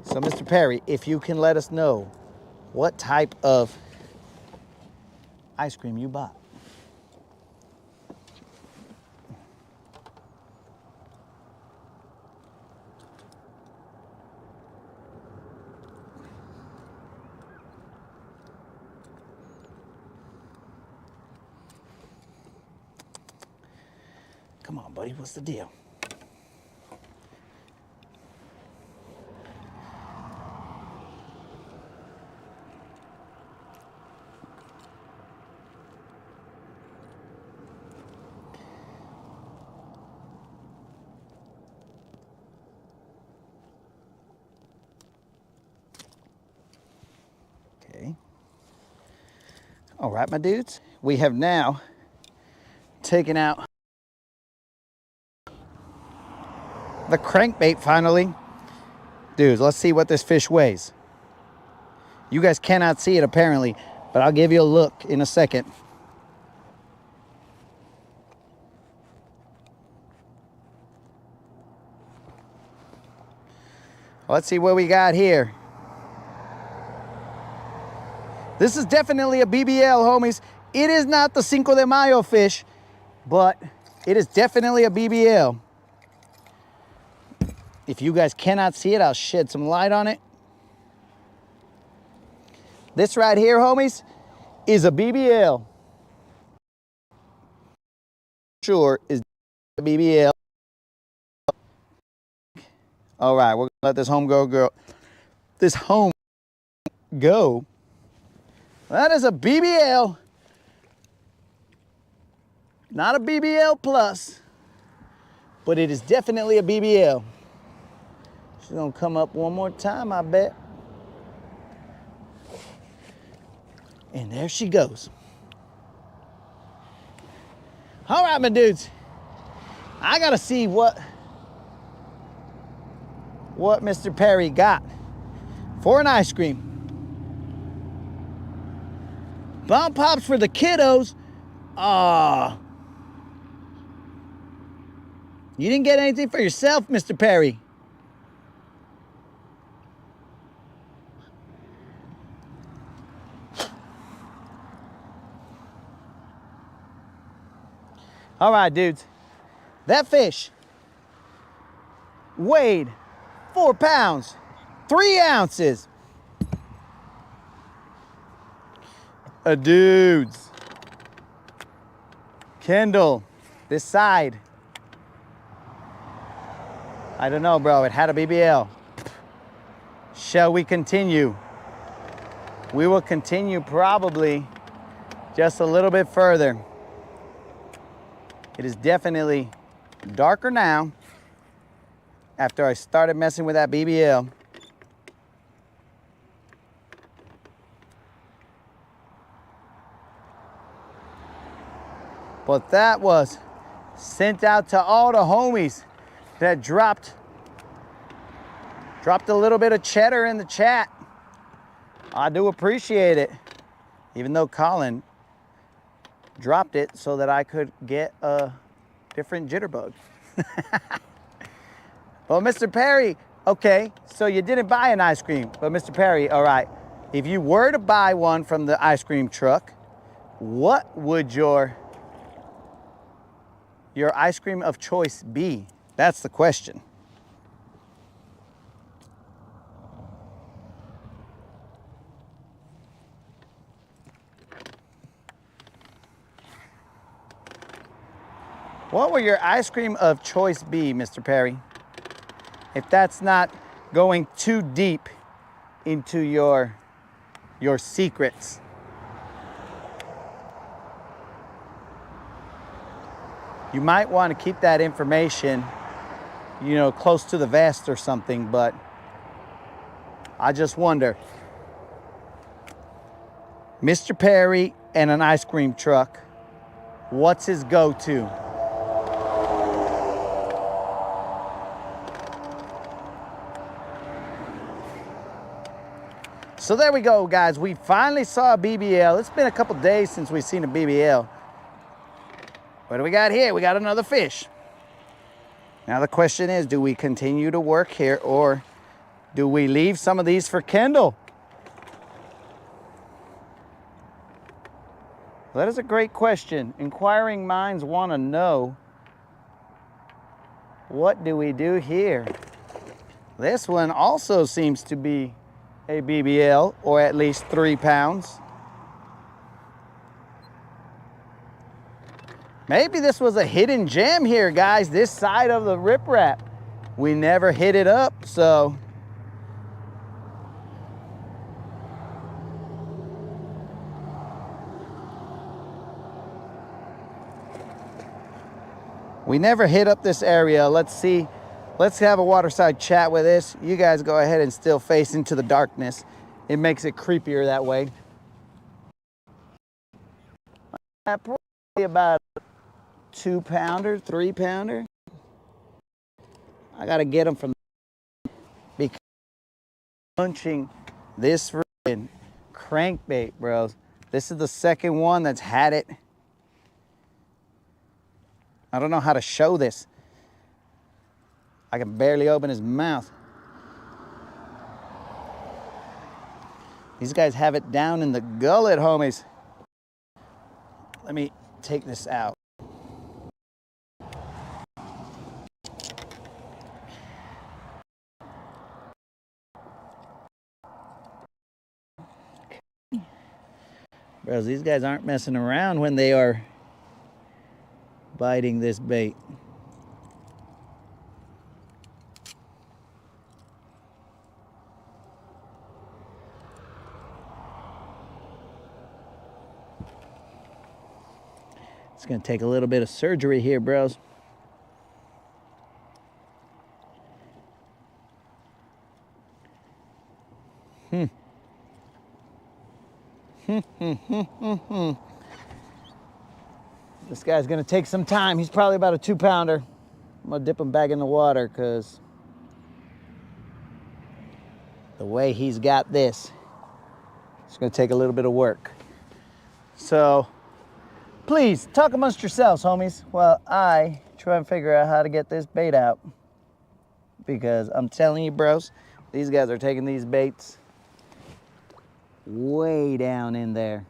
So, Mr. Perry, if you can let us know what type of ice cream you bought. Come on, buddy, what's the deal? Okay. All right, my dudes, we have now taken out the crankbait finally. Dudes, let's see what this fish weighs. You guys cannot see it apparently, but I'll give you a look in a second. Let's see what we got here. This is definitely a BBL, homies. It is not the Cinco de Mayo fish, but it is definitely a BBL. If you guys cannot see it, I'll shed some light on it. This right here, homies, is a BBL. Sure is a BBL. All right, we're gonna let this home go. This home go. That is a BBL. Not a BBL plus, but it is definitely a BBL. She's gonna come up one more time, I bet. And there she goes. All right, my dudes. I gotta see what Mr. Perry got for an ice cream. Bomb pops for the kiddos. You didn't get anything for yourself, Mr. Perry. All right, dudes. That fish weighed 4 pounds, 3 ounces. Dudes. Kendall, this side. I don't know, bro. It had a BBL. Shall we continue? We will continue probably just a little bit further. It is definitely darker now after I started messing with that BBL. But that was sent out to all the homies that dropped a little bit of cheddar in the chat. I do appreciate it. Even though Colin dropped it so that I could get a different jitterbug. Well, Mr. Perry, okay, so you didn't buy an ice cream. But Mr. Perry, all right, if you were to buy one from the ice cream truck, what would your ice cream of choice be? That's the question. What will your ice cream of choice be, Mr. Perry? If that's not going too deep into your secrets. You might want to keep that information, you know, close to the vest or something, but I just wonder. Mr. Perry and an ice cream truck, what's his go-to? So there we go, guys. We finally saw a BBL. It's been a couple days since we've seen a BBL. What do we got here? We got another fish. Now the question is, do we continue to work here or do we leave some of these for Kendall? That is a great question. Inquiring minds want to know, what do we do here? This one also seems to be a BBL, or at least 3 pounds. Maybe this was a hidden gem here, guys, this side of the riprap. We never hit it up, so. We never hit up this area. Let's see. Let's have a waterside chat with this. You guys go ahead and still face into the darkness. It makes it creepier that way. Probably about a 2 pounder, 3 pounder. I gotta get them from because punching this freaking crankbait, bros. This is the second one that's had it. I don't know how to show this. I can barely open his mouth. These guys have it down in the gullet, homies. Let me take this out. Bros, these guys aren't messing around when they are biting this bait. It's gonna take a little bit of surgery here, bros. This guy's gonna take some time. He's probably about a 2 pounder. I'm gonna dip him back in the water because the way he's got this, it's gonna take a little bit of work. So please talk amongst yourselves, homies, while I try and figure out how to get this bait out. Because I'm telling you, bros, these guys are taking these baits way down in there.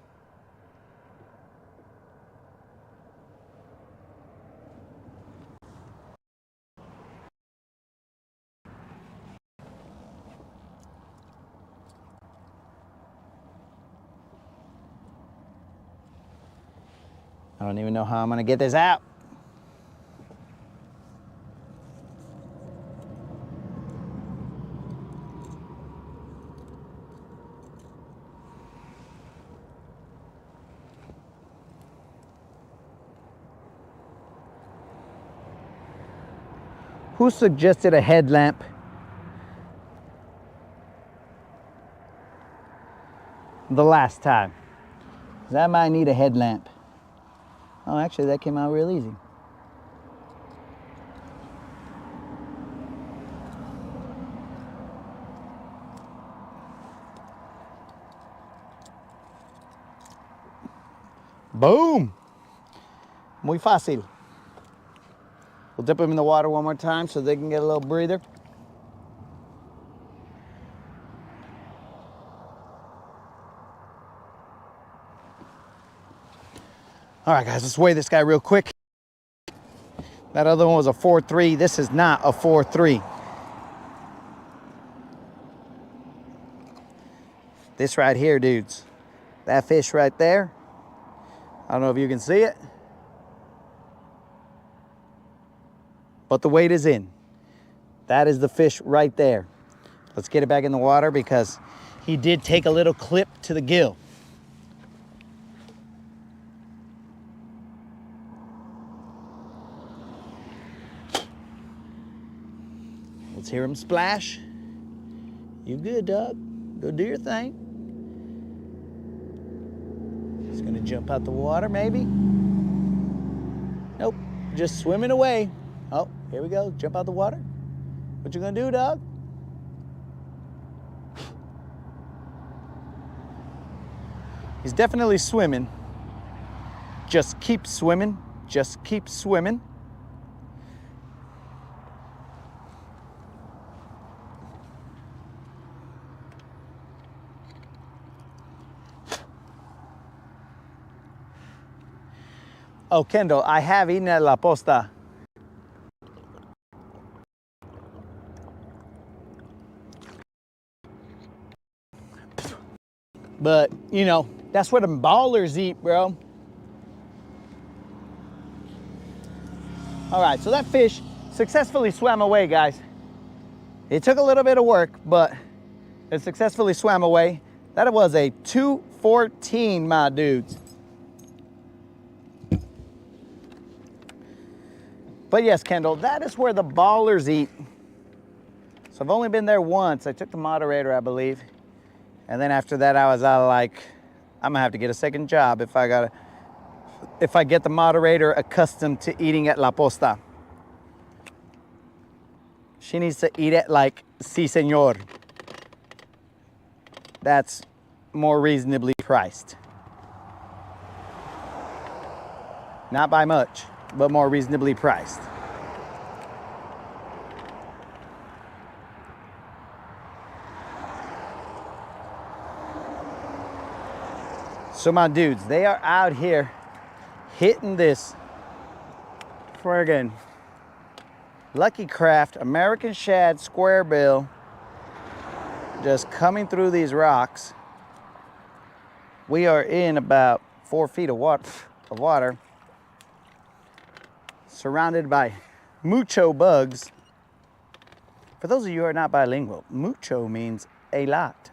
I don't even know how I'm gonna get this out. Who suggested a headlamp? The last time. 'Cause I might need a headlamp. Oh, actually, that came out real easy. Boom. Muy fácil. We'll dip them in the water one more time so they can get a little breather. All right, guys, let's weigh this guy real quick. That other one was a 4.3. This is not a 4.3. This right here, dudes. That fish right there. I don't know if you can see it, but the weight is in. That is the fish right there. Let's get it back in the water because he did take a little clip to the gill. Let's hear him splash. You good, Doug? Go do your thing. He's gonna jump out the water, maybe. Nope, just swimming away. Oh, here we go, jump out the water. What you gonna do, Doug? He's definitely swimming. Just keep swimming, just keep swimming. Oh, Kendall, I have eaten at La Posta. But, you know, that's where the ballers eat, bro. All right, so that fish successfully swam away, guys. It took a little bit of work, but it successfully swam away. That was a 214, my dudes. But yes, Kendall, that is where the ballers eat. So I've only been there once. I took the moderator, I believe. And then after that, I was like, I'm gonna have to get a second job if I get the moderator accustomed to eating at La Posta. She needs to eat it like si señor. That's more reasonably priced. Not by much, but more reasonably priced. So my dudes, they are out here hitting this friggin' Lucky Craft American Shad Square Bill, just coming through these rocks. We are in about 4 feet of water, surrounded by mucho bugs. For those of you who are not bilingual, mucho means a lot.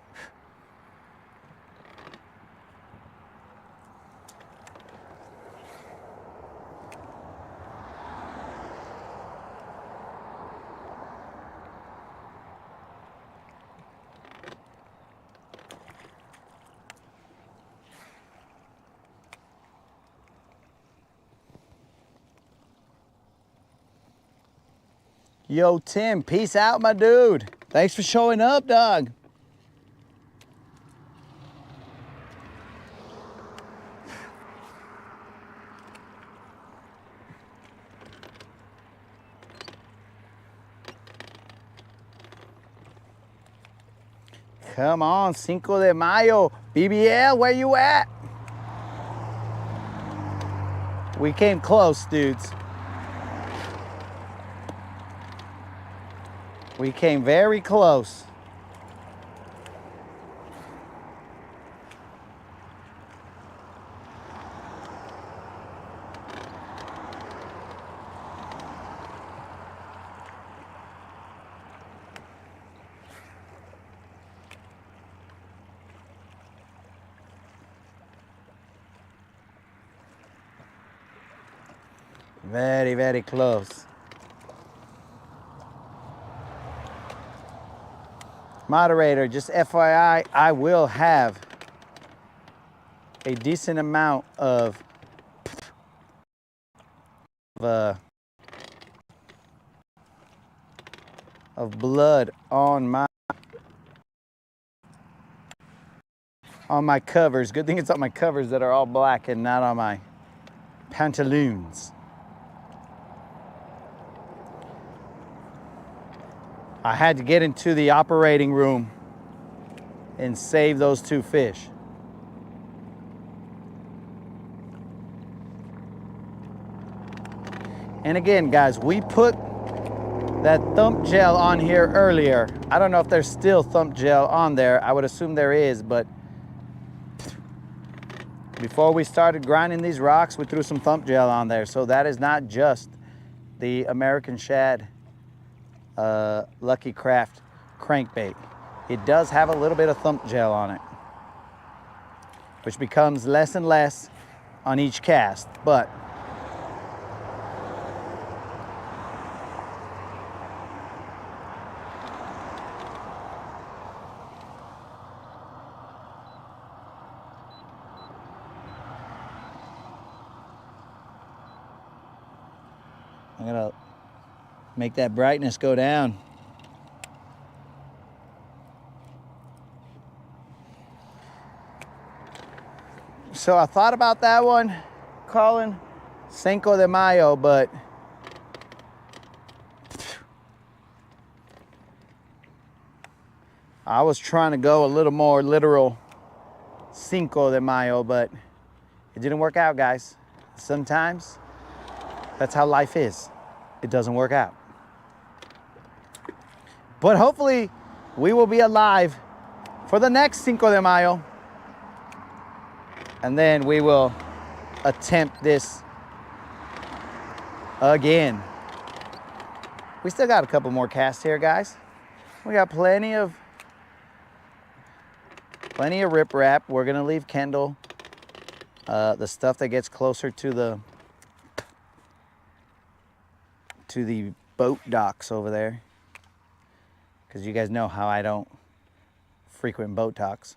Yo, Tim, peace out, my dude. Thanks for showing up, dog. Come on, Cinco de Mayo. BBL, where you at? We came close, dudes. We came very close. Very, very close. Moderator, just FYI, I will have a decent amount of blood on my on my covers. Good thing it's on my covers that are all black and not on my pantaloons. I had to get into the operating room and save those 2 fish. And again, guys, we put that thump gel on here earlier. I don't know if there's still thump gel on there. I would assume there is, but before we started grinding these rocks, we threw some thump gel on there. So that is not just the American Shad Lucky Craft crankbait. It does have a little bit of thump gel on it, which becomes less and less on each cast, but I'm gonna make that brightness go down. So I thought about that one, calling Cinco de Mayo, but I was trying to go a little more literal Cinco de Mayo, but it didn't work out, guys. Sometimes that's how life is. It doesn't work out. But hopefully we will be alive for the next Cinco de Mayo. And then we will attempt this again. We still got a couple more casts here, guys. We got plenty of riprap. We're gonna leave Kendall the stuff that gets closer to the boat docks over there, because you guys know how I don't frequent boat docks.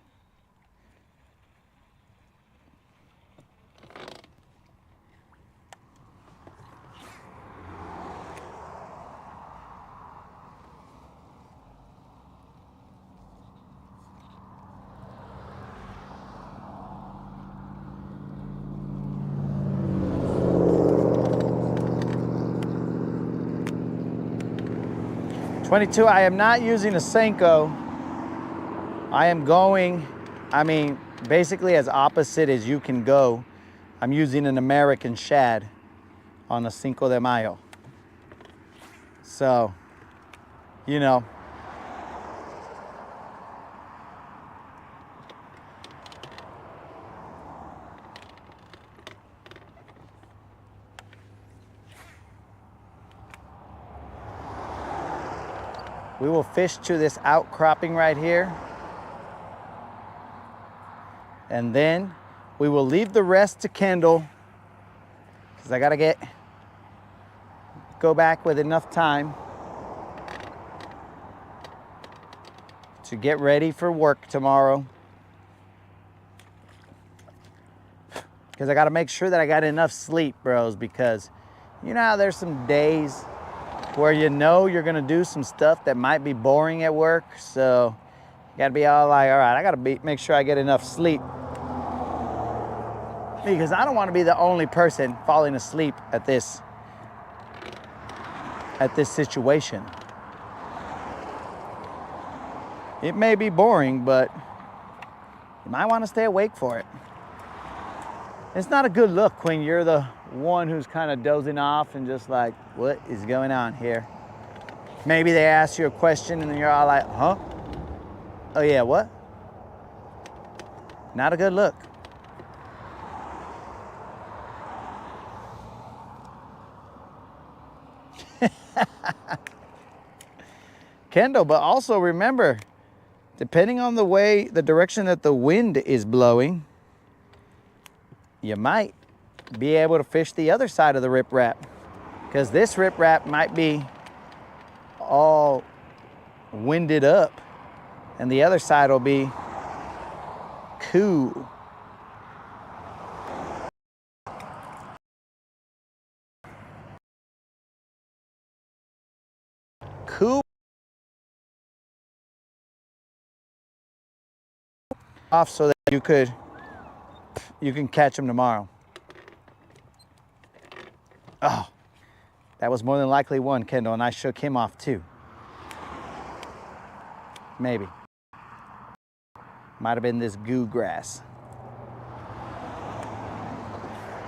.22, I am not using a Senko. I am going, basically as opposite as you can go. I'm using an American Shad on a Cinco de Mayo. So, you know. We will fish to this outcropping right here. And then we will leave the rest to Kendall, because I gotta go back with enough time to get ready for work tomorrow. Because I gotta make sure that I got enough sleep, bros, because you know how there's some days where you know you're gonna do some stuff that might be boring at work, so you gotta be all like, all right, I gotta make sure I get enough sleep, because I don't want to be the only person falling asleep at this situation. It may be boring, but you might want to stay awake for it. It's not a good look when you're the one who's kind of dozing off and just like, what is going on here? Maybe they ask you a question and then you're all like, huh? Oh yeah, what? Not a good look. Kendall, but also remember, depending on the direction that the wind is blowing, you might be able to fish the other side of the riprap, because this riprap might be all winded up and the other side will be cool. Cool. off so that you can catch them tomorrow. Oh, that was more than likely one, Kendall, and I shook him off too. Maybe. Might have been this goo grass.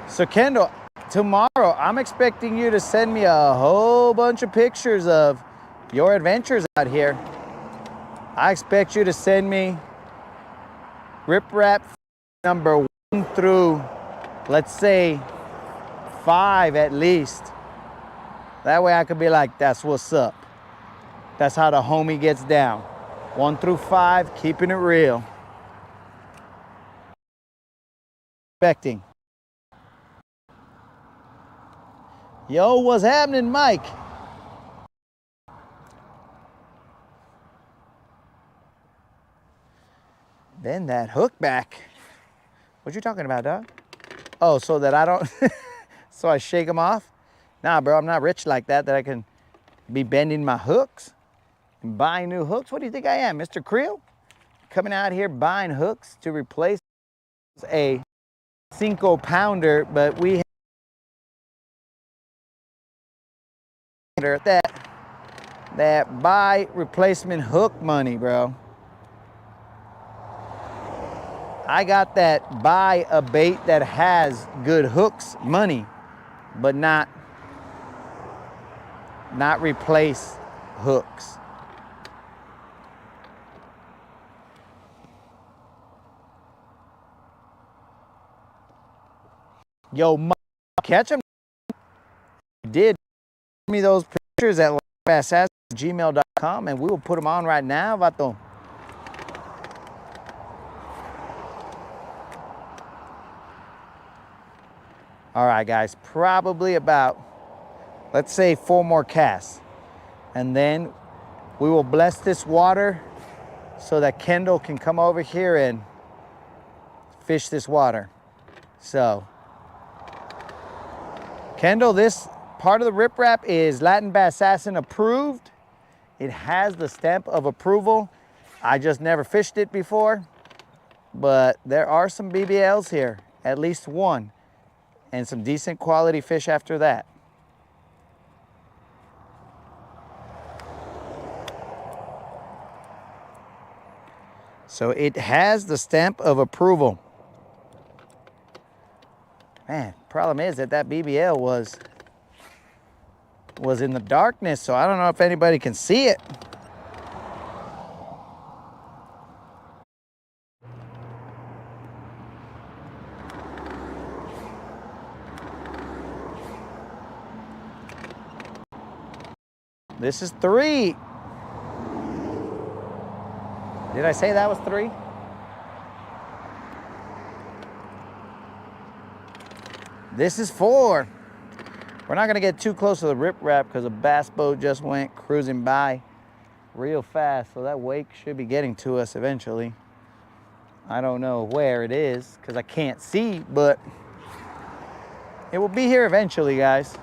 So Kendall, tomorrow I'm expecting you to send me a whole bunch of pictures of your adventures out here. I expect you to send me riprap number 1 through, let's say, 5 at least. That way I could be like, that's what's up. That's how the homie gets down. 1 through 5, keeping it real. Expecting. Yo, what's happening, Mike? Then that hook back. What you talking about, dog? Oh, so that I don't, so I shake them off? Nah, bro, I'm not rich like that I can be bending my hooks and buying new hooks. What do you think I am, Mr. Creel? Coming out here buying hooks to replace a 5-pounder, but we have that buy replacement hook money, bro. I got that buy a bait that has good hooks money, but not replace hooks. Yo, catch them. Did me those pictures at bassassin@gmail.com and we will put them on right now, vato. All right, guys, probably about, let's say, 4 more casts. And then we will bless this water so that Kendall can come over here and fish this water. So, Kendall, this part of the riprap is Latin Bassassin approved. It has the stamp of approval. I just never fished it before, but there are some BBLs here, at least one, and some decent quality fish after that. So it has the stamp of approval. Man, problem is that BBL was in the darkness, so I don't know if anybody can see it. This is 3. Did I say that was 3? This is 4. We're not gonna get too close to the riprap because a bass boat just went cruising by real fast, so that wake should be getting to us eventually. I don't know where it is because I can't see, but it will be here eventually, guys.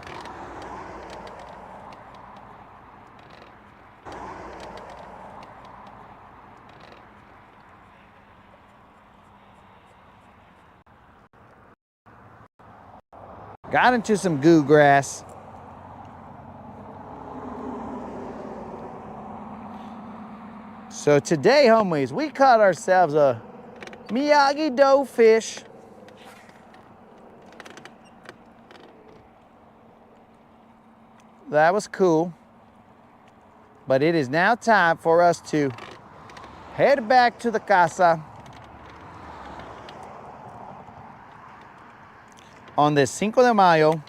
Got into some goo grass. So today, homies, we caught ourselves a Miyagi-Do fish. That was cool. But it is now time for us to head back to the casa on this Cinco de Mayo.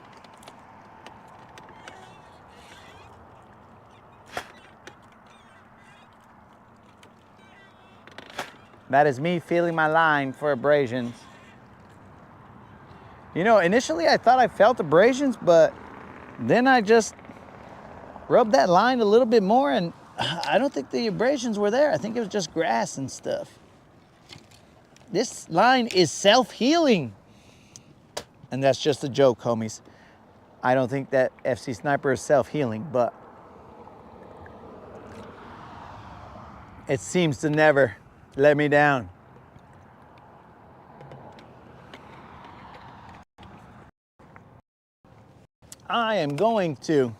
That is me feeling my line for abrasions. You know, initially I thought I felt abrasions, but then I just rubbed that line a little bit more and I don't think the abrasions were there. I think it was just grass and stuff. This line is self-healing. And that's just a joke, homies. I don't think that FC Sniper is self-healing, but it seems to never let me down. I am going to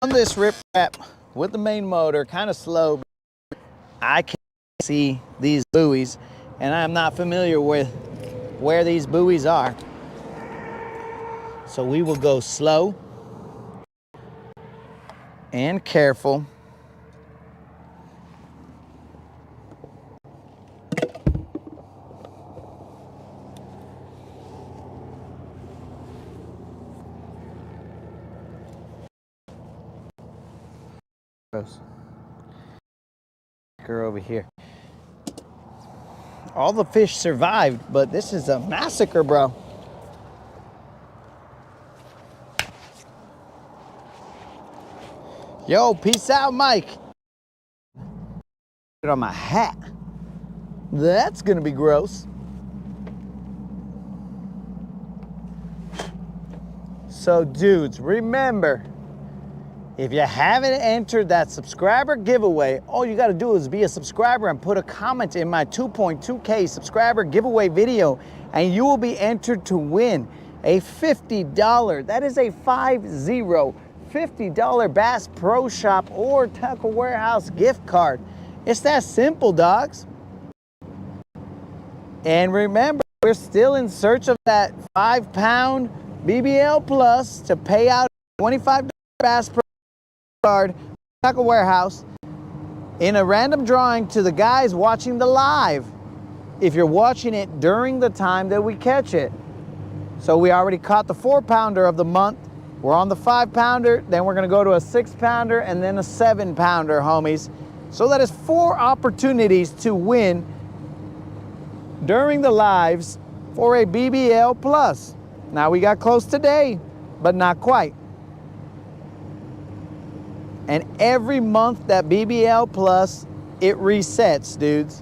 run this rip wrap with the main motor, kind of slow. I can't see these buoys, and I'm not familiar with where these buoys are. So we will go slow and careful. Over here. All the fish survived, but this is a massacre, bro. Yo, peace out, Mike. Put on my hat. That's gonna be gross. So, dudes, remember, if you haven't entered that subscriber giveaway, all you gotta do is be a subscriber and put a comment in my 2.2K subscriber giveaway video, and you will be entered to win a $50, that is a $50 Bass Pro Shop or Tackle Warehouse gift card. It's that simple, dogs. And remember, we're still in search of that 5-pound BBL Plus to pay out $25 Bass Pro card, Tackle Warehouse, in a random drawing to the guys watching the live, if you're watching it during the time that we catch it. So we already caught the 4-pounder of the month. We're on the 5-pounder, then we're gonna go to a 6-pounder and then a 7-pounder, homies. So that is 4 opportunities to win during the lives for a BBL Plus. Now we got close today, but not quite. And every month that BBL Plus, it resets, dudes.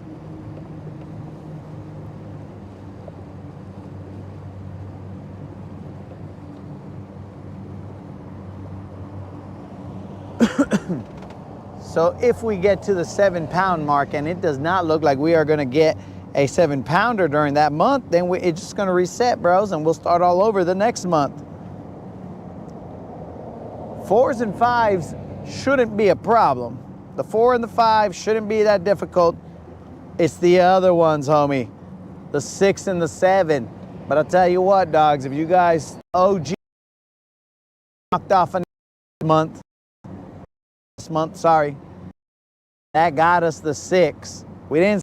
So if we get to the 7-pound mark and it does not look like we are gonna get a 7-pounder during that month, then it's just gonna reset, bros, and we'll start all over the next month. 4s and 5s shouldn't be a problem. The 4 and the 5 shouldn't be that difficult. It's the other ones, homie. The 6 and the 7. But I'll tell you what, dogs, if you guys OG knocked off this month, sorry, that got us the 6. We didn't,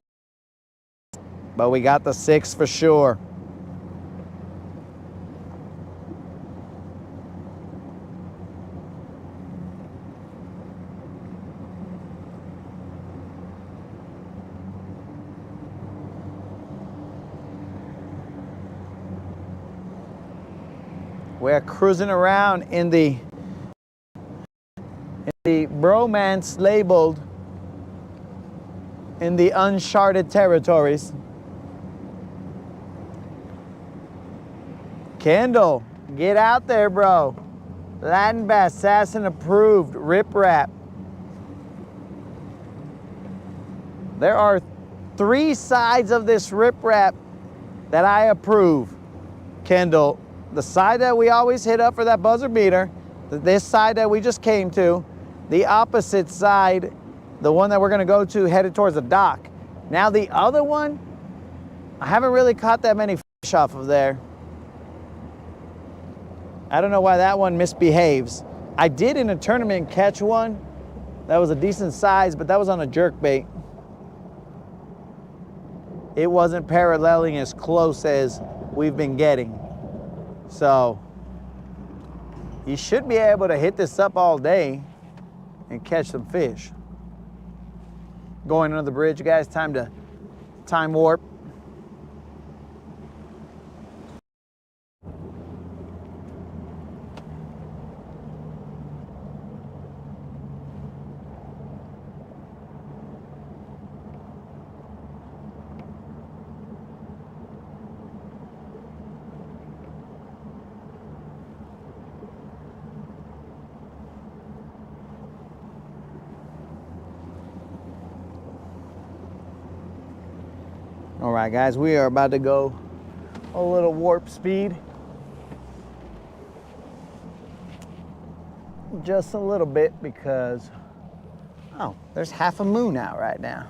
but we got the 6 for sure. We're cruising around in the bromance labeled in the uncharted territories. Kendall, get out there, bro. Latin Bass Assassin approved rip wrap. There are 3 sides of this rip wrap that I approve, Kendall. The side that we always hit up for that buzzer beater, this side that we just came to, the opposite side, the one that we're gonna go to headed towards the dock. Now the other one, I haven't really caught that many fish off of there. I don't know why that one misbehaves. I did in a tournament catch one that was a decent size, but that was on a jerkbait. It wasn't paralleling as close as we've been getting. So you should be able to hit this up all day and catch some fish. Going under the bridge, guys, time warp. All right, guys, we are about to go a little warp speed. just a little bit because, oh, there's half a moon out right now.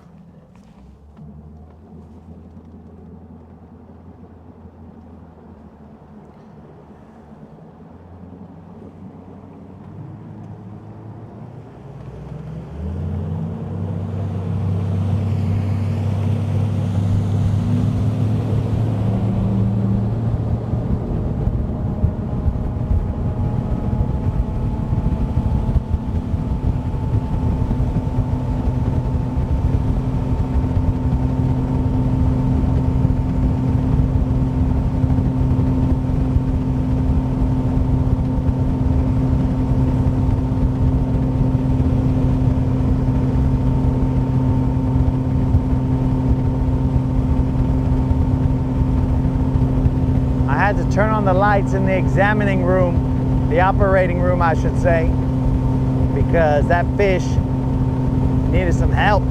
I had to turn on the lights in the examining room, the operating room, I should say, because that fish needed some help.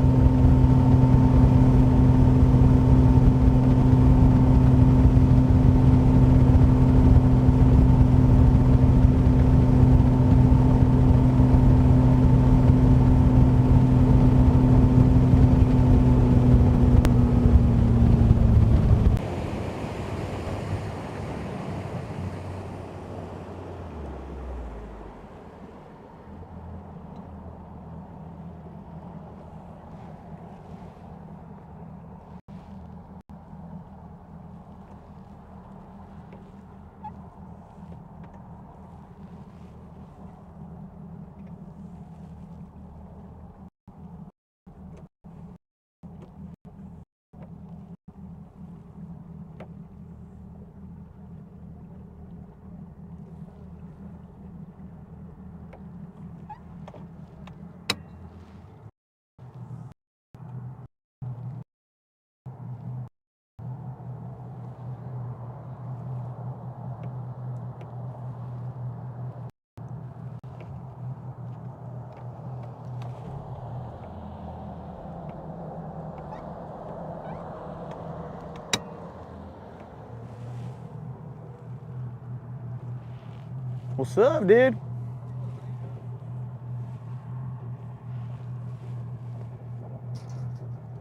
What's up, dude?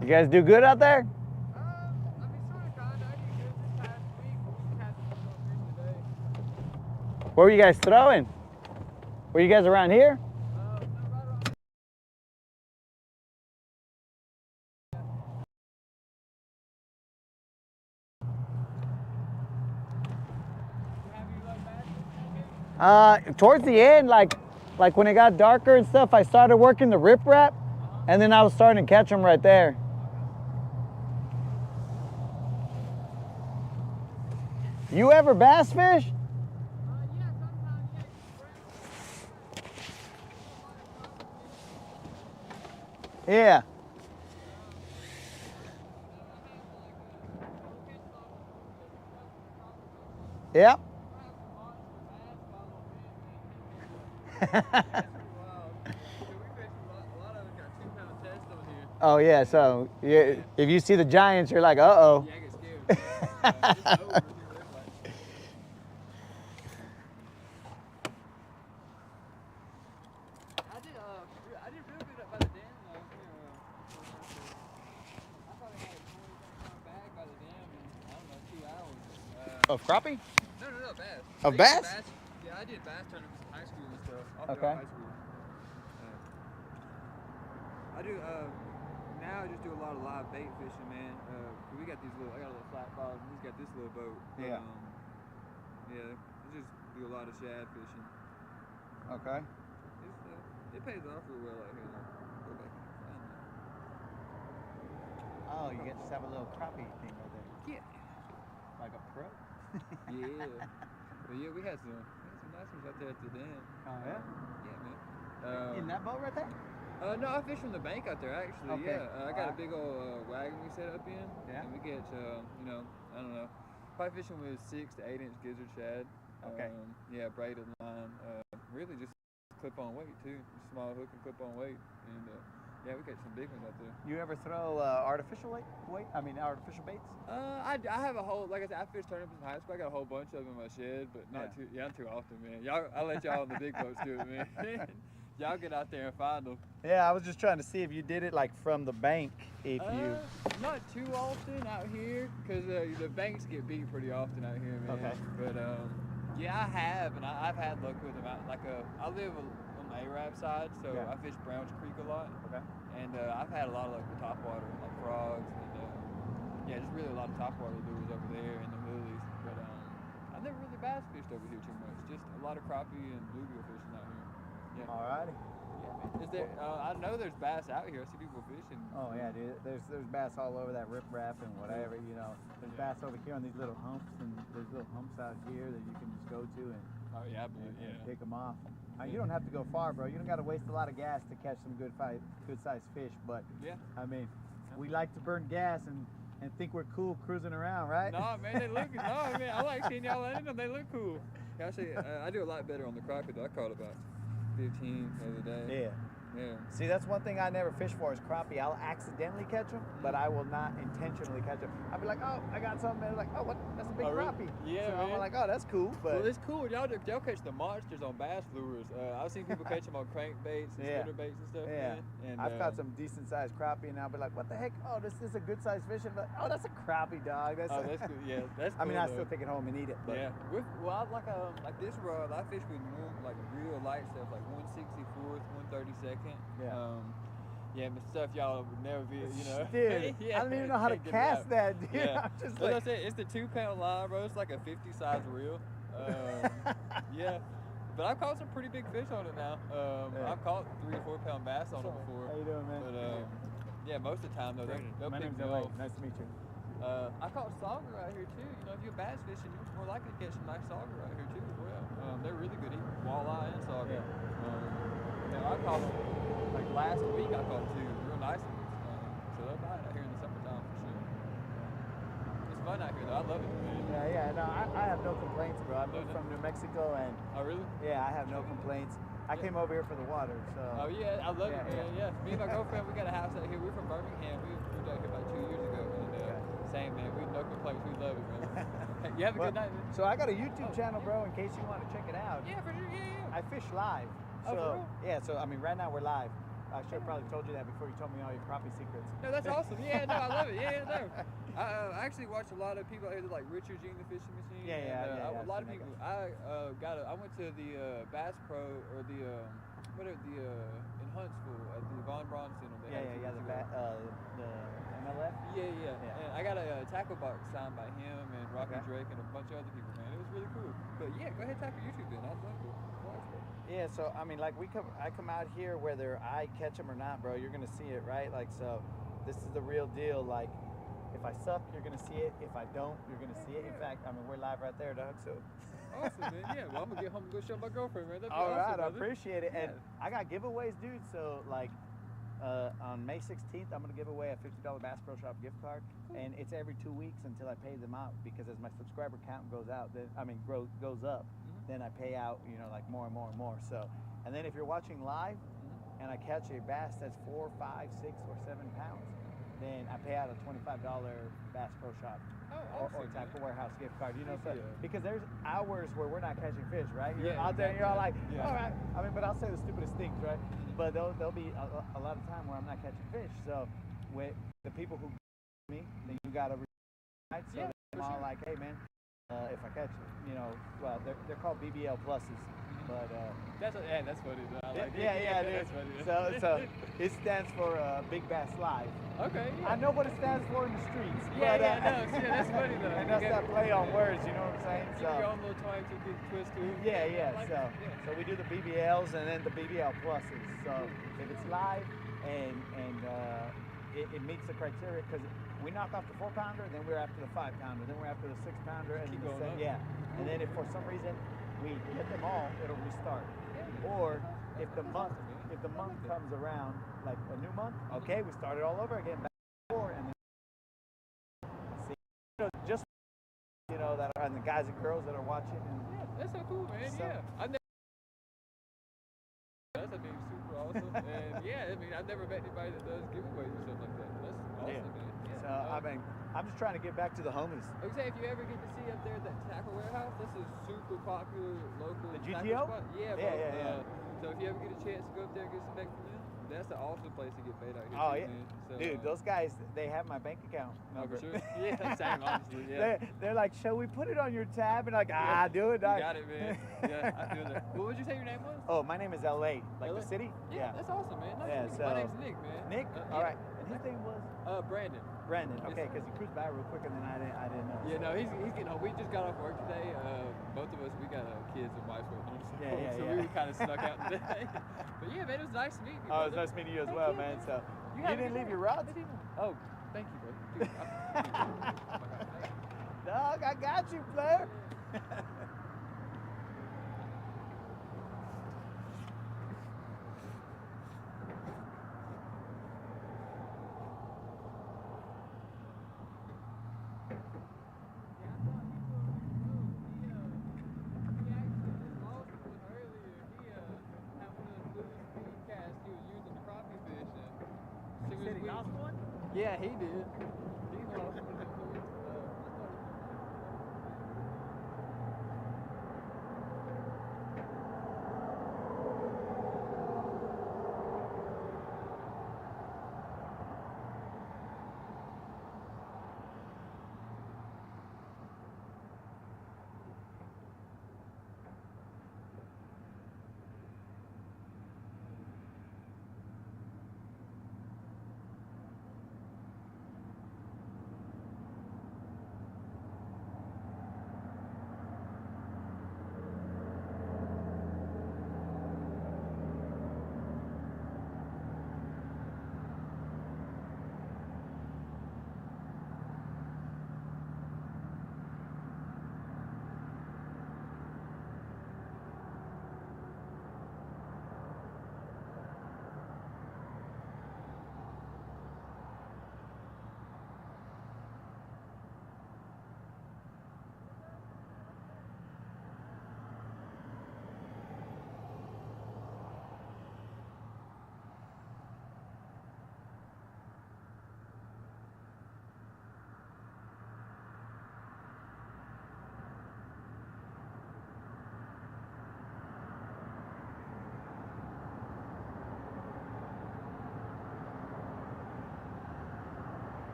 You guys do good out there?
I mean, sort of, kind of. I did good this past week. We had some fish today.
Where were you guys throwing? Were you guys around here?
No, right around. Have you like bass fishing?
Towards the end, like when it got darker and stuff, I started working the riprap, and then I was starting to catch them right there. You ever bass fish?
Yeah, sometimes.
Yeah. Yep. Oh yeah, so yeah, if you see the giants, you're like, uh-oh.
Yeah, I get scared. It's over. I did real good up by the dam though. I probably had a 20-pound bag by the dam in, I don't know, 2 hours.
Of crappie?
No, bass.
Of
I did
bass?
Yeah, I did bass tournaments in high school and stuff. All
Okay.
throughout high school. I do, now I just do a lot of live bait fishing, man. We got these little, I got a little flat bottom, he's got this little boat.
Yeah.
Yeah, I just do a lot of shad fishing.
Okay.
It pays off real well out here. Go back and find that.
Oh, you get to have a little crappie thing right there.
Yeah.
Like a pro?
Yeah. But yeah, we had some nice ones out there at the dam.
Oh yeah?
Yeah, man.
In that boat right there?
No, I fish from the bank out there actually.
Okay.
Yeah, I got a big old wagon we set up in.
Yeah.
And we catch, I don't know, probably fishing with 6 to 8 inch gizzard shad.
Okay.
Yeah, braided line. Really just clip on weight too. Just small hook and clip on weight. And Yeah, we catch some big ones out there.
You ever throw artificial artificial baits?
I have a whole, like I said, I fished tournaments in high school. I got a whole bunch of them in my shed, but not too often, man. I'll let y'all on the big boats do it, man. Y'all get out there and find them.
Yeah, I was just trying to see if you did it like from the bank. If you
Not too often out here, cause the banks get beat pretty often out here, man.
Okay.
But yeah, I have, and I've had luck with them. I live on the Arab side, so
Yeah.
I fish Browns Creek a lot.
Okay.
And I've had a lot of luck with topwater, like frogs, and just really a lot of topwater lures over there and the lilies. But I've never really bass fished over here too much. Just a lot of crappie and bluegill fishing out here. Yeah.
Alrighty.
Yeah, man. Is there? I know there's bass out here. I see people fishing.
Oh yeah, dude. There's bass all over that riprap and whatever. You know, there's bass over here on these little humps, and there's little humps out here that you can just go to and,
Oh yeah, I believe.
and
Yeah.
pick them off. You don't have to go far, bro. You don't got to waste a lot of gas to catch some good sized fish. But
Yeah.
I mean, we like to burn gas and think we're cool cruising around, right?
No, man, they look. No, man, I like seeing y'all landing them. They look cool. Actually, I do a lot better on the crappie though. I caught about 15 the other day.
Yeah.
Yeah.
See, that's one thing I never fish for is crappie. I'll accidentally catch them, but I will not intentionally catch them. I'll be like, oh, I got something. And they're like, oh, what? That's a big
Oh, really?
crappie.
Yeah,
so I'm
man.
like, oh, that's cool. But
Well, it's cool. Y'all catch the monsters on bass lures. I've seen people catch them on crankbaits and
Yeah.
spinnerbaits and stuff.
yeah,
Man. And
I've caught some decent sized crappie, and I'll be like, what the heck? Oh, this is a good sized fish. And I'm like, oh, that's a crappie, dog. That's
Oh, that's cool. Yeah, that's cool.
I mean, I
though.
still take it home and eat it. But
Yeah. I like this rod. I fish with like real light stuff, like 1/64th, 1/32nd.
Yeah.
Yeah, but stuff y'all would never be, you know.
Dude,
Yeah,
I don't even know how to
can't get it
cast
out.
that, dude.
Yeah.
I'm just
As
like,
I said, it's the 2-pound line, bro. It's like a 50 size reel. Yeah. But I've caught some pretty big fish on it now.
Yeah.
I've caught 3 or 4 pound bass on it before.
How you doing, man?
But yeah, most of the time though, they'll
My
pick
name's
me
LA.
off.
Nice to meet you.
I caught sauger out here too. You know, if you're bass fishing, you're more likely to catch some nice sauger out here too as well. They're really good eating walleye and sauger. I caught them like last week. I caught 2 real nice ones. So they'll bite out here in the summertime for sure. It's fun out here though. I love it, man.
Yeah. No, I have no complaints, bro. I'm
No.
from New Mexico, and
Oh really?
yeah, I have no complaints. I came over here for the water, so.
Oh yeah, I love
Yeah,
it, man. Yeah. Me and my girlfriend, we got a house out here. We're from Birmingham. We moved out here about 2 years ago, and same man. We no complaints. We love it, man. Hey, you have a
Well,
good night, man.
So I got a YouTube channel, bro, in case you want to check it out.
Yeah, for sure. Yeah.
I fish live.
Oh,
So
for real?
yeah, so I mean, right now we're live. I should have probably told you that before you told me all your crappie secrets.
No, that's awesome. Yeah, no, I love it. Yeah, no. I actually watch a lot of people out here that like Richard Gene the Fishing Machine.
Yeah,
and,
yeah,
a lot of
I've seen
people.
that
I went to the Bass Pro or the in Huntsville at the Von Braun Center. They had a few years ago.
The MLF.
Yeah.
Yeah.
And I got a tackle box signed by him and Rocky
Okay.
Drake and a bunch of other people, man. It was really cool. But yeah, go ahead and type your YouTube in. I'd love to watch it.
Yeah, so I mean, like I come out here whether I catch them or not, bro. You're gonna see it, right? Like, so this is the real deal. Like, if I suck, you're gonna see it. If I don't, you're gonna see it. In fact, I mean, we're live right there, dog. So.
Awesome, man. Yeah, well, I'm gonna get home and go show my girlfriend, man. That'd be
All
awesome,
right, I
brother.
appreciate it. And
Yeah.
I got giveaways, dude. So like on May 16th, I'm gonna give away a $50 Bass Pro Shop gift card, and it's every 2 weeks until I pay them out. Because as my subscriber count goes out, then goes up, then I pay out, you know, like more and more and more. So, and then if you're watching live, and I catch a bass that's 4, 5, 6, or 7 pounds, then I pay out a $25 Bass Pro Shop.
Oh,
Or
awesome,
Tackle
man.
Warehouse gift card, you know, so
Yeah.
because there's hours where we're not catching fish, right? You're
Yeah,
out there and you're all like,
exactly. Yeah.
all right. I mean, but I'll say the stupidest things, right? But there'll be a lot of time where I'm not catching fish. So with the people who me, then you gotta right. So
Yeah,
I'm
for
all
sure.
like, hey man, if I catch, you know, well they're called BBL pluses, but
That's funny. Though. I like it.
yeah, dude.
That's funny.
So it stands for Big Bass Live.
Okay. Yeah.
I know what it stands for in the streets.
Yeah,
but,
that's funny though.
And
You
that's
got-
that play on words, you know what I'm saying?
Give your own little twang to the twist to it.
Yeah.
I like
So
it. Yeah.
so we do the BBLs and then the BBL pluses. So if it's live and it meets the criteria, because we knock off the 4-pounder, then we're after the 5-pounder, then we're after the 6-pounder, and
Keep
the
going up.
yeah. And then if for some reason we hit them all, it'll restart. Or if the month comes around, like a new month, okay, we start it all over again, back to 4, and then see, you know, just you know that are, and the guys and girls that are watching. And,
That's so cool, man.
So-
Yeah. That's super awesome. awesome. And yeah, I mean, I've never met anybody that does giveaways or stuff like that. That's awesome, man. Yeah.
So I mean, I'm just trying to get back to the homies.
Like I say, if you ever get to see up there at that tackle warehouse, that's a super popular local
The
tackle
GTO?
spot. Yeah, bro.
Yeah.
So if you ever get a chance to go up there and get some bait from them, that's an awesome place to get bait out here.
Oh
too,
yeah,
man. So,
dude, those guys, they have my bank account
Oh,
number.
for sure. Yeah, same, honestly. Yeah.
They're like, shall we put it on your tab? And like, do it.
You got it, man. Yeah, I feel that. What would you say your name was?
Oh, my name is LA, like
LA?
the city.
Yeah, that's awesome, man. Nice
Yeah,
to meet you. My
so-
name's Nick, man.
Nick. All right. And his name was
Brandon.
Brandon.
Yes,
Okay,
sir.
because he cruised by real quick, and then I didn't know.
Yeah, no, he's getting home. We just got off work today. Both of us, we got kids and wives waiting on us.
Yeah,
so we kind of snuck out today. But yeah, man, it was nice to meet you.
Oh, it was
brother.
nice meeting you as
Heck
well,
yeah,
man. So
You
you
have a
didn't
good
leave
day.
your rods?
Oh, thank you, bro. Dude,
Dog, I got you, player.
Yeah, he did. He lost one of them fluids.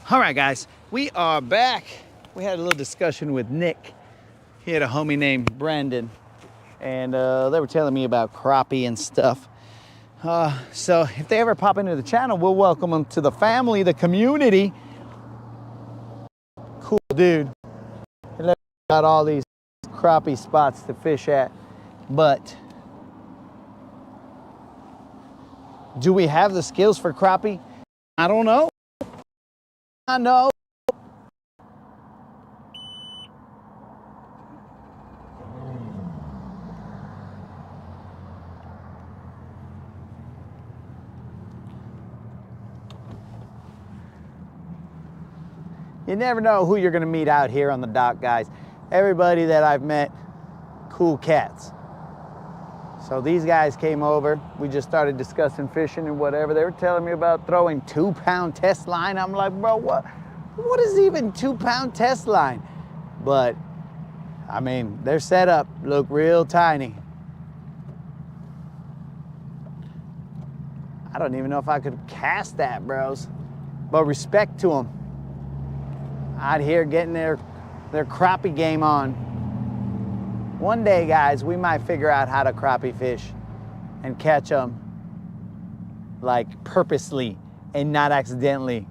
All right, guys, we are back. We had a little discussion with Nick. He had a homie named Brandon, and they were telling me about crappie and stuff. So if they ever pop into the channel, we'll welcome them to the family, the community. Cool dude. He let me out all these crappie spots to fish at, but do we have the skills for crappie? I don't know. I know. You never know who you're gonna meet out here on the dock, guys. Everybody that I've met, cool cats. So these guys came over. We just started discussing fishing and whatever. They were telling me about throwing 2-pound test line. I'm like, bro, what is even 2-pound test line? But I mean, their setup look real tiny. I don't even know if I could cast that, bros. But respect to them. Out here getting their crappie game on. One day, guys, we might figure out how to crappie fish and catch them like purposely and not accidentally.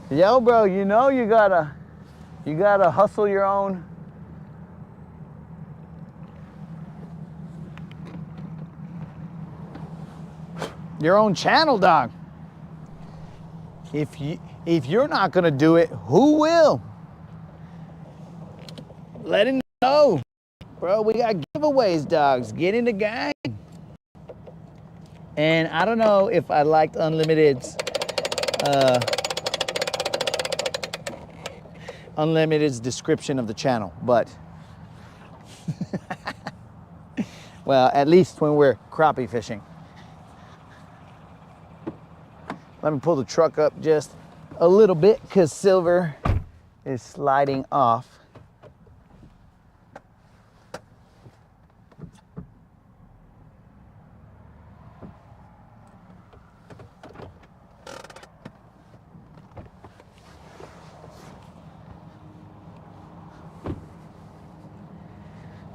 Yo, bro, you know you gotta hustle your own. Your own channel, dog. If you're not gonna do it, who will? Let him know. Bro, we got giveaways, dogs. Get in the gang. And I don't know if I liked Unlimited's description of the channel, but well, at least when we're crappie fishing. Let me pull the truck up just a little bit because Silver is sliding off.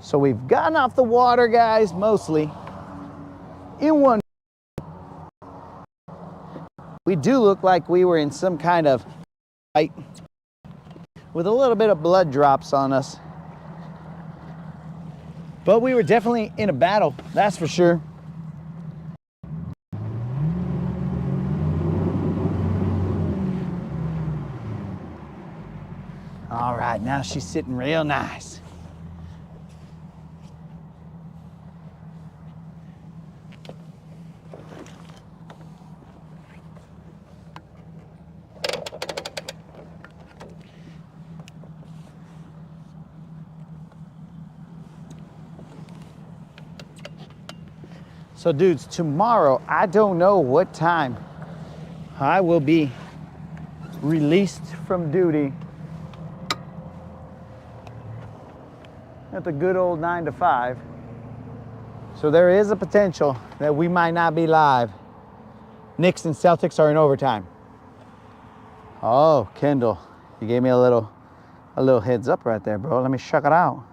So we've gotten off the water, guys, mostly. In one, we do look like we were in some kind of fight with a little bit of blood drops on us. But we were definitely in a battle, that's for sure. All right, now she's sitting real nice. So dudes, tomorrow, I don't know what time I will be released from duty at the good old 9 to 5. So there is a potential that we might not be live. Knicks and Celtics are in overtime. Oh, Kendall, you gave me a little heads up right there, bro. Let me check it out.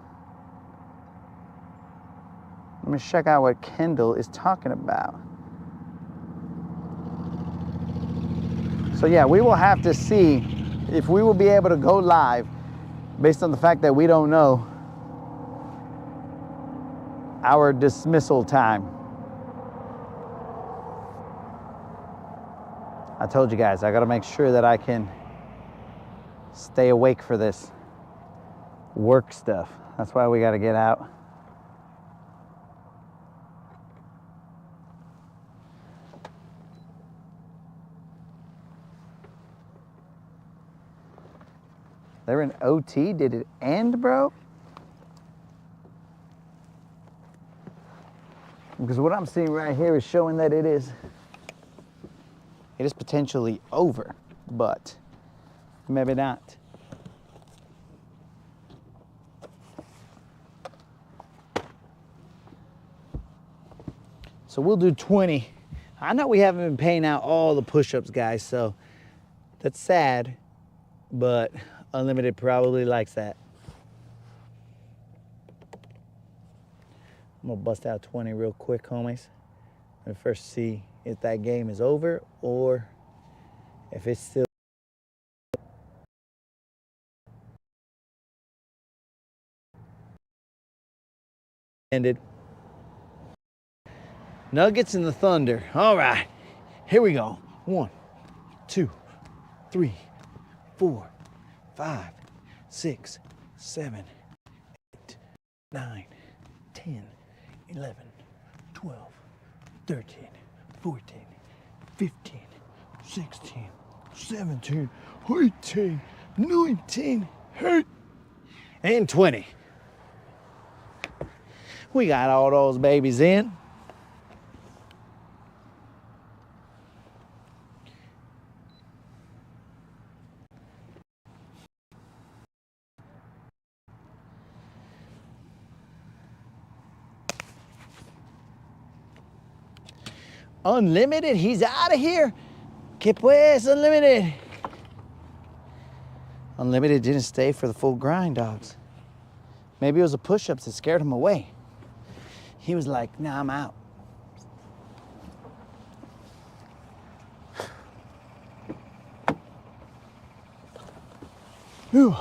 Let me check out what Kendall is talking about. So yeah, we will have to see if we will be able to go live based on the fact that we don't know our dismissal time. I told you guys, I gotta make sure that I can stay awake for this work stuff. That's why we gotta get out. They're in OT. Did it end, bro? Because what I'm seeing right here is showing that it is potentially over, but maybe not. So we'll do 20. I know we haven't been paying out all the push-ups, guys, so that's sad, but Unlimited probably likes that. I'm gonna bust out 20 real quick, homies. And first see if that game is over or if it's still ended. Nuggets and the Thunder. All right, here we go. 1, 2, 3, 4, 5, 6, 7, 8, 9, 10, 11, 12, 13, 14, 15, 16, 17, 18, 19, and 20. We got all those babies in. Unlimited? He's out of here. Que pues, Unlimited. Unlimited didn't stay for the full grind, dogs. Maybe it was the push-ups that scared him away. He was like, nah, I'm out. Whew.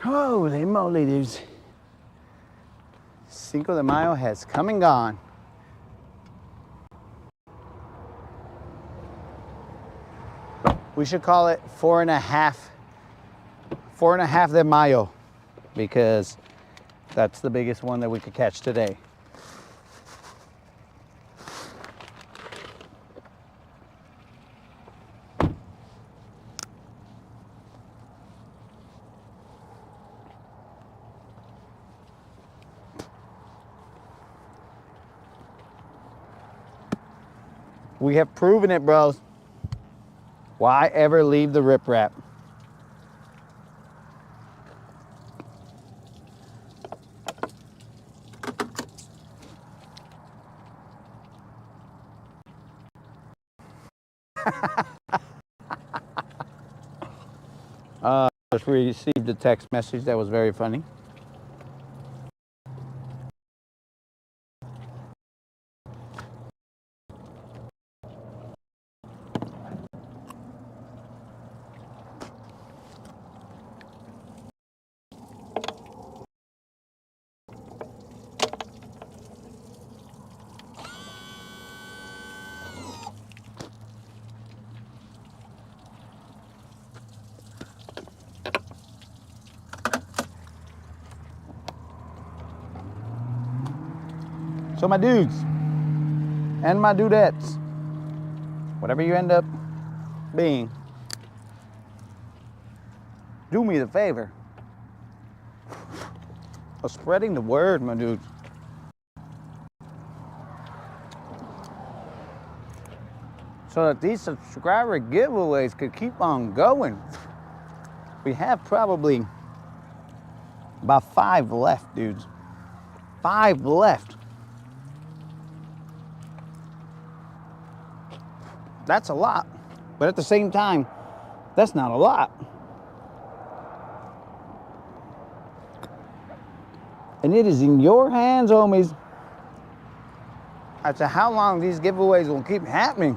Holy moly, dudes. Cinco de Mayo has come and gone. We should call it 4.5 de Mayo, because that's the biggest one that we could catch today. We have proven it, bros. Why ever leave the riprap? Just received a text message that was very funny. So my dudes and my dudettes, whatever you end up being, do me the favor of spreading the word, my dudes. So that these subscriber giveaways could keep on going. We have probably about 5 left, dudes. 5 left. That's a lot, but at the same time, that's not a lot. And it is in your hands, homies, as to how long these giveaways will keep happening.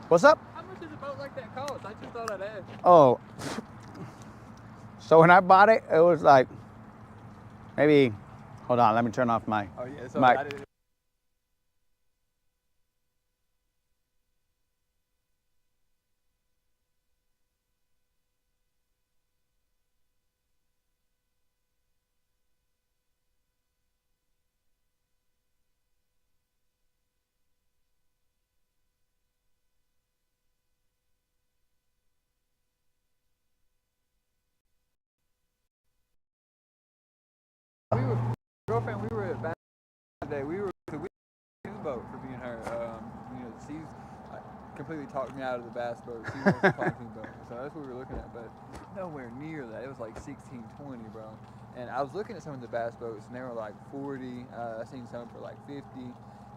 What's up?
How much does a boat like that cost? I just thought I'd ask.
Oh, so when I bought it, it was like maybe, hold on, let me turn off my
Oh yeah, so
mic.
I didn't. We were girlfriend. We were at back today. We were boat for being her. You know, she's completely talked me out of the bass boat. She wants the pontoon boat, so that's what we were looking at. But nowhere near that. It was like 16, 20, bro. And I was looking at some of the bass boats, and they were like 40. I seen some for like 50.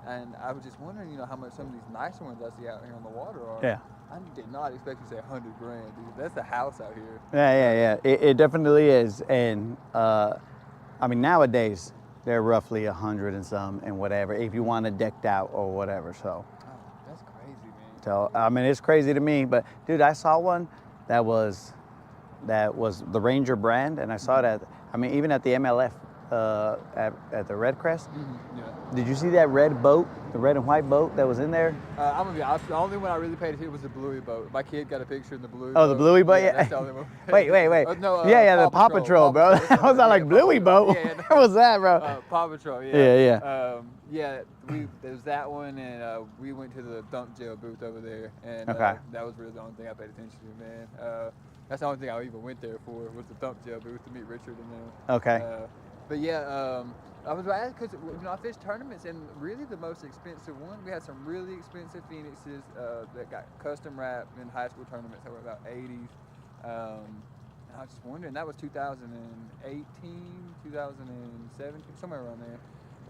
And I was just wondering, you know, how much some of these nicer ones I see out here on the water are.
Yeah.
I did not expect you to say $100 grand, dude. That's a house out here.
Yeah. It definitely is. And I mean, nowadays, they're roughly 100 and some and whatever, if you want it decked out or whatever, so.
Oh, that's crazy, man.
So, I mean, it's crazy to me, but dude, I saw one that was the Ranger brand, and I saw it at, I mean, even at the MLF at the Red Crest.
Yeah.
Did you see that red boat, the red and white boat that was in there?
I'm gonna be honest. The only one I really paid attention was the Bluey boat. My kid got a picture in the Bluey.
Oh, the Bluey boat. Yeah.
That's the only one.
Wait.
No.
yeah, the Paw Patrol, bro.
Patrol.
I was all like, Bluey boat.
Yeah,
What was that, bro?
Paw Patrol.
Yeah.
Yeah. There was that one, and we went to the dump jail booth over there, and
Okay.
that was really the only thing I paid attention to, man. That's the only thing I even went there for was the dump jail booth to meet Richard and them.
Okay.
But yeah, I was asking because I fished tournaments, and really the most expensive one, we had some really expensive Phoenixes that got custom wrapped in high school tournaments that were about 80s. And I was just wondering, that was 2018, 2017, somewhere around there.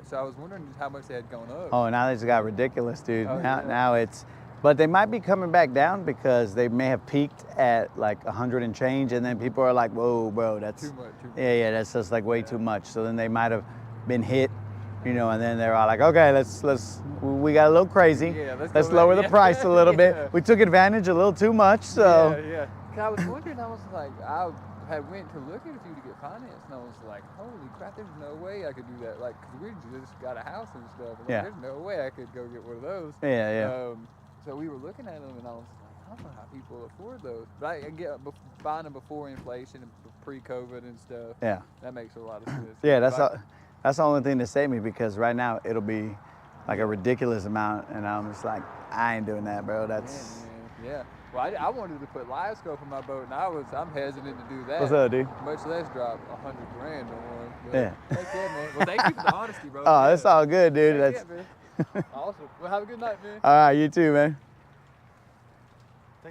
So I was wondering just how much they had gone up.
Oh, now they just got ridiculous, dude.
Oh,
now,
yeah.
now it's, but they might be coming back down because they may have peaked at like 100 and change, and then people are like, "Whoa, bro, that's
Too much.
yeah, that's just like way too much." So then they might have been hit, you know, and then they're all like, "Okay, we got a little crazy.
Yeah,
let's
go
lower
back."
the price a little
Yeah.
bit. We took advantage a little too much, so
Yeah. 'Cause I was wondering, I was like, I had went to look at a few to get financed, and I was like, holy crap, there's no way I could do that. Like, 'cause we just got a house and stuff. And
Yeah.
There's no way I could go get one of those.
yeah.
So we were looking at them, and I was like, I don't know how people afford those. But I get buying them before inflation and pre-COVID and stuff.
Yeah.
That makes a lot of sense.
Yeah,
But
that's the only thing to save me, because right now it'll be like a ridiculous amount, and I'm just like, I ain't doing that, bro. That's
Yeah. Well, I wanted to put live scope in my boat, and I'm hesitant to do that.
what's up, dude.
Much less drop $100 grand on one. But
Yeah.
Heck yeah, man. Well, thank you for the honesty, bro.
Oh,
Yeah.
that's all good, dude.
Heck
That's
yeah, man. Awesome. Well, have a good night, man.
all right. You too, man.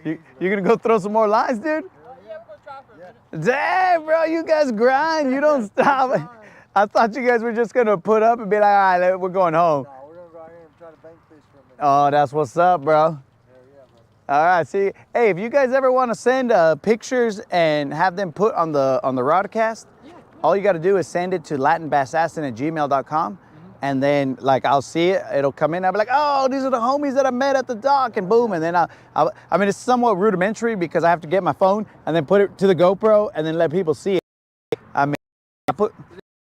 You gonna go throw some more lines, dude?
Yeah, we're gonna try for a minute.
Damn, bro, you guys grind. You don't stop. I thought you guys were just gonna put up and be like, all right, we're going home.
No, we're gonna go out here and try to bank fish for a minute.
Oh, that's what's up, bro.
Yeah, man.
All right, see, hey, if you guys ever want to send pictures and have them put on the Rodcast, all you got to do is send it to latinbassassin@gmail.com, and then like I'll see it, it'll come in. I'll be like, oh, these are the homies that I met at the dock, and boom, and then I mean, it's somewhat rudimentary because I have to get my phone and then put it to the GoPro and then let people see it. I mean, I put.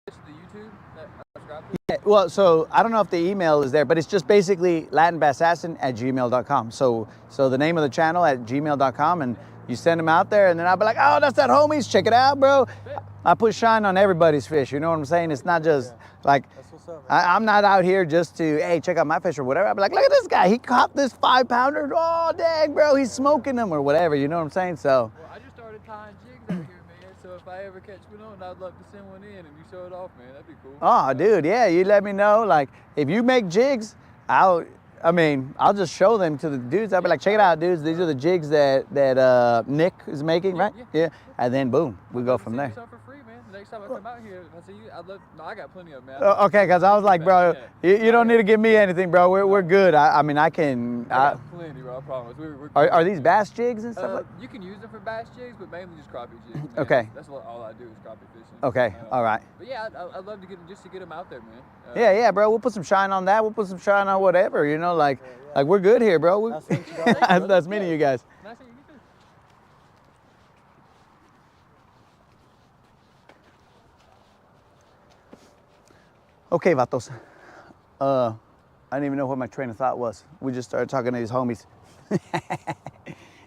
This is the YouTube that I subscribe to?
Yeah, well, so I don't know if the email is there, but it's just basically latinbassassin@gmail.com. So the name of the channel at gmail.com, and you send them out there, and then I'll be like, oh, that's that homies, check it out, bro. I put shine on everybody's fish, you know what I'm saying? It's not just like,
That's what's up, man.
I'm not out here just to, hey, check out my fish or whatever. I'll be like, look at this guy, he caught this 5-pounder. Oh, dang, bro, he's smoking them or whatever, you know what I'm saying? So,
Well, I just started tying jigs out here, man. So if I ever catch one on, I'd love to send one in and you show it off, man. That'd be cool.
oh, dude, yeah, you let me know. Like, if you make jigs, I'll just show them to the dudes. I'll be like, check it out, dudes. These are the jigs that Nick is making, right?
yeah.
And then boom, we go from
Send me
there.
some for free, man. The next time I come out here, if I see you, I'd love. No, I got plenty of them, man.
Okay, because I was like, bro, you don't need to give me anything, bro. We're good. I mean, I can.
I got plenty, bro. I promise. We're
Are these bass jigs and stuff like?
you can use them for bass jigs, but mainly just crappie jigs. Man.
Okay.
That's all I do is crappie fishing.
Okay, all right.
But yeah, I'd love to get them out there, man.
Yeah, bro. We'll put some shine on that. We'll put some shine on whatever. You know, like we're good here, bro.
That's what you got.
That's me to you guys.
Nice seeing you too.
Okay, vatos. I didn't even know what my train of thought was. We just started talking to these homies.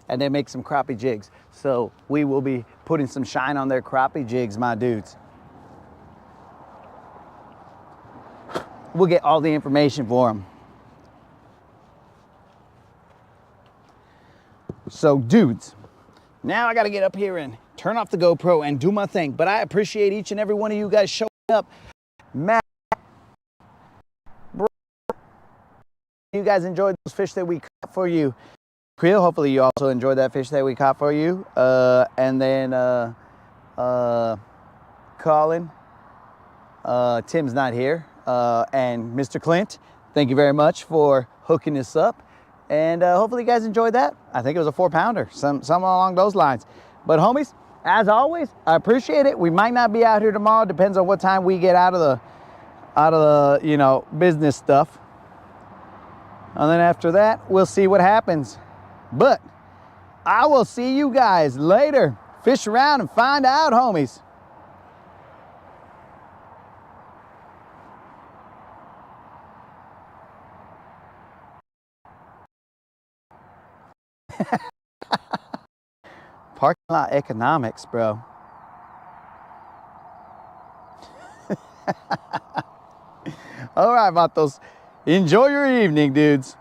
And they make some crappie jigs. So we will be putting some shine on their crappie jigs, my dudes. We'll get all the information for them. So dudes, now I gotta get up here and turn off the GoPro and do my thing. But I appreciate each and every one of you guys showing up. Matt, bro, you guys enjoyed those fish that we caught for you. Creel, hopefully you also enjoyed that fish that we caught for you. And then Colin, Tim's not here. And Mr. Clint, thank you very much for hooking this up. And hopefully you guys enjoyed that. I think it was a 4-pounder, something along those lines. But homies, as always, I appreciate it. We might not be out here tomorrow. Depends on what time we get out of the business stuff. And then after that, we'll see what happens. But I will see you guys later. Fish around and find out, homies. Parking lot economics, bro. All right, vatos. Enjoy your evening, dudes.